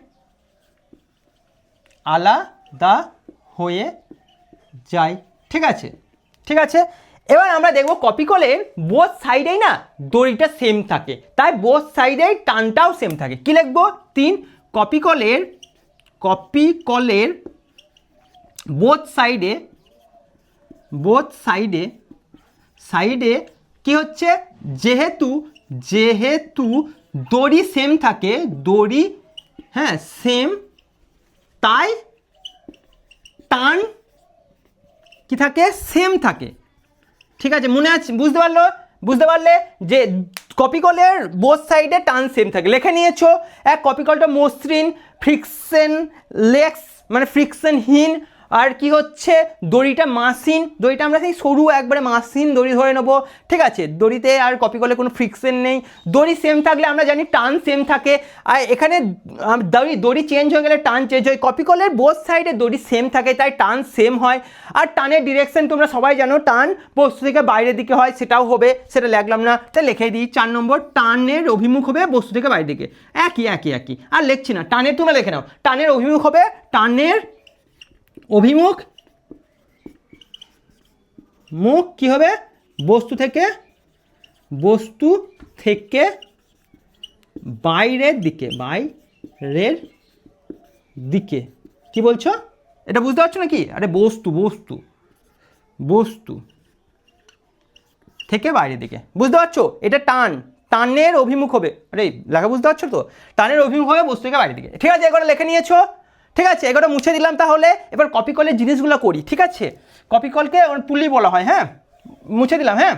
Speaker 1: ঠিক আছে। এবার আমরা দেখব কপিকলের বোথ সাইডেই না দড়িটা সেম থাকে, তাই বোথ সাইডেই টানটাও সেম থাকে। কি লিখবো, 3, কপিকলের বোথ সাইডে কি হচ্ছে, যেহেতু দড়ি সেম থাকে, সেম, তাই টান কি থাকে, সেম থাকে। ঠিক আছে, মনে আছে, বুঝতে পারলে যে কপিকলের বোথ সাইডে টান সেম থাকে, লিখে নিয়েছো। এক, কপিকলটা মসৃণ, ফ্রিকশনলেস মানে ফ্রিকশনহীন, আর কি হচ্ছে দড়িটা মাসিন, দড়িটা আমরা সেই সরু একবারে মাসিন দড়ি ধরে নেবো। ঠিক আছে, দড়িতে আর কপিকলে কোনো ফ্রিকশন নেই, দড়ি সেম থাকলে আমরা জানি টান সেম থাকে। আর এখানে দড়ি চেঞ্জ হয়ে গেলে টান চেঞ্জ হয়, কপিকলের বোথ সাইডে দড়ি সেম থাকে তাই টান সেম হয়। আর টানের ডিরেকশন তোমরা সবাই জানো, টান বস্তু থেকে বাইরের দিকে হয়, সেটাও হবে, সেটা লিখলাম না, তাই লিখে দিই 4 নম্বর, টানের অভিমুখ হবে বস্তু থেকে বাইরের দিকে। একই আর লিখছি না, টানের তোমরা লিখে নাও, টানের অভিমুখ হবে, মুখ কি হবে, বস্তু থেকে বাইরের দিকে। কি বলছো, এটা বুঝতে পারছো নাকি? আরে বস্তু থেকে বাইরের দিকে, বুঝতে পারছো? এটা টানের অভিমুখ হবে, আরে লেখা বুঝতে পারছো তো, টানের অভিমুখ হবে বস্তু থেকে বাইরের দিকে। ঠিক আছে, এগুলো লিখে নিয়েছো। ঠিক আছে, এগুলো মুছে দিলাম। তাহলে এবার কপিকলের জিনিসগুলো করি। ঠিক আছে, কপিকলকে পুলি বলা হয়, হ্যাঁ, মুছে দিলাম। হ্যাঁ,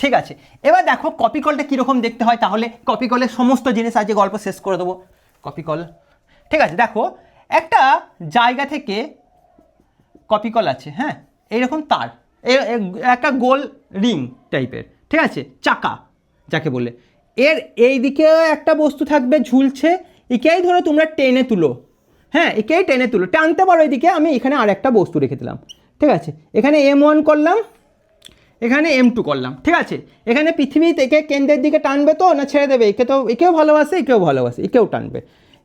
Speaker 1: ঠিক আছে, এবার দেখো কপি কলটা কীরকম দেখতে হয়, তাহলে কপি কলের সমস্ত জিনিস আজকে গল্প শেষ করে দেবো। কপি কল, ঠিক আছে, দেখো একটা জায়গা থেকে কপি কল আছে, হ্যাঁ, এইরকম তার, একটা গোল রিং টাইপের, ঠিক আছে, চাকা যাকে বলে, এর এই দিকে একটা বস্তু থাকবে ঝুলছে, একেই ধরো তোমরা টেনে তুলো, হ্যাঁ, একেই টেনে তুলো, টানতে পারো এইদিকে, আমি এখানে আর একটা বস্তু রেখে দিলাম, ঠিক আছে, এখানে M1 করলাম, এখানে M2 করলাম, ঠিক আছে, এখানে পৃথিবী থেকে কেন্দ্রের দিকে টানবে তো না ছেড়ে দেবে, একে তো একেও ভালোবাসে, একেও ভালোবাসে, একেও টানবে,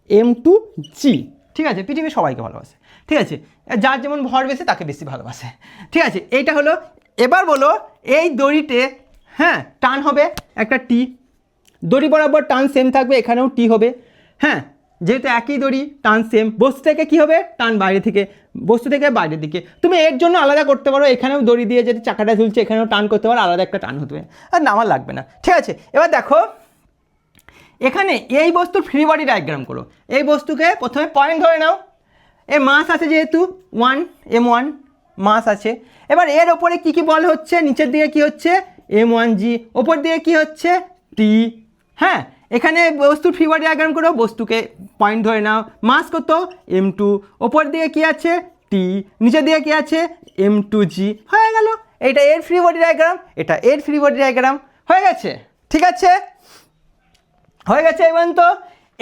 Speaker 1: M2G, ঠিক আছে, পৃথিবী সবাইকে ভালোবাসে, ঠিক আছে, যার যেমন ভর বেশি তাকে বেশি ভালোবাসে, ঠিক আছে, এইটা হলো। এবার বলো এই দড়িতে, হ্যাঁ, টান হবে একটা টি, দড়ি বরাবর টান সেম থাকবে, এখানেও টি হবে, হ্যাঁ, যেহেতু একই দড়ি টান সেম, বস্তু থেকে কী হবে, টান বাইরে থেকে, বস্তু থেকে বাইরের দিকে, তুমি এর জন্য আলাদা করতে পারো, এখানেও দড়ি দিয়ে যদি চাকাটা ঝুলছে এখানেও টান করতে পারো, আলাদা একটা টান হতে পারে, আর না আমার লাগবে না, ঠিক আছে। এবার দেখো এখানে এই বস্তুর ফ্রি বডি ডায়াগ্রাম করো, এই বস্তুকে প্রথমে পয়েন্ট ধরে নাও, এর মাস আছে যেহেতু 1 M1 মাস আছে, এবার এর ওপরে কী কী বল হচ্ছে, নিচের দিকে কী হচ্ছে M1G, ওপর দিকে কী হচ্ছে T, হ্যাঁ, এখানে বস্তুর ফ্রি বডি ডায়াগ্রাম করো, বস্তুকে পয়েন্ট ধরে নাও, মাস কত M2, ওপর দিকে কী আছে T, নিচের দিকে কী আছে M2G, হয়ে গেল, এটা এর ফ্রি বডি ডায়াগ্রাম, এটা এর ফ্রি বডি ডায়াগ্রাম, হয়ে গেছে, ঠিক আছে, হয়ে গেছে। এবার তো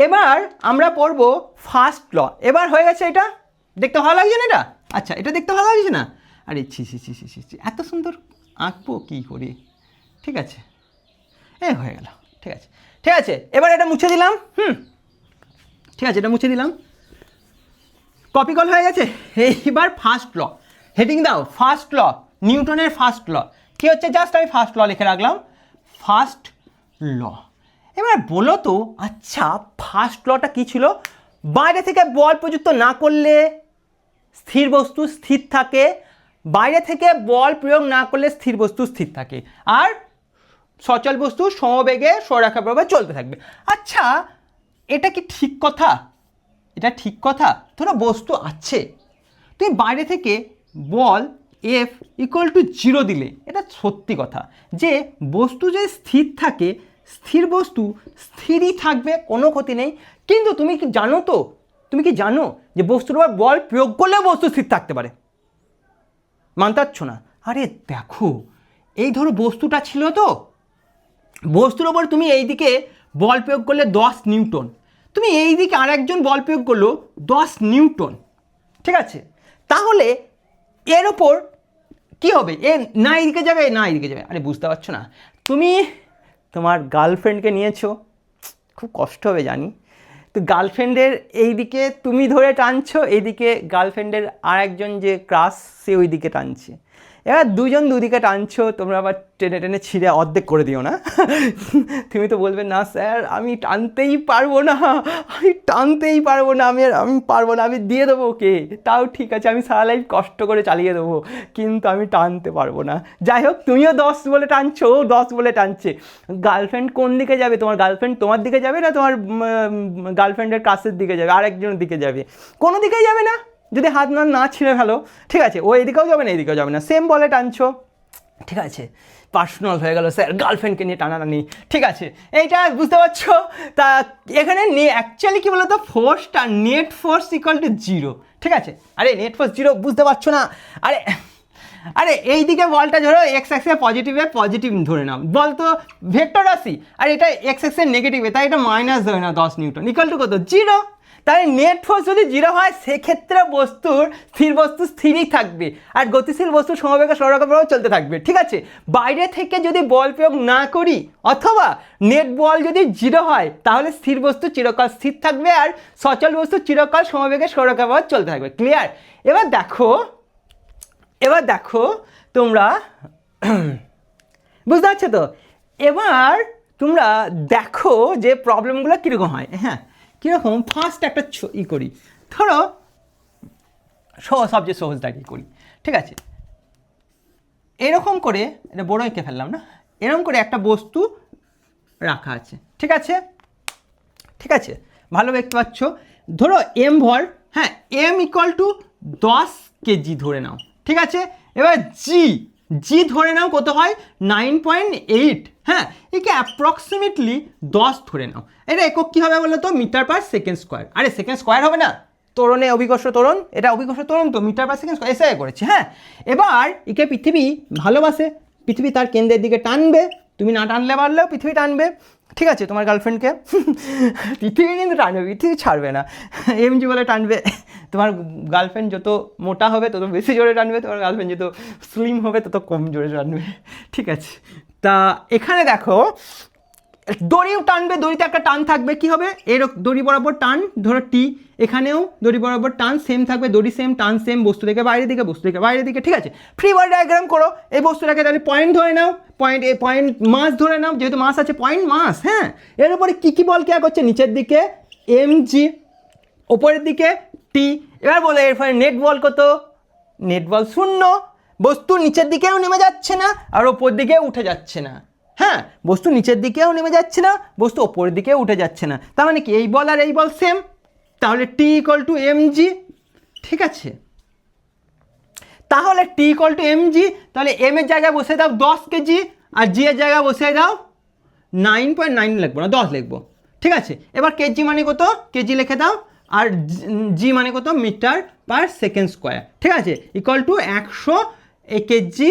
Speaker 1: এবার আমরা পড়বো ফার্স্ট ল, এবার হয়ে গেছে, এটা দেখতে ভালো লাগছে না, এটা আচ্ছা, এটা দেখতে ভালো লাগছে না, আরে ছি ছি ছি ছি ছি, এত সুন্দর আঁকবো কী করি, ঠিক আছে, হয়ে গেল, ঠিক আছে, ঠিক আছে, এবার এটা মুছে দিলাম, ঠিক আছে, এটা মুছে দিলাম, কপি কল হয়ে গেছে। এইবার ফার্স্ট ল, হেডিং দাও ফার্স্ট ল, নিউটনের ফার্স্ট ল, কী হচ্ছে, জাস্ট আমি ফার্স্ট ল লিখে রাখলাম, ফার্স্ট ল। এবার বলো তো, আচ্ছা ফার্স্ট লটা কী ছিল, বাইরে থেকে বল প্রযুক্ত না করলে স্থির বস্তু স্থির থাকে, বাইরে থেকে বল প্রয়োগ না করলে স্থির বস্তু স্থির থাকে, আর সচল বস্তু সমবেগে সৌররেখা বরাবর চলতে থাকবে। আচ্ছা এটা কি ঠিক কথা, এটা ঠিক কথা, ধরো বস্তু আছে, তুমি বাইরে থেকে বল F = 0 দিলে, এটা সত্যি কথা যে বস্তু যে স্থির থাকে, স্থির বস্তু স্থিরই থাকবে, কোনো ক্ষতি নেই, কিন্তু তুমি কি জানো, তো তুমি কি জানো যে বস্তুর উপর বল প্রয়োগ করলেও বস্তু স্থির থাকতে পারে, মানতে পারছো না, আরে দেখো এই ধরো বস্তুটা ছিল, তো বস্তুর ওপর তুমি এইদিকে বল প্রয়োগ করলে 10 নিউটন, তুমি এইদিকে আরেকজন বল প্রয়োগ করলো 10 নিউটন, ঠিক আছে, তাহলে এর ওপর কী হবে, এ না এইদিকে যাবে না এইদিকে যাবে, আরে বুঝতে পারছো না, তুমি তোমার গার্লফ্রেন্ডকে নিয়েছো, খুব কষ্ট হবে জানি, তো গার্লফ্রেন্ডের এইদিকে তুমি ধরে টানছো, এইদিকে গার্লফ্রেন্ডের আর একজন যে ক্রাশ সে ওই দিকে টানছে, এবার দুজন দুদিকে টানছো, তোমরা আবার টেনে টেনে ছিঁড়ে অর্ধেক করে দিও না, তুমি তো বলবে না স্যার আমি টানতেই পারবো না, আমি টানতেই পারবো না, আমি পারবো না, আমি দিয়ে দেবো ওকে, তাও ঠিক আছে, আমি সারা লাইফ কষ্ট করে চালিয়ে দেবো, কিন্তু আমি টানতে পারবো না। যাই হোক, তুমিও 10 বলে টানছো, ও 10 বলে টানছে, গার্লফ্রেন্ড কোন দিকে যাবে, তোমার গার্লফ্রেন্ড তোমার দিকে যাবে না তোমার গার্লফ্রেন্ডের কাছের দিকে যাবে, আরেকজনের দিকে যাবে, কোনো দিকেই যাবে না, যদি হাত না ছিঁড়ে ফেলো, ঠিক আছে, ও এদিকেও যাবে না এদিকেও যাবে না, সেম বলে টানছো, ঠিক আছে, পার্সোনাল হয়ে গেল স্যার, গার্লফ্রেন্ডকে নিয়ে টানাটানি, ঠিক আছে, এইটা বুঝতে পারছো। তা এখানে অ্যাকচুয়ালি কী বলতো, ফোর্সটা নেট ফোর্স = 0, ঠিক আছে, আরে নেট ফোর্স 0 বুঝতে পারছো না, আরে এইদিকে বলটা ধরো এক্স অ্যাক্সিসে পজিটিভ ধরে নাও, বল তো ভেক্টর রাশি, আর এটা এক্স অ্যাক্সিসে নেগেটিভে, তাই এটা মাইনাস ধরে নাও 10 নিউটন = কত 0, তাই নেট ফোর্স যদি 0 হয় সেক্ষেত্রে স্থির বস্তু স্থিরই থাকবে, আর গতিশীল বস্তু সমবেগে সৌররেখা বরাবর চলতে থাকবে, ঠিক আছে। বাইরে থেকে যদি বল প্রয়োগ না করি, অথবা নেট বল যদি 0 হয়, তাহলে স্থির বস্তু চিরকাল স্থির থাকবে, আর সচল বস্তু চিরকাল সমবেগে সৌররেখা বরাবর চলতে থাকবে, ক্লিয়ার। এবার দেখো তোমরা বুঝতে পারছো তো, এবার তোমরা দেখো যে প্রবলেমগুলো কীরকম হয়, হ্যাঁ কীরকম, ফার্স্ট একটা করি, ধরো সবচেয়ে সহজ দাঁড়িয়ে করি, ঠিক আছে, এরকম করে, এটা বড় এঁকে ফেললাম না, এরকম করে একটা বস্তু রাখা আছে, ঠিক আছে, ভালো দেখতে পাচ্ছ, ধরো M ভর, হ্যাঁ M = 10 কেজি ধরে নাও, ঠিক আছে, এবার G জি ধরে নাও কত হয় 9.8, হ্যাঁ একে অ্যাপ্রক্সিমেটলি 10 ধরে নাও। এটা একক কী হবে বলো তো, মিটার পার সেকেন্ড স্কোয়ার। আরে সেকেন্ড স্কোয়ার হবে না, ত্বরণে অভিকর্ষ ত্বরণ, এটা অভিকর্ষ ত্বরণ তো, মিটার পার সেকেন্ড স্কোয়ার এসে করেছে। হ্যাঁ এবার একে পৃথিবী ভালোবাসে, পৃথিবী তার কেন্দ্রের দিকে টানবে, তুমি না টানলে পারলেও পৃথিবী টানবে, ঠিক আছে তোমার গার্লফ্রেন্ডকে পৃথিবী কিন্তু টানবে, পৃথিবী ছাড়বে না, এমজি বলে টানবে। তোমার গার্লফ্রেন্ড যত মোটা হবে তত বেশি জোরে টানবে, তোমার গার্লফ্রেন্ড যত স্লিম হবে তত কম জোরে টানবে, ঠিক আছে। তা এখানে দেখো দড়িও টানবে, দড়িতে একটা টান থাকবে, কি হবে এরকম দড়ি বরাবর টান, ধরো টি, এখানেও দড়ি বরাবর টান সেম থাকবে, দড়ি সেম, টান সেম, বস্তু থেকে বাইরের দিকে, বস্তু থেকে বাইরের দিকে, ঠিক আছে। ফ্রি বডি ডায়াগ্রাম করো, এই বস্তুটাকে তাহলে পয়েন্ট ধরে নাও, পয়েন্ট মাস ধরে নাও, যেহেতু মাস আছে পয়েন্ট মাস, হ্যাঁ। এর উপরে কী বল কেয়া করছে, নিচের দিকে mg, ওপরের দিকে টি। এবার বলে এর ফলে নেট বল কত, নেট বল 0, বস্তু নিচের দিকেও নেমে যাচ্ছে না আর ওপর দিকেও উঠে যাচ্ছে না, হ্যাঁ বস্তু নিচের দিকেও নেমে যাচ্ছে না, বস্তু ওপরের দিকেও উঠে যাচ্ছে না, তার মানে কি এই বল আর এই বল সেম, তাহলে টি ইকুয়াল টু mg, ঠিক আছে। তাহলে টি ইকুয়াল টু mg, তাহলে m এর জায়গায় বসে দাও 10 কেজি আর জি এর জায়গায় বসে দাও 9.9 লিখবো না 10 লিখবো, ঠিক আছে। এবার কেজি মানে কত, কেজি লিখে দাও, আর জি মানে কত, মিটার পার সেকেন্ড স্কোয়ার, ঠিক আছে, equal to 100 kg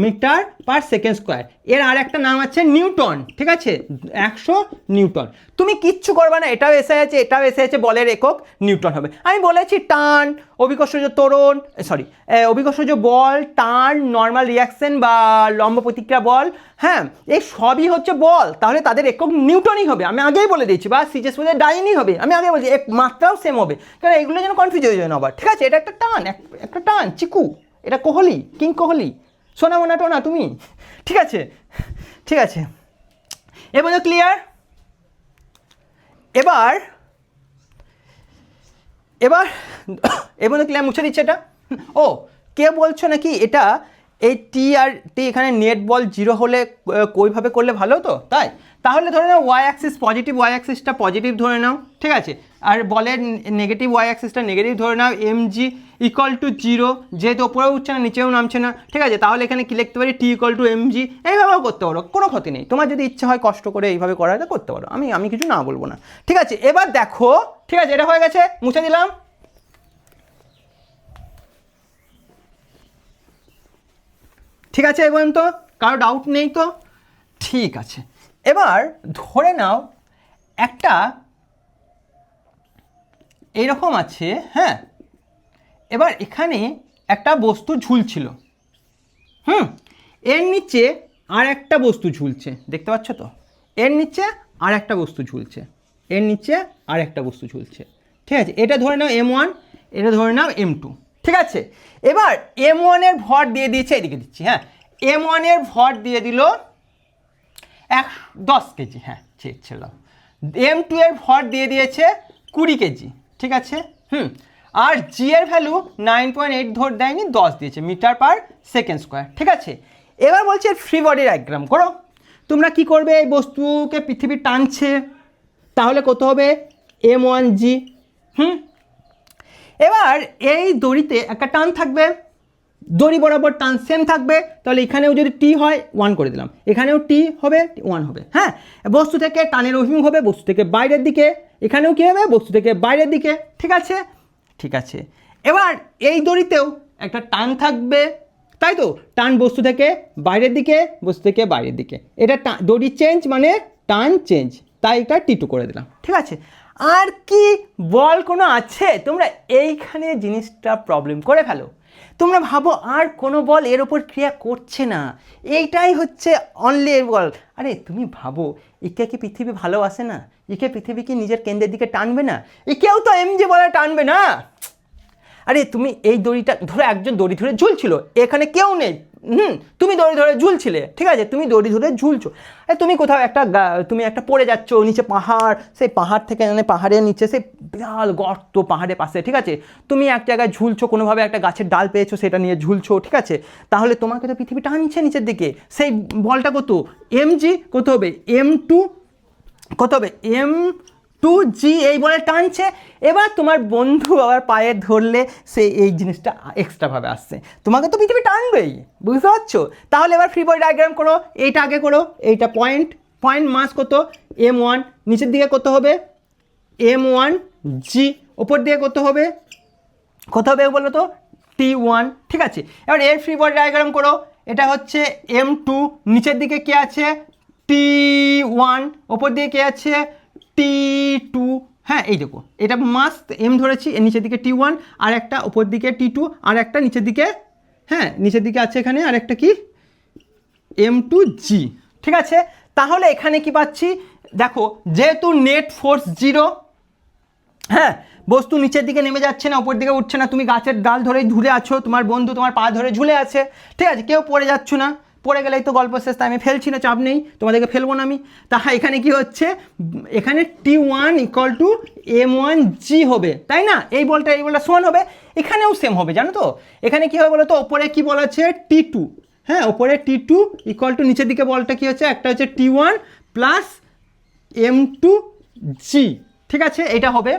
Speaker 1: metre per second square. এর আর একটা নাম আছে নিউটন, ঠিক আছে, 100 নিউটন। তুমি কিচ্ছু করবে না, এটাও এসে আছে এটাও এসে আছে, বলের একক নিউটন হবে। আমি বলেছি টান, অভিকর্ষজ ত্বরণ, অভিকর্ষজ বল, টান, নর্মাল রিয়াকশন বা লম্ব প্রতিক্রিয়া বল, হ্যাঁ এই সবই হচ্ছে বল, তাহলে তাদের একক নিউটনই হবে, আমি আগেই বলে দিয়েছি, বা সিজেস বলে ডাইনই হবে, আমি আগে বলছি এক মাত্রাও সেম হবে, কারণ এগুলো যেন কনফিউজ হয়ে যায় না আবার, ঠিক আছে। এটা একটা টান, একটা টান চিকু, এটা কোহলি, কিং কোহলি, সোনা মোনা টোনা তুমি, ঠিক আছে, ঠিক আছে। এবার ক্লিয়ার, এবার ক্লিয়ার, মুছে দিচ্ছে এটা। ও কে বলছো নাকি এটা এই টি আর টি এখানে নেট বল 0 হলে ওইভাবে করলে ভালো তো, তাই তাহলে ধরে নাও ওয়াই অ্যাক্সিস পজিটিভ, ওয়াই অ্যাক্সিসটা পজিটিভ ধরে নাও, ঠিক আছে, আর বলের নেগেটিভ ওয়াই অ্যাক্সিসটা নেগেটিভ ধরে নাও, mg ইকুয়াল টু 0, যেহেতু ওপরেও উঠছে না নিচেও নামছে না, ঠিক আছে, তাহলে এখানে কি লিখতে পারি, টি ইকুয়াল টু mg, এইভাবেও করতে পারো, কোনো ক্ষতি নেই, তোমার যদি ইচ্ছা হয় কষ্ট করে এইভাবে করাটা করতে পারো, আমি কিছু না বলবো না, ঠিক আছে। এবার দেখো, ঠিক আছে, এটা হয়ে গেছে, মুছে দিলাম। ঠিক আছে, এই পর্যন্ত কারো ডাউট নেই তো, ঠিক আছে। এবার ধরে নাও একটা এইরকম আছে, হ্যাঁ, এবার এখানে একটা বস্তু ঝুলছিল, এর নিচে আর একটা বস্তু ঝুলছে, দেখতে পাচ্ছ তো, এর নিচে আর একটা বস্তু ঝুলছে, এর নিচে আর একটা বস্তু ঝুলছে, ঠিক আছে, এটা ধরে নাও m1, এটা ধরে নাও m2, ঠিক আছে। এবার m1 এর ভর দিয়ে দিয়েছে, এদিকে দিচ্ছি, হ্যাঁ m1 এর ভর দিয়ে দিল 10 কেজি, হ্যাঁ ছেড়ে দাও, m2 এর ভর দিয়ে দিয়েছে 20 কেজি, ঠিক আছে, আর জি এর ভ্যালু 9.8 ধর দেয়নি, 10 দিয়েছে, মিটার পার সেকেন্ড স্কোয়ার, ঠিক আছে। এবার বলছে ফ্রি বডি ডায়াগ্রাম করো, তোমরা কি করবে, এই বস্তুকে পৃথিবী টানছে, তাহলে কত হবে m1g, এবার এই দড়িতে একটা টান থাকবে, দড়ি বরাবর টান সেম থাকবে, তাহলে এখানেও যদি টি হয় 1 করে দিলাম, এখানেও টি হবে 1 হবে, হ্যাঁ। বস্তু থেকে টানের অভিমুখ হবে বস্তু থেকে বাইরের দিকে, এখানেও কী হবে বস্তু থেকে বাইরের দিকে, ঠিক আছে, ঠিক আছে। এবার এই দড়িতেও একটা টান থাকবে, তাই তো, টান বস্তু থেকে বাইরের দিকে, বস্তু থেকে বাইরের দিকে, এটা দড়ি চেঞ্জ মানে টান চেঞ্জ, তাই এটা টি2 করে দিলাম, ঠিক আছে। আর কি বল কোনো আছে, তোমরা এইখানে জিনিসটা প্রবলেম করে ফেলো, তোমরা ভাবো আর কোনো বল এর ওপর ক্রিয়া করছে না, এইটাই হচ্ছে অনলি এর বল। আরে তুমি ভাবো একে কি পৃথিবী ভালোবাসে না, একে পৃথিবী কি নিজের কেন্দ্রের দিকে টানবে না, একেও তো mg বলে টানবে না। আরে তুমি এই দড়িটা ধরে, একজন দড়ি ধরে ঝুলছিল, এখানে কেউ নেই, তুমি দড়ি ধরে ঝুলছিলে, ঠিক আছে, তুমি দড়ি ধরে ঝুলছো, তুমি কোথাও তুমি একটা পড়ে যাচ্ছ, নিচে পাহাড়, সেই পাহাড় থেকে মানে পাহাড়ের নিচে সেই বিশাল গর্ত পাহাড়ের পাশে, ঠিক আছে, তুমি এক জায়গায় ঝুলছো, কোনোভাবে একটা গাছের ডাল পেয়েছো সেটা নিয়ে ঝুলছো, ঠিক আছে, তাহলে তোমাকে তো পৃথিবী টানছে নিচের দিকে, সেই বলটা কত mg, কত হবে m2, কত হবে m2 2g এই বলে টানছে, এবার তোমার বন্ধু আবার পায়ে ধরলে সে এই জিনিসটা এক্সট্রাভাবে আসছে, তোমাকে তো পৃথিবী টানবেই, বুঝতে পারছো? তাহলে এবার ফ্রি বডি ডায়াগ্রাম করো, এইটা আগে করো, এইটা পয়েন্ট মাস কত m1, নিচের দিকে কত হবে m1g, ওপর দিকে কত হবে বলো তো t1, ঠিক আছে? এবার এর ফ্রি বডি ডায়াগ্রাম করো, এটা হচ্ছে m2, নিচের দিকে কে আছে t1, ওপর দিকে কে আছে t2, হ্যাঁ এই দেখো এটা মাস m ধরেছি, এর নিচের দিকে t1 আর একটা, ওপর দিকে t2 আর একটা, নিচের দিকে, হ্যাঁ নিচের দিকে আছে এখানে আর একটা কি m2g, ঠিক আছে? তাহলে এখানে কি পাচ্ছি দেখো, যেহেতু নেট ফোর্স 0, হ্যাঁ বস্তু নিচের দিকে নেমে যাচ্ছে না, উপর দিকে উঠছে না, তুমি গাছের ডাল ধরে ঝুলে আছো, তোমার বন্ধু তোমার পা ধরে ঝুলে আছে, ঠিক আছে? কেউ পড়ে যাচ্ছ না, পড়ে গেলেই তো গল্প শেষ, তাই আমি ফেলছি না, চাপ নেই, তোমাদেরকে ফেলবো না আমি। তাহলে এখানে কি হচ্ছে, এখানে t1 = m1g হবে, তাই না? এই বলটা সমান হবে, এখানেও সেম হবে, জানো তো? এখানে কি হবে বলো তো, ওপরে কি বলা আছে t2, হ্যাঁ ওপরে t2 = নিচের দিকে বলটা কি হচ্ছে, একটা হচ্ছে t1 + m2g, ঠিক আছে? এটা হবে,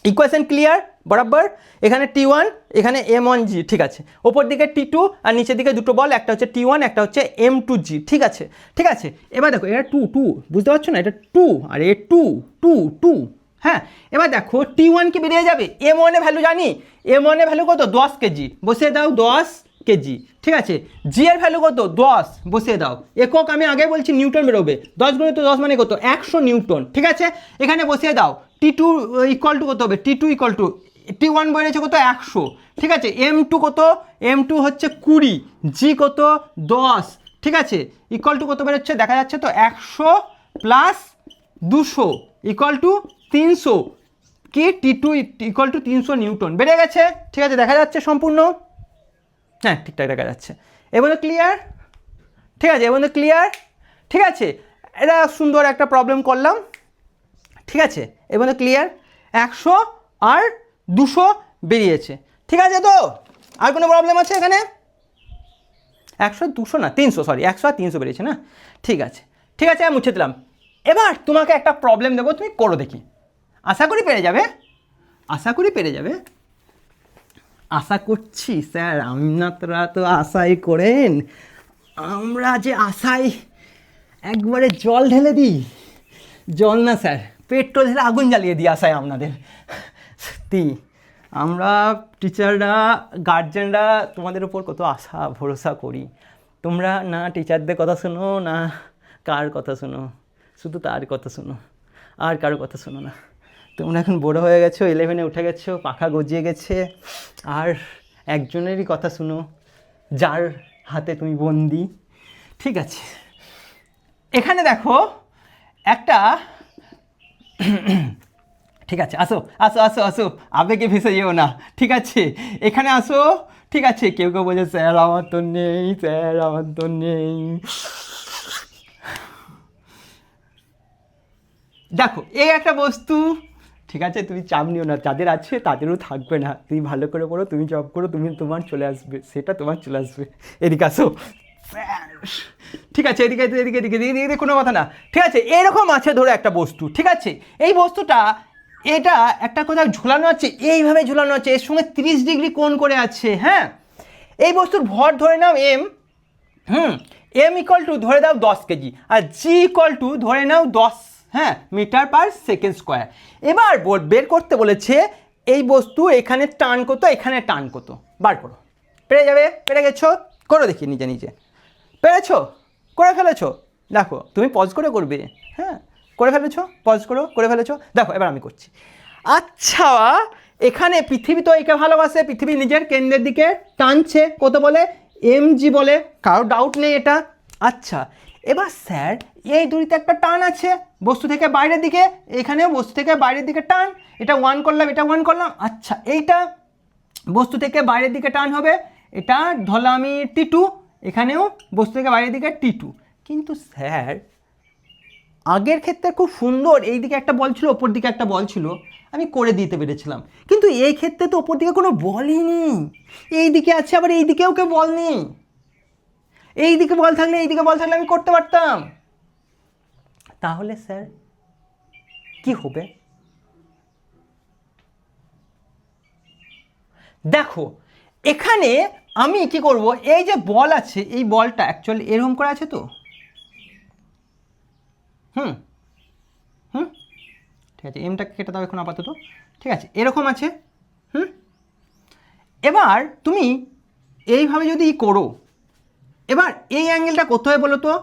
Speaker 1: ইকুয়েশন ক্লিয়ার বরাবর? এখানে t1 এখানে m1g, ঠিক আছে? ওপর দিকে t2 আর নিচের দিকে দুটো বল, একটা হচ্ছে t1 একটা হচ্ছে m2g, ঠিক আছে? ঠিক আছে, এবার দেখো এটা 2 বুঝতে পারছো না, এটা 2 আর এ 2, হ্যাঁ এবার দেখো t1 কি বেরিয়ে যাবে, m1 এর ভ্যালু জানি, m1 এর ভ্যালু কত 10 কেজি, বসিয়ে দাও 10 কেজি, ঠিক আছে? জি এর ভ্যালু কত 10, বসিয়ে দাও, একক আমি আগে বলছি নিউটন বেরোবে, 10 × 10 মানে কত 100 নিউটন, ঠিক আছে? এখানে বসিয়ে দাও t2 = কত হবে, t2 = t1 বেরিয়েছে কত 100, ঠিক আছে? m2 কত, m2 হচ্ছে 20, জি কত 10, ঠিক আছে? = কত বেরোচ্ছে দেখা যাচ্ছে তো, 100 + 200 = 300, কি t2 = 300 নিউটন বেড়ে গেছে, ঠিক আছে? দেখা যাচ্ছে সম্পূর্ণ, হ্যাঁ ঠিকঠাক দেখা যাচ্ছে, এবার ক্লিয়ার, ঠিক আছে? এবার ক্লিয়ার, ঠিক আছে? এটা সুন্দর একটা প্রবলেম করলাম, ঠিক আছে? এবার ক্লিয়ার, 100 আর 200 বেরিয়েছে, ঠিক আছে? তো আর কোনো প্রবলেম আছে এখানে? 100 200 না 300, সরি 100 আর 300 বেরিয়েছে না, ঠিক আছে, ঠিক আছে আমি মুছে দিলাম। এবার তোমাকে একটা প্রবলেম দেবো, তুমি করো দেখি, আশা করি পেরে যাবে, আশা করছি স্যার, আপনারা তো আশাই করেন, আমরা যে আশায় একবারে জল ঢেলে দিই, জল না স্যার পেট্রোল ঢেলে আগুন জ্বালিয়ে দিই আশায় আপনাদের, সত্যি আমরা টিচাররা গার্জেনরা তোমাদের উপর কত আশা ভরসা করি, তোমরা না টিচারদের কথা শোনো না কার কথা শোনো, শুধু তার কথা শোনো, আর কারো কথা শোনো না। তোমরা এখন বড় হয়ে গেছো, 11-এ উঠে গেছো, পাখা গজিয়ে গেছে, আর একজনেরই কথা শুনো যার হাতে তুমি বন্দি, ঠিক আছে? এখানে দেখো একটা ঠিক আছে, আসো আসো আসো আসো, আবেগে ভেসে যেও না, ঠিক আছে? এখানে আসো, ঠিক আছে? কেউ কেউ বলছে স্যার আমার তো নেই, স্যার আমার তো নেই, দেখো এই একটা বস্তু, ঠিক আছে? তুমি চাপ নিও না, যাদের আছে তাদেরও থাকবে না, তুমি ভালো করে পড়ো, তুমি জব করো, তুমি তোমার চলে আসবে, সেটা তোমার চলে আসবে, এদিকে আসো, ঠিক আছে? এদিকে এদিকে এদিকে এদিকে কোনো কথা না, ঠিক আছে? এরকম আছে ধরো একটা বস্তু, ঠিক আছে? এই বস্তুটা এটা একটা কোথাও ঝুলানো আছে, এইভাবে ঝুলানো আছে, এর সঙ্গে 30 ডিগ্রি কোণ করে আছে, হ্যাঁ? এই বস্তুর ভর ধরে নাও m, m = ধরে দাও 10 কেজি, আর g = ধরে নাও 10, হ্যাঁ m/s²। এবার বের করতে বলেছে এই বস্তু এখানে টান কত, এখানে টান কত, বার করো, পেরে যাবে, পেরে গেছো, করো দেখি নিজে নিজে, পেরেছো, করে ফেলেছো, দেখো তুমি পজ করে করবে, হ্যাঁ করে ফেলেছো, পজ করো, করে ফেলেছো, দেখো এবার আমি করছি। আচ্ছা এখানে পৃথিবী তো একে ভালোবাসে, পৃথিবী নিজের কেন্দ্রের দিকে টানছে, কত বলে mg বলে, কারো ডাউট নেই এটা। আচ্ছা এবার স্যার এই দড়িতে একটা টান আছে বস্তু থেকে বাইরের দিকে, এখানেও বস্তু থেকে বাইরের দিকে টান, এটা 1 করলাম, এটা 1 করলাম, আচ্ছা এইটা বস্তু থেকে বাইরের দিকে টান হবে, এটা ধরলাম আমি t2, এখানেও বস্তু থেকে বাইরের দিকে t2, কিন্তু স্যার আগের ক্ষেত্রে খুব সুন্দর, এই দিকে একটা বল ছিল, ওপর দিকে একটা বল ছিল, আমি করে দিতে পেরেছিলাম, কিন্তু এই ক্ষেত্রে তো ওপর দিকে কোনো বলই নেই, এই দিকে আছে, আবার এই দিকেও কেউ বল নেই, এই দিকে বল থাকলে, এই দিকে বল থাকলে আমি করতে পারতাম। তাহলে স্যার কি হবে? দেখো এখানে আমি কি করব, এই যে বল আছে এই বলটা অ্যাকচুয়ালি এরকম করে আছে তো, হুম হুম ঠিক আছে, এমটাকে কেটে দাও এখন আপাতত, ঠিক আছে এরকম আছে, হুম। এবার তুমি এইভাবে যদি করো, এবার এই অ্যাঙ্গেলটা কত হয় বলো তো?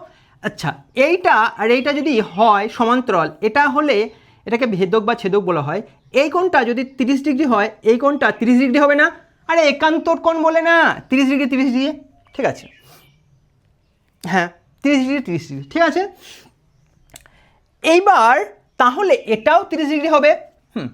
Speaker 1: আচ্ছা এইটা আর এইটা যদি হয় সমান্তরাল, এটা হলে এটাকে ভেদক বা ছেদক বলা হয়। এই কোণটা যদি 30 ডিগ্রি হয়, এই কোণটা 30 ডিগ্রি হবে না? আরে একান্তর কোণ বলে না, 30 ডিগ্রি 30 ডিগ্রি, ঠিক আছে, হ্যাঁ 30 ডিগ্রি 30 ডিগ্রি, ঠিক আছে। এইবার তাহলে এটাও 30 ডিগ্রি হবে, হুম।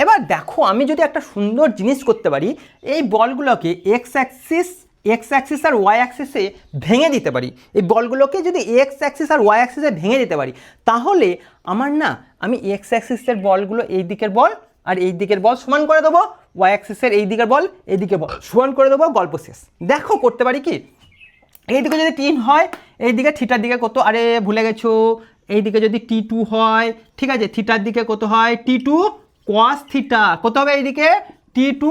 Speaker 1: এবার দেখো আমি যদি একটা সুন্দর জিনিস করতে পারি, এই বলগুলোকে এক্স অ্যাক্সিস আর ওয়াই অ্যাক্সিসে ভেঙে দিতে পারি, এই বলগুলোকে যদি এক্স অ্যাক্সিস আর ওয়াই অ্যাক্সিসে ভেঙে দিতে পারি, তাহলে আমার না, আমি এক্স অ্যাক্সিসের বলগুলো এই দিকের বল আর এই দিকের বল সমান করে দেবো, ওয়াই অ্যাক্সিসের এই দিকের বল এই দিকের বল সমান করে দেবো, গল্প শেষ। দেখো করতে পারি কি, এইদিকে যদি 3 হয়, এইদিকে থিটার দিকে কত, আরে ভুলে গেছো, এইদিকে যদি T2 হয়, ঠিক আছে, থিটার দিকে কত হয়, T2 cos থিটা, কত হবে এইদিকে T2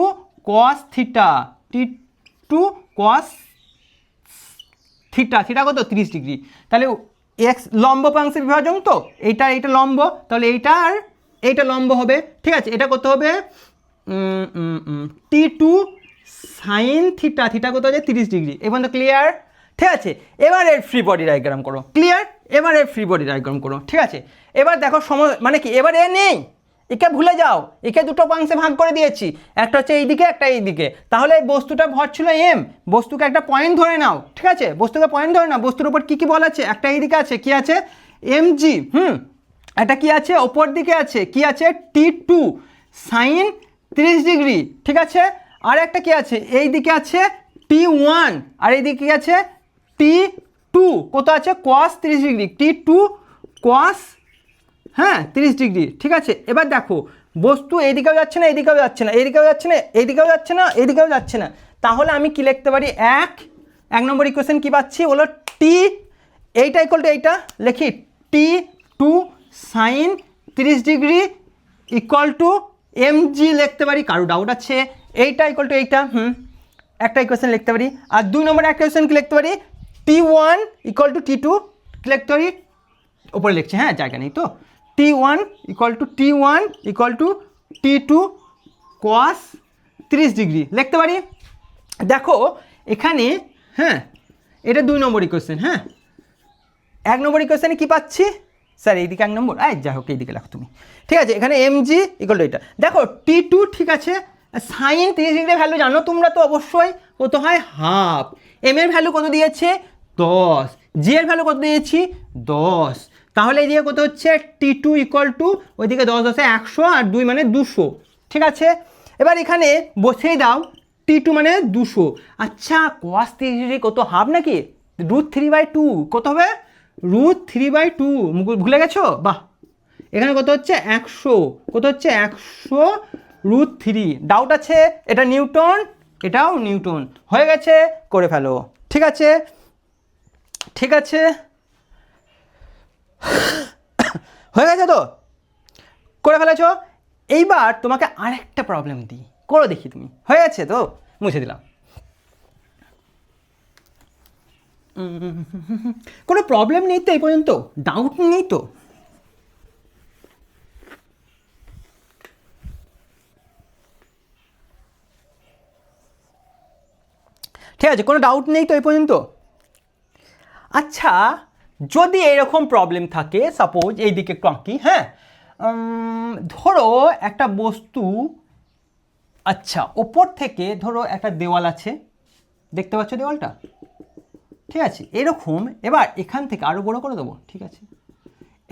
Speaker 1: cos theta, T2 cos theta, theta কত 30 ডিগ্রি, তাহলে এক্স লম্ব পাংশের বিভাজন তো, এইটা লম্ব, তাহলে এইটা আর এইটা লম্ব হবে, ঠিক আছে, এটা কত হবে T2 sin থিটা, থিটা কত আছে 30 ডিগ্রি, এবং তো ক্লিয়ার, ঠিক আছে। এবার এর ফ্রি বডি ডায়াগ্রাম করো, ক্লিয়ার, এবার এর ফ্রি বডি ডায়াগ্রাম করো, ঠিক আছে। এবার দেখো মানে কি, এবার এ নেই, একে ভুলে যাও, একে দুটো অংশে ভাগ করে দিয়েছি, একটা হচ্ছে এইদিকে একটা এইদিকে, তাহলে এই বস্তুটা ভর ছিল এম, বস্তুকে একটা পয়েন্ট ধরে নাও, ঠিক আছে, বস্তুকে পয়েন্ট ধরে নাও, বস্তুর উপর কি কি বল আছে, একটা এইদিকে আছে কি আছে mg, একটা কি আছে ওপর দিকে আছে কি আছে T2 sin 30 ডিগ্রি, ঠিক আছে, আর একটা কি আছে এই দিকে আছে T1, আর এইদিকে কি আছে T2 কত আছে cos 30 degree, T2 cos 30 degree, ঠিক আছে। এবার দেখো বস্তু এইদিকেও যাচ্ছে না, এইদিকেও যাচ্ছে না, এইদিকেও যাচ্ছে না, এইদিকেও যাচ্ছে না, এইদিকেও যাচ্ছে না, তাহলে আমি কি লিখতে পারি, এক নম্বর ইকুয়েশন কি পাচ্ছি বলো, এইটা ইকুয়াল টু এইটা লিখি, T2 sin 30 degree equal to mg লিখতে পারি, কারো ডাউট আছে, এইটা ইকুয়াল টু এইটা, একটা ইকুয়েশন লিখতে পারি। আর 2 নম্বরের একটা ইকুয়েশন কি লিখতে পারি, T1 ইকুয়াল টু T2 কি লিখতে পারি, উপরে লিখছি, হ্যাঁ জায়গা নেই তো, T1 equal to T2 cos 30 degree লিখতে পারি। দেখো এখানে, এটা 2 নম্বর ইকুয়েশন, 1 নম্বর ইকুয়েশনে কি পাচ্ছি, স্যার এইদিকে 1 নম্বর, যাই হোক এইদিকে লেখো তুমি, ঠিক আছে, এখানে mg ইকুয়াল টু এটা, দেখো T2 ঠিক আছে, সাইন 30 ডিগ্রি ভ্যালু জানো তোমরা তো অবশ্যই, কত হয় হাফ, m এর ভ্যালু কত দিয়েছে 10, g এর ভ্যালু কত দিয়েছি 10, তাহলে এইদিকে কত হচ্ছে T2 ইকুয়াল টু, ওইদিকে 10 10 100 আর 2 মানে 200, ঠিক আছে। এবার এখানে বসেই দাও T2 মানে 200, আচ্ছা cos 30 ডিগ্রি কত হাফ নাকি, √3/2 কত হবে √3/2, ভুলে গেছো, বাহ, এখানে কত হচ্ছে 100, কত হচ্ছে 100 √3, ডাউট আছে, এটা নিউটন এটাও নিউটন, হয়ে গেছে, করে ফেলো, ঠিক আছে, ঠিক আছে, হয়ে গেছে তো, করে ফেলেছো। এইবার তোমাকে আরেকটা প্রবলেম দিই, করো দেখি তুমি, হয়ে গেছে তো, মুছে দিলাম, কোনো প্রবলেম নেই তো এই পর্যন্ত, ডাউট নেই তো, ঠিক আছে, কোনো ডাউট নেই তো এই পর্যন্ত। আচ্ছা যদি এরকম প্রবলেম থাকে, সাপোজ এইদিকে একটু আঁকি, ধরো একটা বস্তু, আচ্ছা ওপর থেকে ধরো একটা দেওয়াল আছে, দেখতে পাচ্ছ দেওয়ালটা, ঠিক আছে এরকম, এবার এখান থেকে আরো বড় করে দেবো, ঠিক আছে,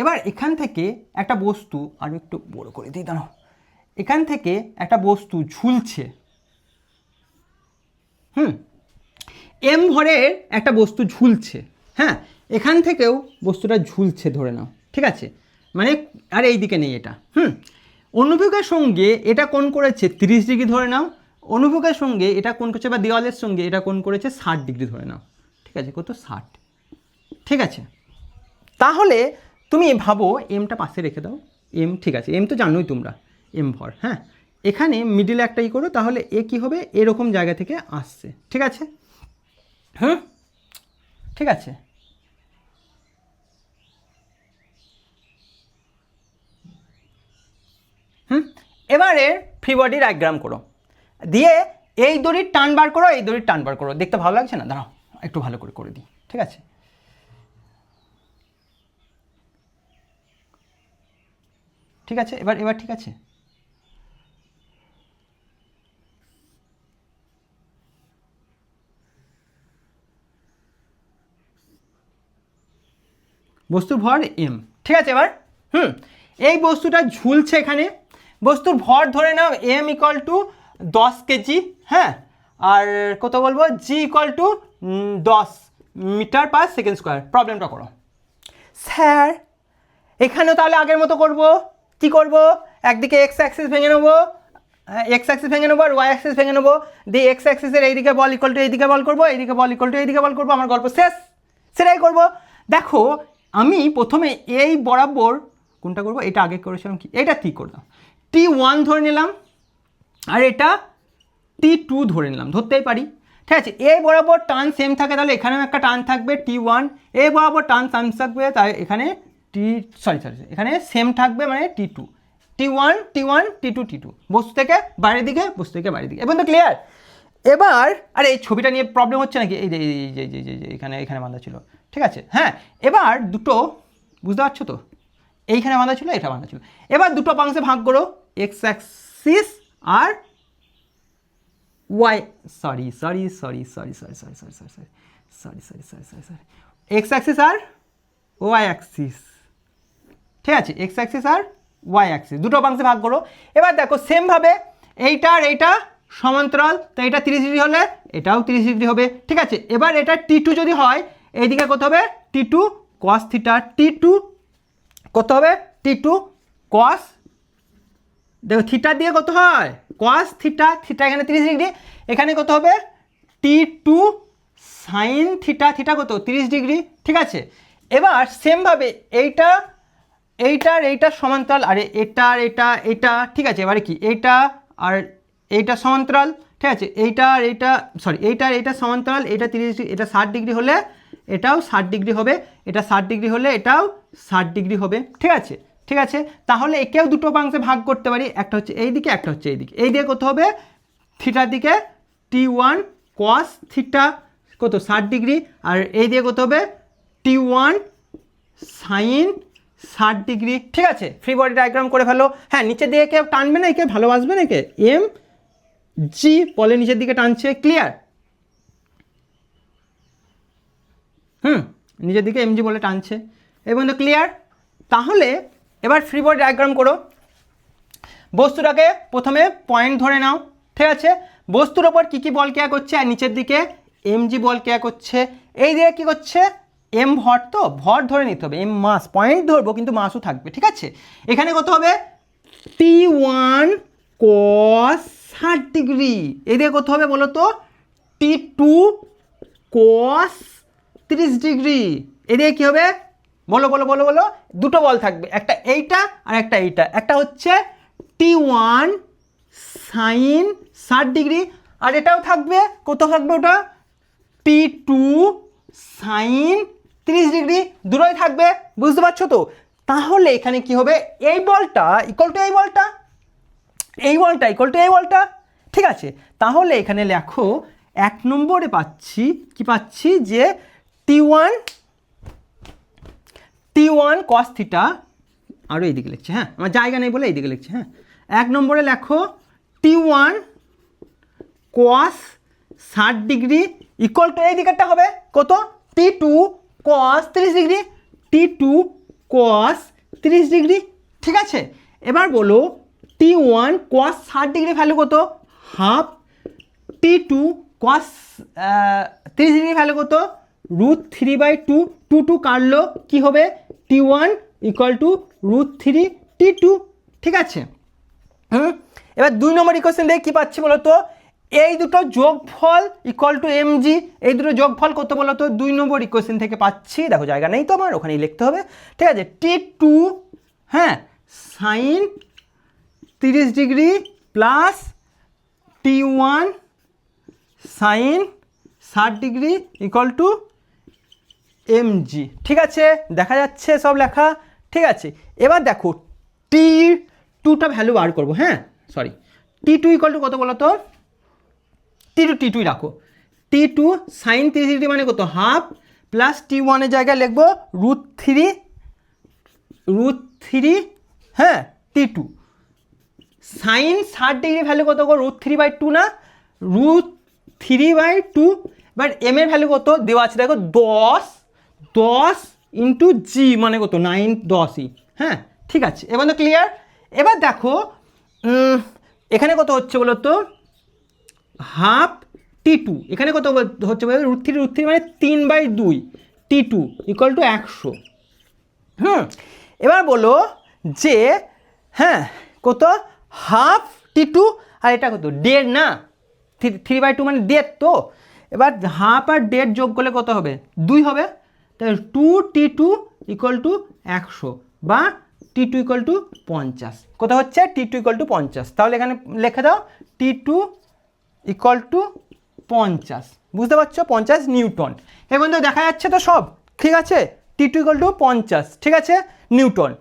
Speaker 1: এবার এখান থেকে একটা বস্তু, আরো একটু বড় করে দিই দাঁড়াও, এখান থেকে একটা বস্তু ঝুলছে, এম ভরের একটা বস্তু ঝুলছে, এখান থেকেও বস্তুটা ঝুলছে ধরে নাও, ঠিক আছে, মানে আর এই দিকে নেই এটা, অনুভূকের সঙ্গে এটা কোণ করেছে 30 ডিগ্রি ধরে নাও, অনুভূকের সঙ্গে এটা কোণ করেছে, বা দেওয়ালের সঙ্গে এটা কোণ করেছে 60 ডিগ্রি ধরে নাও, ঠিক আছে, কত 60, ঠিক আছে। তাহলে তুমি ভাবো এমটা পাশে রেখে দাও,
Speaker 2: এম, ঠিক আছে, এম তো জানোই তোমরা, এম ভর। হ্যাঁ, এখানে মিডিলে একটা ই করো, তাহলে এ কী হবে, এরকম জায়গা থেকে আসছে, ঠিক আছে। হুম, ঠিক আছে।
Speaker 1: এবারে ফ্রি বডি ডায়াগ্রাম করো, দিয়ে এই দড়ির টান বার করো, এই দড়ির টান বার করো। দেখতে ভালো লাগছে না? দাঁড়াও একটু ভালো করে করে দিই, ঠিক আছে। ঠিক আছে, এবার এবার ঠিক আছে।
Speaker 2: বস্তুর ভর এম,
Speaker 1: ঠিক আছে। এবার
Speaker 2: এই বস্তুটা ঝুলছে এখানে,
Speaker 1: বস্তুর ভর ধরে নাও এম ইকুয়াল টু 10 কেজি, হ্যাঁ, আর কত বলবো, G equal to 10 metre per second square. প্রবলেমটা করো। স্যার এখানেও তাহলে আগের মতো করব। কি করব, একদিকে এক্স অ্যাক্সিস ভেঙে নেবো, এক্স অ্যাক্সিস ভেঙে নেবো আর ওয়াই অ্যাক্সিস ভেঙে নেবো, দিয়ে এক্স অ্যাক্সিসের এইদিকে বল ইকুয়াল টু এইদিকে বল করবো, এইদিকে বল ইকুয়াল টু এইদিকে বল করবো, আমার গল্প শেষ। সেটাই করব। দেখো আমি প্রথমে এই বরাবর কোনটা করবো, এটা আগে করেছিলাম কি, এটা ঠিক করলাম, T1 ধরে নিলাম, আর এটা T2 ধরে নিলাম, ধরতেই পারি, ঠিক আছে। এই বরাবর টান সেম থাকে, তাহলে এখানেও একটা টান থাকবে T1, এই বরাবর টান সেম থাকবে, তাই এখানে এখানে সেম থাকবে, মানে T2, T1 T1 T2 T2, বস্তু থেকে বাইরের দিকে, বস্তু থেকে বাইরের দিকে। এবং তো ক্লিয়ার। এবার আরে এই ছবিটা নিয়ে প্রবলেম হচ্ছে নাকি, এই যে এখানে এখানে বাঁধা ছিল, ঠিক আছে। হ্যাঁ, এবার দুটো বুঝতে পারছো তো, এইখানে বাঁধা ছিল, এটা বাঁধা ছিল। এবার দুটো অংশে ভাগ করো, এক্স অ্যাক্সিস আর ওয়াই, এক্স অ্যাক্সিস আর ওয়াই অ্যাক্সিস, ঠিক আছে, এক্স অ্যাক্সিস আর ওয়াই অ্যাক্সিস দুটো অংশে ভাগ করো। এবার দেখো সেমভাবে এইটা আর এইটা সমান্তরাল, তো এটা 30 ডিগ্রি হলে এটাও 30 ডিগ্রি হবে, ঠিক আছে। এবার এটা T2 যদি হয়, এইদিকে কত হবে, T2 cos থিটা, T2 কত হবে, T2 cos, দেখো থিটা দিয়ে কত হয়, cos থিটা, থিটা এখানে 30 ডিগ্রি, এখানে কত হবে T2 sin থিটা, থিটা কত 30 ডিগ্রি, ঠিক আছে। এবার সেমভাবে এইটা এইটার এইটা সমান্তরাল, আরে এটা আর এটা এটা, ঠিক আছে। এবারে কি, এইটা আর এইটা সমান্তরাল, ঠিক আছে, এইটা আর এইটা এইটা আর এইটা সমান্তরাল, এটা 30 ডিগ্রি, এটা 60 ডিগ্রি হলে এটাও 60 ডিগ্রি হবে, এটা 60 ডিগ্রি হলে এটাও 60 ডিগ্রি হবে, ঠিক আছে। ঠিক আছে, তাহলে একেও দুটো অংশে ভাগ করতে পারি, একটা হচ্ছে এই দিকে, একটা হচ্ছে এই দিকে। এই দিকে কত হবে, থিটার দিকে T1 cos থিটা কত 60 ডিগ্রি, আর এই দিকে কত হবে T1 sin 60 ডিগ্রি, ঠিক আছে। ফ্রি বডি ডায়াগ্রাম করে ফেলো। হ্যাঁ, নিচের দিকে কেউ টানবে না, একে ভালোবাসবে না, একে এম জি বলে নিচের দিকে টানছে, ক্লিয়ার। নিচের দিকে এমজি বলে টানছে, এই পর্যন্ত ক্লিয়ার। তাহলে এবার ফ্রি বডি ডায়াগ্রাম করো। বস্তুটাকে প্রথমে পয়েন্ট ধরে নাও, ঠিক আছে। বস্তুর ওপর কী কী বল ক্রিয়া করছে, আর নিচের দিকে এমজি বল ক্রিয়া করছে। এই দিকে কী করছে, এম ভর, তো ভর ধরে নিতে হবে, এম মাস, পয়েন্ট ধরবো কিন্তু মাসও থাকবে, ঠিক আছে। এখানে কত হবে, T1 cos 60 ডিগ্রি, এই দিকে কত হবে বলো তো, T2 cos 30 ডিগ্রি, এদিকে কী হবে বলো বলো বলো বলো, দুটো বল থাকবে, একটা এইটা আর একটা এইটা, একটা হচ্ছে T1 sin 60 ডিগ্রি, আর এটাও থাকবে, কত থাকবে ওটা, T2 sin 30 ডিগ্রি, দুটোই থাকবে, বুঝতে পারছো তো। তাহলে এখানে কি হবে, এই বলটা ইকুয়াল টু এই বলটা, এই বলটা ইকুয়াল টু এই বলটা, ঠিক আছে। তাহলে এখানে লেখো 1 নম্বরে পাচ্ছি কি, পাচ্ছি যে T1 cos থিটা, আরও এইদিকে লিখছে, হ্যাঁ আমার জায়গা নেই বলে এইদিকে লিখছে, হ্যাঁ 1 নম্বরে লেখো T1 cos 60 degree equal two এই দিকেরটা হবে কত, T2 cos 30 degree, T2 cos 30 degree, ঠিক আছে। এবার বলো T1 cos 60 ডিগ্রি ভ্যালু কত, half, T2 cos 30 degree value কত, √3/2, 2 কাটলো কি হবে, T1 ইকুয়াল টু √3 T2, ঠিক আছে। এবার 2 নম্বর ইকুয়েশন দেখে কী পাচ্ছি বলো তো, এই দুটো যোগফল ইকুয়াল টু এমজি, এই দুটো যোগফল কত বলো তো, 2 নম্বর ইকুয়েশন থেকে পাচ্ছি, দেখো জায়গা নেই তো আমার, ওখানেই লিখতে হবে, ঠিক আছে। T2 হ্যাঁ
Speaker 2: sine 30 degree plus T1 sine 60 degree equal to mg। ঠিক আছে, দেখা যাচ্ছে সব লেখা। ঠিক আছে, এবার দেখো T2টা ভ্যালু বার করবো। হ্যাঁ সরি, T2 ইকুয়াল টু কত বলো তো? T2 রাখো। T2 সাইন 30 ডিগ্রি মানে কত? হাফ, প্লাস T1 এর জায়গায় লিখবো √3 হ্যাঁ T2 সাইন 60 ডিগ্রি ভ্যালু কত গো? √3/2 না? √3/2। বাট এম এর ভ্যালু কত দেওয়া আছে দেখো? 10 ইন্টু জি মানে কত? 9 হ্যাঁ ঠিক আছে, এবার তো ক্লিয়ার। এবার দেখো এখানে কত হচ্ছে বলো তো? হাফ T2 এখানে কত হচ্ছে বলো? √3 মানে 3/2 T2 ইকুয়াল টু 100। এবার বলো যে হ্যাঁ কত? হাফ T2 আর এটা কত? 1.5 না? 3/2 মানে 1.5 তো। এবার হাফ আর 1.5 যোগ করলে কত হবে? 2 হবে। তাহলে 2T2 ইকুয়াল টু 100 বা T2 ইকুয়াল টু 50। কত হচ্ছে? T2 equal to 50। তাহলে এখানে লিখে দাও T2 ইকুয়াল টু 50। বুঝতে পারছো? 50 নিউটন। এই বন্ধু দেখা যাচ্ছে তো সব? ঠিক আছে, T2 ইকুয়াল টু 50। ঠিক আছে, নিউটন।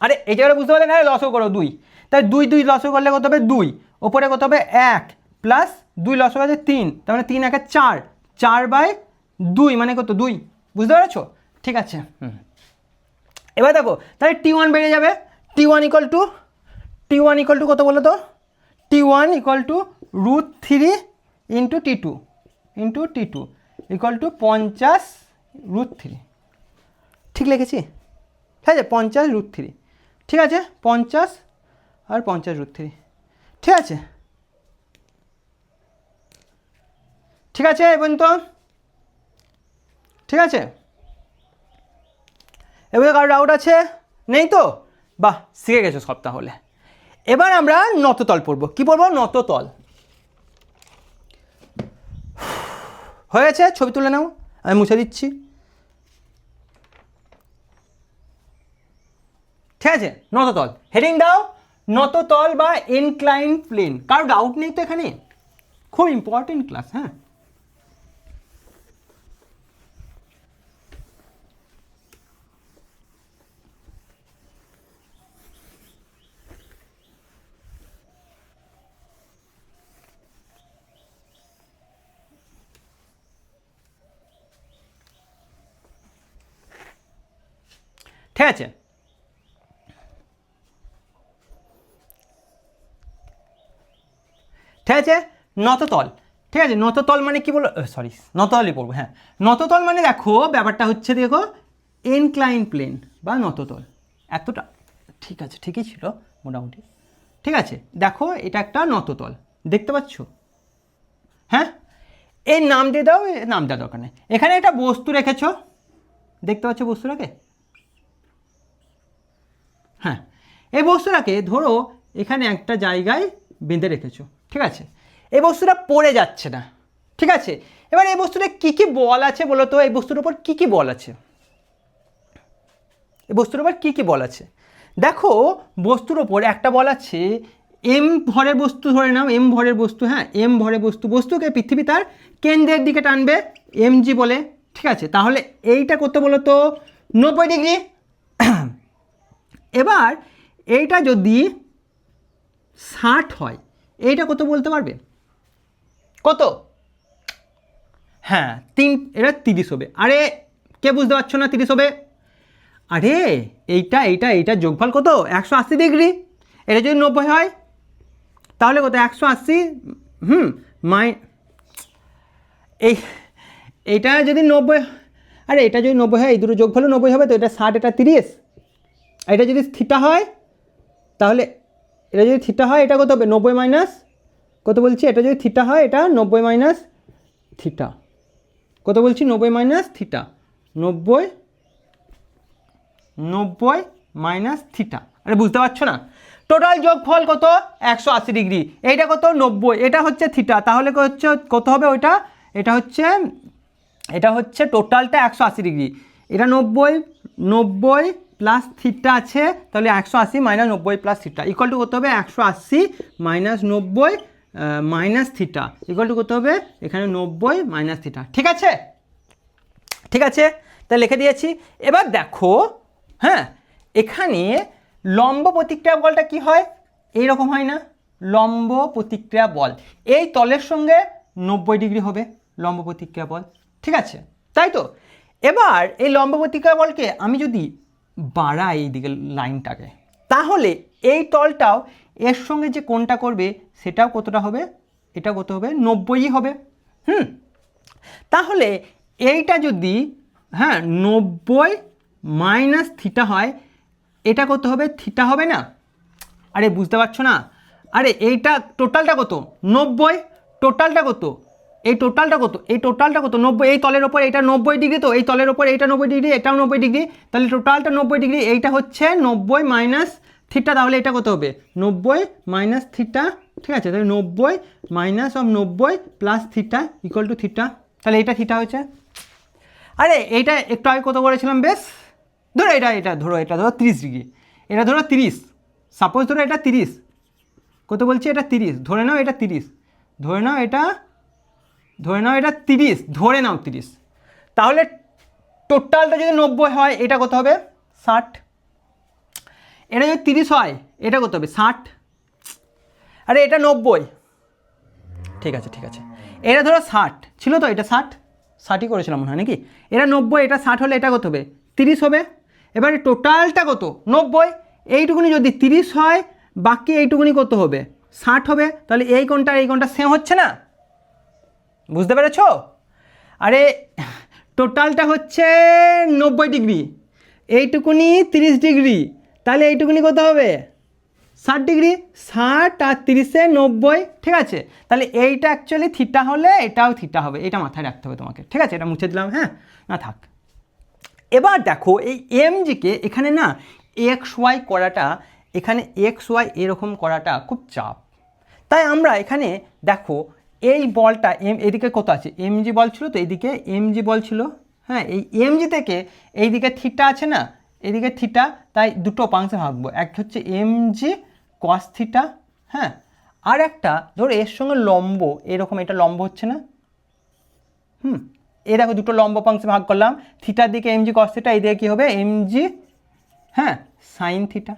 Speaker 2: আরে এই জায়গাটা বুঝতে পারলে না? লসও করো 2, তাই 2 লসও করলে কত হবে? 2 ওপরে কত হবে? 1 প্লাস 2 লসও আছে 3, তার মানে 3 1 4, 4/2 মানে কত? 2। বুঝতে পেরেছো? ঠিক আছে। এবার দেখো তাহলে T1 বেড়ে যাবে। T1 ইকুয়াল টু কত বলো তো? T1 equal to √3 into T2 equal to 50√3। ঠিক লিখেছি? ঠিক আছে, 50√3। ঠিক আছে, 50 আর 50√3। ঠিক আছে, ঠিক আছে এবং তো ঠিক আছে। এবার কারো ডাউট আছে? নেই তো? বাহ, শিখে গেছো সব তাহলে। এবার আমরা নততল পড়বো। কি পড়বো? নততল। হয়ে গেছে, ছবি তুলে নাও, আমি মুছে দিচ্ছি। ঠিক আছে, নততল হেডিং দাও, নততল বা ইনক্লাইন প্লেন। কারো ডাউট নেই তো এখানে? খুব ইম্পর্টেন্ট ক্লাস। হ্যাঁ ঠিক আছে, ঠিক আছে। নততল। ঠিক আছে, নততল মানে কি বলো? সরি, নততলই পড়বো। হ্যাঁ, নততল মানে দেখো ব্যাপারটা হচ্ছে, দেখো ইনক্লাইন প্লেন বা নততল। এতটা ঠিক আছে, ঠিকই ছিল মোটামুটি। ঠিক আছে, দেখো এটা একটা নততল, দেখতে পাচ্ছ? হ্যাঁ, এর নাম দিয়ে দাও, নাম দেওয়ার দরকার নেই। এখানে একটা বস্তু রেখেছো, দেখতে পাচ্ছ বস্তুটাকে? হ্যাঁ, এই বস্তুটাকে ধরো এখানে একটা জায়গায় বেঁধে রেখেছো। ঠিক আছে, এই বস্তুটা পড়ে যাচ্ছে না। ঠিক আছে, এবার এই বস্তুটা কী কী বল আছে বলো তো? এই বস্তুর উপর কী কী বল আছে? এই বস্তুর উপর কী কী বল আছে? দেখো বস্তুর ওপর একটা বল আছে এম ভরের বস্তু, ধরে নাও এম ভরের বস্তু। হ্যাঁ, এম ভরের বস্তুকে পৃথিবী তার কেন্দ্রের দিকে টানবে, mg বলে। ঠিক আছে, তাহলে এইটা কত বলো তো? 90 ডিগ্রি। এবার এইটা যদি 60 হয়, এইটা কত বলতে পারবে? কত? হ্যাঁ, এটা 30 হবে। আরে কে বুঝতে পারছো না 30 হবে? আরে এইটা যোগফল কত? 180 ডিগ্রি। এটা যদি 90 হয় তাহলে কত? 180 এইটা যদি 90, আরে এটা যদি 90 হয়, এই দুটো যোগফলও 90 হবে তো। এটা 60, এটা 30। এটা যদি থিটা হয় তাহলে, এটা যদি থিটা হয় এটা কত হবে? 90 মাইনাস কত বলছি? এটা যদি থিটা হয় এটা 90 মাইনাস থিটা। কত বলছি? 90 মাইনাস থিটা। 90 minus theta. আরে বুঝতে পারছো না? টোটাল যোগফল কত? 180 ডিগ্রি। এইটা কত? 90। এটা হচ্ছে থিটা, তাহলে হচ্ছে কত হবে ওইটা? এটা হচ্ছে টোটালটা 180 ডিগ্রি। এটা 90 প্লাস থিটা আছে, তাহলে 180 minus 90 plus theta equal to কত হবে 180 minus 90 minus theta equal to কত হবে এখানে 90 মাইনাস থিটা। ঠিক আছে, ঠিক আছে, তাহলে লিখে দিয়েছি। এবার দেখো, হ্যাঁ, এখানে লম্ব প্রতিক্রিয়া বলটা কি হয়, এইরকম হয় না? লম্ব প্রতিক্রিয়া বল এই তলের সঙ্গে 90 ডিগ্রি হবে লম্ব প্রতিক্রিয়া বল। ঠিক আছে, তাই তো? এবার এই লম্ব প্রতিক্রিয়া বলকে আমি যদি বাড়াই এই দিকে লাইনটাকে, তাহলে এই তলটাও এর সঙ্গে যে কোণটা করবে সেটাও কতটা হবে, এটা কত হবে 90ই হবে। তাহলে এইটা যদি, হ্যাঁ, 90 মাইনাস থিটা হয়, এটা কত হবে, থিটা হবে না? আরে বুঝতে পারছো না? আরে এইটা টোটালটা কত 90, টোটালটা কত, এই টোটালটা কত, এই টোটালটা কত 90, এই তলের ওপর এটা 90 ডিগ্রি, তো এই তলের ওপর এইটা 90 ডিগ্রি, এটাও 90 ডিগ্রি, তাহলে টোটালটা 90 ডিগ্রি, এইটা হচ্ছে 90 মাইনাস থিটা, তাহলে এটা কত হবে 90 মাইনাস থিটা। ঠিক আছে, তাহলে 90 minus of 90 plus theta equal to theta, তাহলে এটা থিটা হয়েছে। আরে এইটা একটু আগে কত করেছিলাম, বেশ ধরো এটা ধরো, এটা ধরো 30 ডিগ্রি, এটা ধরো 30, সাপোজ ধরো এটা 30, কত বলছি এটা 30, ধরে নাও এটা 30, ধরে নাও এটা 30, ধরে নাও 30, তাহলে টোটালটা যদি 90 হয় এটা কত হবে 60, এটা যদি 30 হয় এটা কত হবে 60, আরে এটা 90, ঠিক আছে ঠিক আছে, এটা ধরো 60 ছিল তো, এটা 60ই করেছিলাম মনে হয় নাকি, এটা 90, এটা 60 হলে এটা কত হবে 30 হবে। এবারে টোটালটা কত 90, এইটুকুনি যদি 30 হয় বাকি এইটুকুনি কত হবে 60 হবে, তাহলে এই কোণটা সেম হচ্ছে না? বুঝতে পেরেছ? আরে টোটালটা হচ্ছে 90 ডিগ্রি, এইটুকুনি 30 ডিগ্রি, তাহলে এইটুকুনি কত হবে 60 ডিগ্রি, 60 আর 30-এ 90, ঠিক আছে, তাহলে এইটা অ্যাকচুয়ালি থিটা হলে এটাও থিটা হবে, এটা মাথায় রাখতে হবে তোমাকে। ঠিক আছে, এটা মুছে দিলাম, হ্যাঁ, না থাক। এবার দেখো এই এমজিকে এখানে না এক্স ওয়াই করাটা, এখানে এক্স ওয়াই এরকম করাটা খুব চাপ, তাই আমরা এখানে দেখো এই বলটা এদিকে কত আছে এমজি বল ছিল, তো এইদিকে এমজি বল ছিল, হ্যাঁ, এই এমজি থেকে এইদিকে থিটা আছে না, এদিকে থিটা, তাই দুটো অংশে ভাগবো, একটা হচ্ছে এমজি কস থিটা, হ্যাঁ, আর একটা ধরো এর সঙ্গে লম্ব এরকম, এটা লম্ব হচ্ছে না, এই দেখো দুটো লম্ব অংশে ভাগ করলাম, থিটার দিকে এমজি কস থিটা, এই দিকে কী হবে এমজি, হ্যাঁ, সাইন থিটা।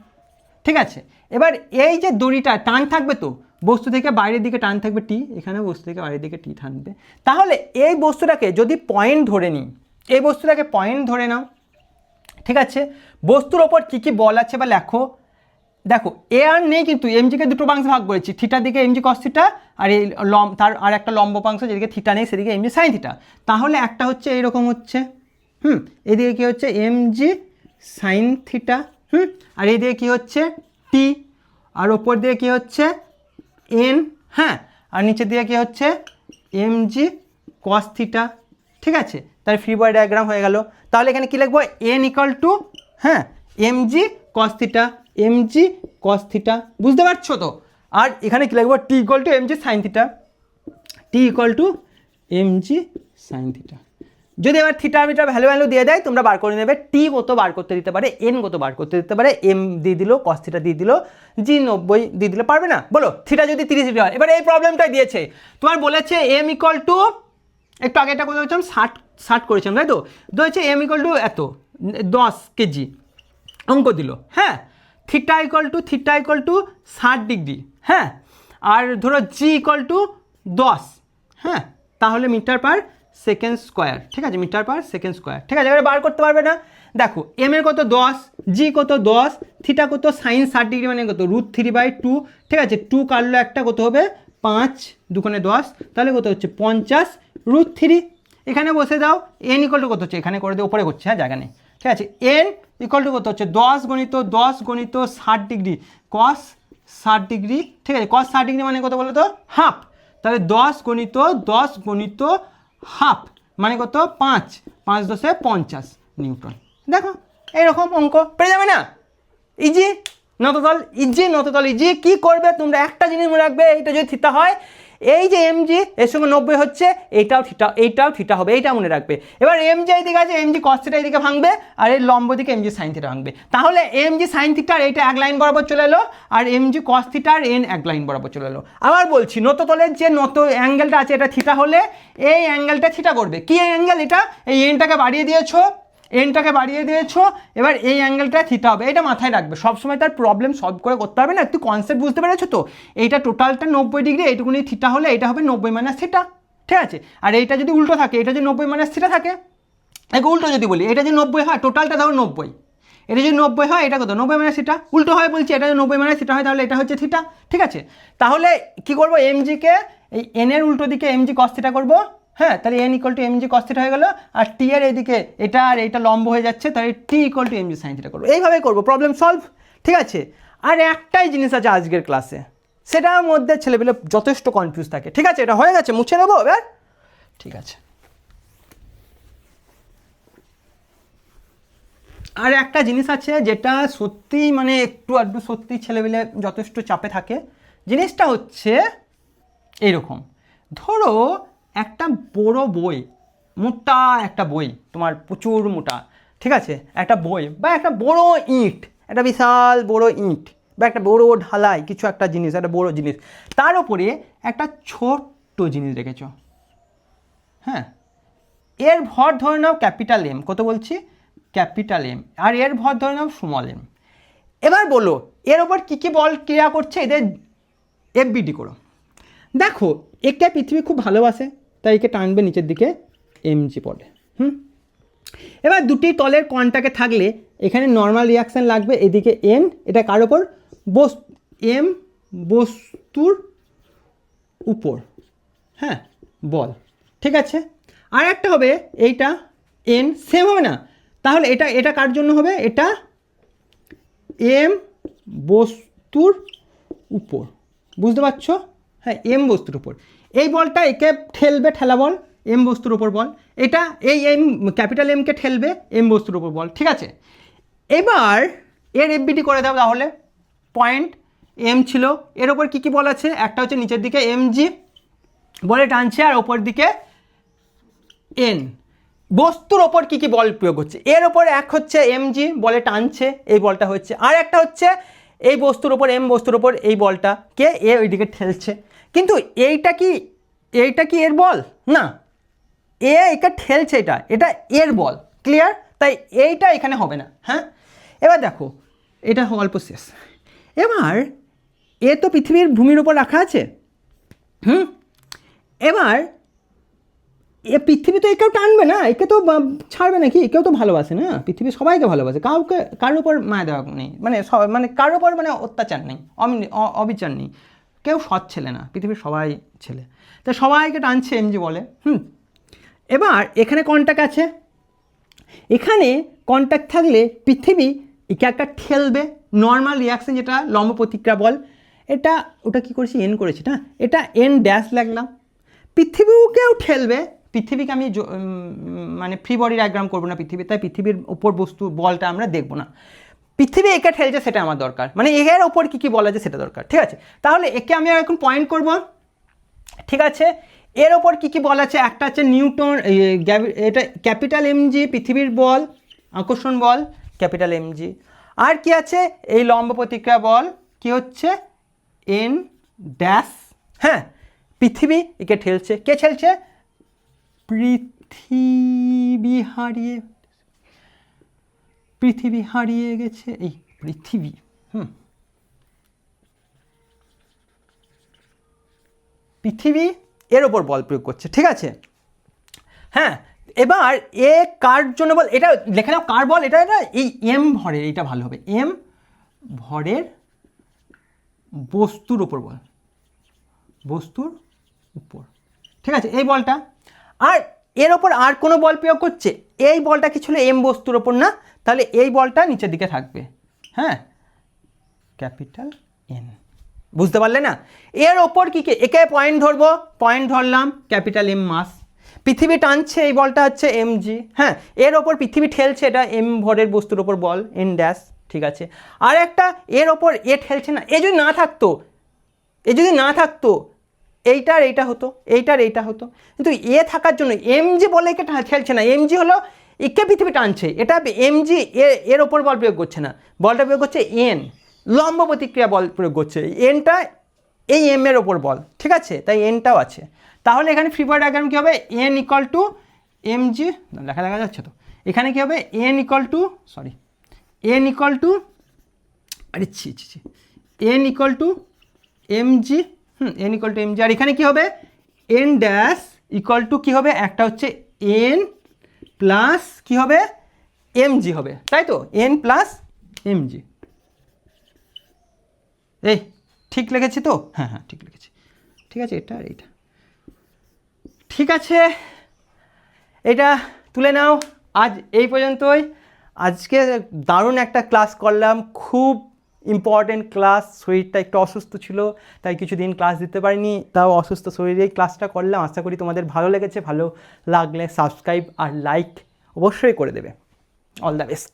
Speaker 2: ঠিক আছে, এবার এই যে দড়িটা টান থাকবে, তো বস্তু থেকে বাইরের দিকে টান থাকবে টি, এখানে বস্তু থেকে বাইরের দিকে টি থাকবে, তাহলে এই বস্তুটাকে যদি পয়েন্ট ধরে নিই, এই বস্তুটাকে পয়েন্ট ধরে নাও, ঠিক আছে, বস্তুর ওপর কী কী বল আছে বা লেখো, দেখো এ আর নেই, কিন্তু এমজিকে দুটো অংশে ভাগ করেছি, থিটার দিকে এমজি কস থিটা, আর এই তার আর একটা লম্ব অংশ যেদিকে থিটা নেই সেদিকে এমজি সাইন থিটা, তাহলে একটা হচ্ছে এইরকম হচ্ছে, এদিকে কী হচ্ছে এমজি সাইন থিটা, আর এইদিকে কী হচ্ছে টি, আর ওপর দিয়ে কী হচ্ছে এন, হ্যাঁ, আর নিচের দিকে কী হচ্ছে এমজি কস থিটা। ঠিক আছে, তাহলে ফ্রি বডি ডায়াগ্রাম হয়ে গেল। তাহলে এখানে কী লিখবো এন ইকুয়াল টু, হ্যাঁ, MG cos theta, MG cos theta, বুঝতে পারছো তো? আর এখানে কী লিখবো T equal to MG sine theta, T equal to MG sine theta. যদি এবার থিটা মিটার ভ্যালু দিয়ে দেয়, তোমরা বার করে নেবে টি কত বার করতে দিতে পারে, এন কত বার করতে দিতে পারে, এম দিয়ে দিল, কস থিটা দিয়ে দিল, জি 90 দিয়ে দিলে, পারবে না বলো? থিটা যদি 30 ডিগ্রি হয়, এবার এই প্রবলেমটাই দিয়েছে, তোমার বলেছে এম ইকুয়াল টু, একটু আগে এটা কথা বলছিলাম 60 করেছিলাম তাই তো, হচ্ছে এম ইকুয়াল টু এত 10 কেজি অঙ্ক দিল, হ্যাঁ, থিটা ইকুয়াল টু 60 ডিগ্রি, হ্যাঁ, আর ধরো জি ইকুয়াল টু 10, হ্যাঁ, তাহলে মিটার পার সেকেন্ড স্কোয়ার, ঠিক আছে, মিটার পার সেকেন্ড স্কোয়ার। ঠিক আছে, এবারে বার করতে পারবে না, দেখো এম এর কত 10, জি কত 10, থিটা কত সাইন 60 ডিগ্রি মানে কত √3/2, ঠিক আছে, 2 কাটলো একটা কত হবে 5 দুগুণে 10, তাহলে কত হচ্ছে 50 √3, এখানে বসে দাও, এন ইকুয়াল টু কত হচ্ছে, এখানে করে দিয়ে উপরে করছে, হ্যাঁ, জায়গা নেই, ঠিক আছে, এন ইকুয়াল টু কত হচ্ছে 10 গণিত 60 ডিগ্রি কস 60 ডিগ্রি, ঠিক আছে, কস 60 ডিগ্রি মানে কত বলো তো হাফ, তাহলে 10 গণিত হাফ মানে কত 5 10 50 নিউটন। দেখো এইরকম অঙ্ক পেয়ে যাবে না, ইজি নততল, ইজি কি করবে তোমরা, একটা জিনিস মনে রাখবে, এইটা যদি থিটা হয় এই যে mg এর সঙ্গে 90 হচ্ছে, এইটাও থিটা হবে, এইটা মনে রাখবে। এবার mg এইদিকে আছে, mg cos থিটা এইদিকে ভাঙবে, আর এই লম্ব দিকে mg sin থিটা ভাঙবে। তাহলে mg sin থিটার এইটা এক লাইন বরাবর চলে এলো, আর mg cos থিটার n এক লাইন বরাবর চলে এলো। আবার বলছি, নত তলের যে নত অ্যাঙ্গেলটা আছে এটা থিটা হলে এই অ্যাঙ্গেলটা থিটা করবে। কি অ্যাঙ্গেল এটা? এই এনটাকে বাড়িয়ে দিয়েছো, এবার এই অ্যাঙ্গেলটা থিটা হবে। এটা মাথায় রাখবে, সবসময় তার প্রবলেম সলভ করে করতে হবে না, একটু কনসেপ্ট বুঝতে পেরেছো তো? এইটা টোটালটা 90 ডিগ্রি, এইটুকুনি থিটা হলে এটা হবে 90 মাইনাস থিটা, ঠিক আছে? আর এইটা যদি উল্টো থাকে, এটা যদি 90 মাইনাস থিটা থাকে, একে উল্টো যদি বলি, এটা যদি 90 হয়, টোটালটা ধরো 90, এটা যদি 90 হয়, এটা কত? 90 মাইনাস থিটা। উল্টো হয় বলছি, এটা যদি 90 মাইনাস থিটা হয় তাহলে এটা হচ্ছে থিটা, ঠিক আছে? তাহলে কি করবো, এমজিকে এই এনের উল্টো দিকে এমজি কস থিটা করবো, হ্যাঁ, তাহলে N equal to MG cos theta হয়ে গেল, আর টি এর এদিকে এটা আর এইটা লম্ব হয়ে যাচ্ছে, তাহলে T equal to MG sine theta করবো। এইভাবে করবো, প্রবলেম সলভ, ঠিক আছে? আর একটাই জিনিস আছে আজকের ক্লাসে, সেটার মধ্যে ছেলেপেলে যথেষ্ট কনফিউজ থাকে, ঠিক আছে? এটা হয়ে গেছে, মুছে নেবো এবার, ঠিক আছে? আর একটা জিনিস আছে যেটা সত্যি মানে একটু আধটু সত্যি ছেলেপেলে যথেষ্ট চাপে থাকে। জিনিসটা হচ্ছে এইরকম, ধরো একটা বড় বই, মোটা একটা বই, তোমার প্রচুর মোটা, ঠিক আছে? একটা বই বা একটা বড় ইঁট, একটা বিশাল বড় ইঁট বা একটা বড় ঢালাই, কিছু একটা জিনিস, একটা বড় জিনিস, তার উপরে একটা ছোট্ট জিনিস রেখেছ, হ্যাঁ? এর ভর ধরে নাও ক্যাপিটাল এম, কত বলছি? ক্যাপিটাল এম, আর এর ভর ধরে নাও স্মল এম। এবার বলো এর ওপর কী কী বল ক্রিয়া করছে, এদের এফবিডি করো। দেখো একে পৃথিবী খুব ভালোবাসে, তাই একে টানবে নিচের দিকে এমজি বলে। এবার দুটি তলের কন্টাক্টে থাকলে এখানে নর্মাল রিয়াকশান লাগবে, এদিকে এন, এটা কার ওপর? এম বস্তুর উপর, হ্যাঁ, বল, ঠিক আছে? আর একটা হবে এইটা এন, সেম হবে না? তাহলে এটা কার জন্য হবে? এটা এম বস্তুর উপর, বুঝতে পারছো? হ্যাঁ, এম বস্তুর উপর। এই বলটা একে ঠেলবে, ঠেলা বল, এম বস্তুর উপর বল। এটা এই এম ক্যাপিটাল এমকে ঠেলবে, এম বস্তুর উপর বল, ঠিক আছে? এবার এর এফবিডি করে দাও তাহলে। পয়েন্ট এম ছিল, এর ওপর কী কী বল আছে? একটা হচ্ছে নিচের দিকে এমজি বলে টানছে, আর ওপর দিকে এন। বস্তুর ওপর কী কী বল প্রয়োগ হচ্ছে? এর ওপর এক হচ্ছে এমজি বলে টানছে, এই বলটা হচ্ছে। আর একটা হচ্ছে এই বস্তুর ওপর, এম বস্তুর ওপর এই বলটাকে এ ওইদিকে ঠেলছে। কিন্তু এইটা কি এর বল? না, একে ঠেলছে, এটা এর বল, ক্লিয়ার? তাই এইটা এখানে হবে না, হ্যাঁ? এবার দেখো এটা অল্প শেষ। এবার এ তো পৃথিবীর ভূমির উপর রাখা আছে, এবার পৃথিবী তো একেও টানবে না, একে তো ছাড়বে নাকি? কেউ তো ভালোবাসে না, পৃথিবী সবাইকে ভালোবাসে, কারোর উপর মায়া দেওয়া নেই, মানে কারোর উপর মানে অত্যাচার নেই, অবিচার নেই, কেউ সৎ ছেলে না, পৃথিবীর সবাই ছেলে, তা সবাইকে টানছে এমজি বলে। এবার এখানে কন্ট্যাক্ট আছে, এখানে কন্ট্যাক্ট থাকলে পৃথিবী একে একটা ঠেলবে, নর্মাল রিয়াকশন যেটা লম্ব প্রতিক্রিয়া বল, এটা ওটা কী করেছি? এন করেছি না, এটা এন ড্যাশ লাগলাম। পৃথিবীকেও ঠেলবে, পৃথিবীকে আমি মানে ফ্রি বডি ডায়াগ্রাম করবো না পৃথিবী, তাই পৃথিবীর উপর বস্তু বলটা আমরা দেখবো না। পৃথিবী একে ঠেলছে সেটা আমার দরকার, মানে এর ওপর কী কী বল আছে সেটা দরকার, ঠিক আছে? তাহলে একে আমি এখন পয়েন্ট করব, ঠিক আছে? এর ওপর কী কী বল আছে? একটা হচ্ছে নিউটন, এটা ক্যাপিটাল এমজি পৃথিবীর বল, আকর্ষণ বল ক্যাপিটাল এমজি। আর কি আছে? এই লম্ব প্রতিক্রিয়া বল, কি হচ্ছে? এন ড্যাশ, হ্যাঁ? পৃথিবী একে ঠেলছে, কে ঠেলছে? পৃথিবী হারিয়ে গেছে, এই পৃথিবী, পৃথিবী এর ওপর বল প্রয়োগ করছে, ঠিক আছে? হ্যাঁ, এবার এ কার জন্য বল? এটা লেখা নাও কার বল, এটা এই এম ভরের, এইটা ভালো হবে, এম ভরের বস্তুর ওপর বল, বস্তুর উপর, ঠিক আছে? এই বলটা। আর এর ওপর আর কোনো বল প্রয়োগ করছে? এই বলটা কি ছিল? এম বস্তুর ওপর না, তাহলে এই বলটা নিচের দিকে থাকবে, হ্যাঁ, ক্যাপিটাল এন, বুঝতে পারলে না? এর ওপর কি একে পয়েন্ট ধরবো, পয়েন্ট ধরলাম ক্যাপিটাল এম মাস, পৃথিবী টানছে, এই বলটা হচ্ছে এমজি, হ্যাঁ? এর ওপর পৃথিবী ঠেলছে, এটা এম ভরের বস্তুর ওপর বল, এন ড্যাশ, ঠিক আছে? আর একটা এর ওপর এ ঠেলছে না, এ যদি না থাকতো এইটার এইটা হতো, এইটার এইটা হতো, কিন্তু এ থাকার জন্য এমজি বলে একে ঠেলছে না, এমজি হলো একে পৃথিবী টানছে, এটা এমজি এর ওপর বল প্রয়োগ করছে না, বলটা প্রয়োগ করছে এন, লম্ব প্রতিক্রিয়া বল প্রয়োগ করছে, এনটা এই এম এর ওপর বল, ঠিক আছে, তাই এনটাও আছে। তাহলে এখানে ফ্রি বডি ডায়াগ্রাম কী হবে, এন ইকুয়াল টু এমজি, দেখা যাচ্ছে তো, এখানে কী হবে N equal to N equal to N equal to MG, N equal to MG, আর এখানে কী হবে এন ড্যাশ ইকুয়াল টু কী হবে, একটা হচ্ছে এন প্লাস কী হবে এমজি হবে, তাই তো, এন প্লাস এমজি। এই ঠিক লিখেছি তো, হ্যাঁ ঠিক লিখেছি, ঠিক আছে, এটা আর এইটা ঠিক আছে, এটা তুলে নাও। আজ এই পর্যন্তই, আজকে দারুণ একটা ক্লাস করলাম, খুব ইম্পর্টেন্ট ক্লাস, শরীরটা একটু অসুস্থ ছিল তাই কিছুদিন ক্লাস দিতে পারিনি, তাও অসুস্থ শরীরেই ক্লাসটা করলাম। আশা করি তোমাদের ভালো লেগেছে, ভালো লাগলে সাবস্ক্রাইব আর লাইক অবশ্যই করে দেবে। All the best.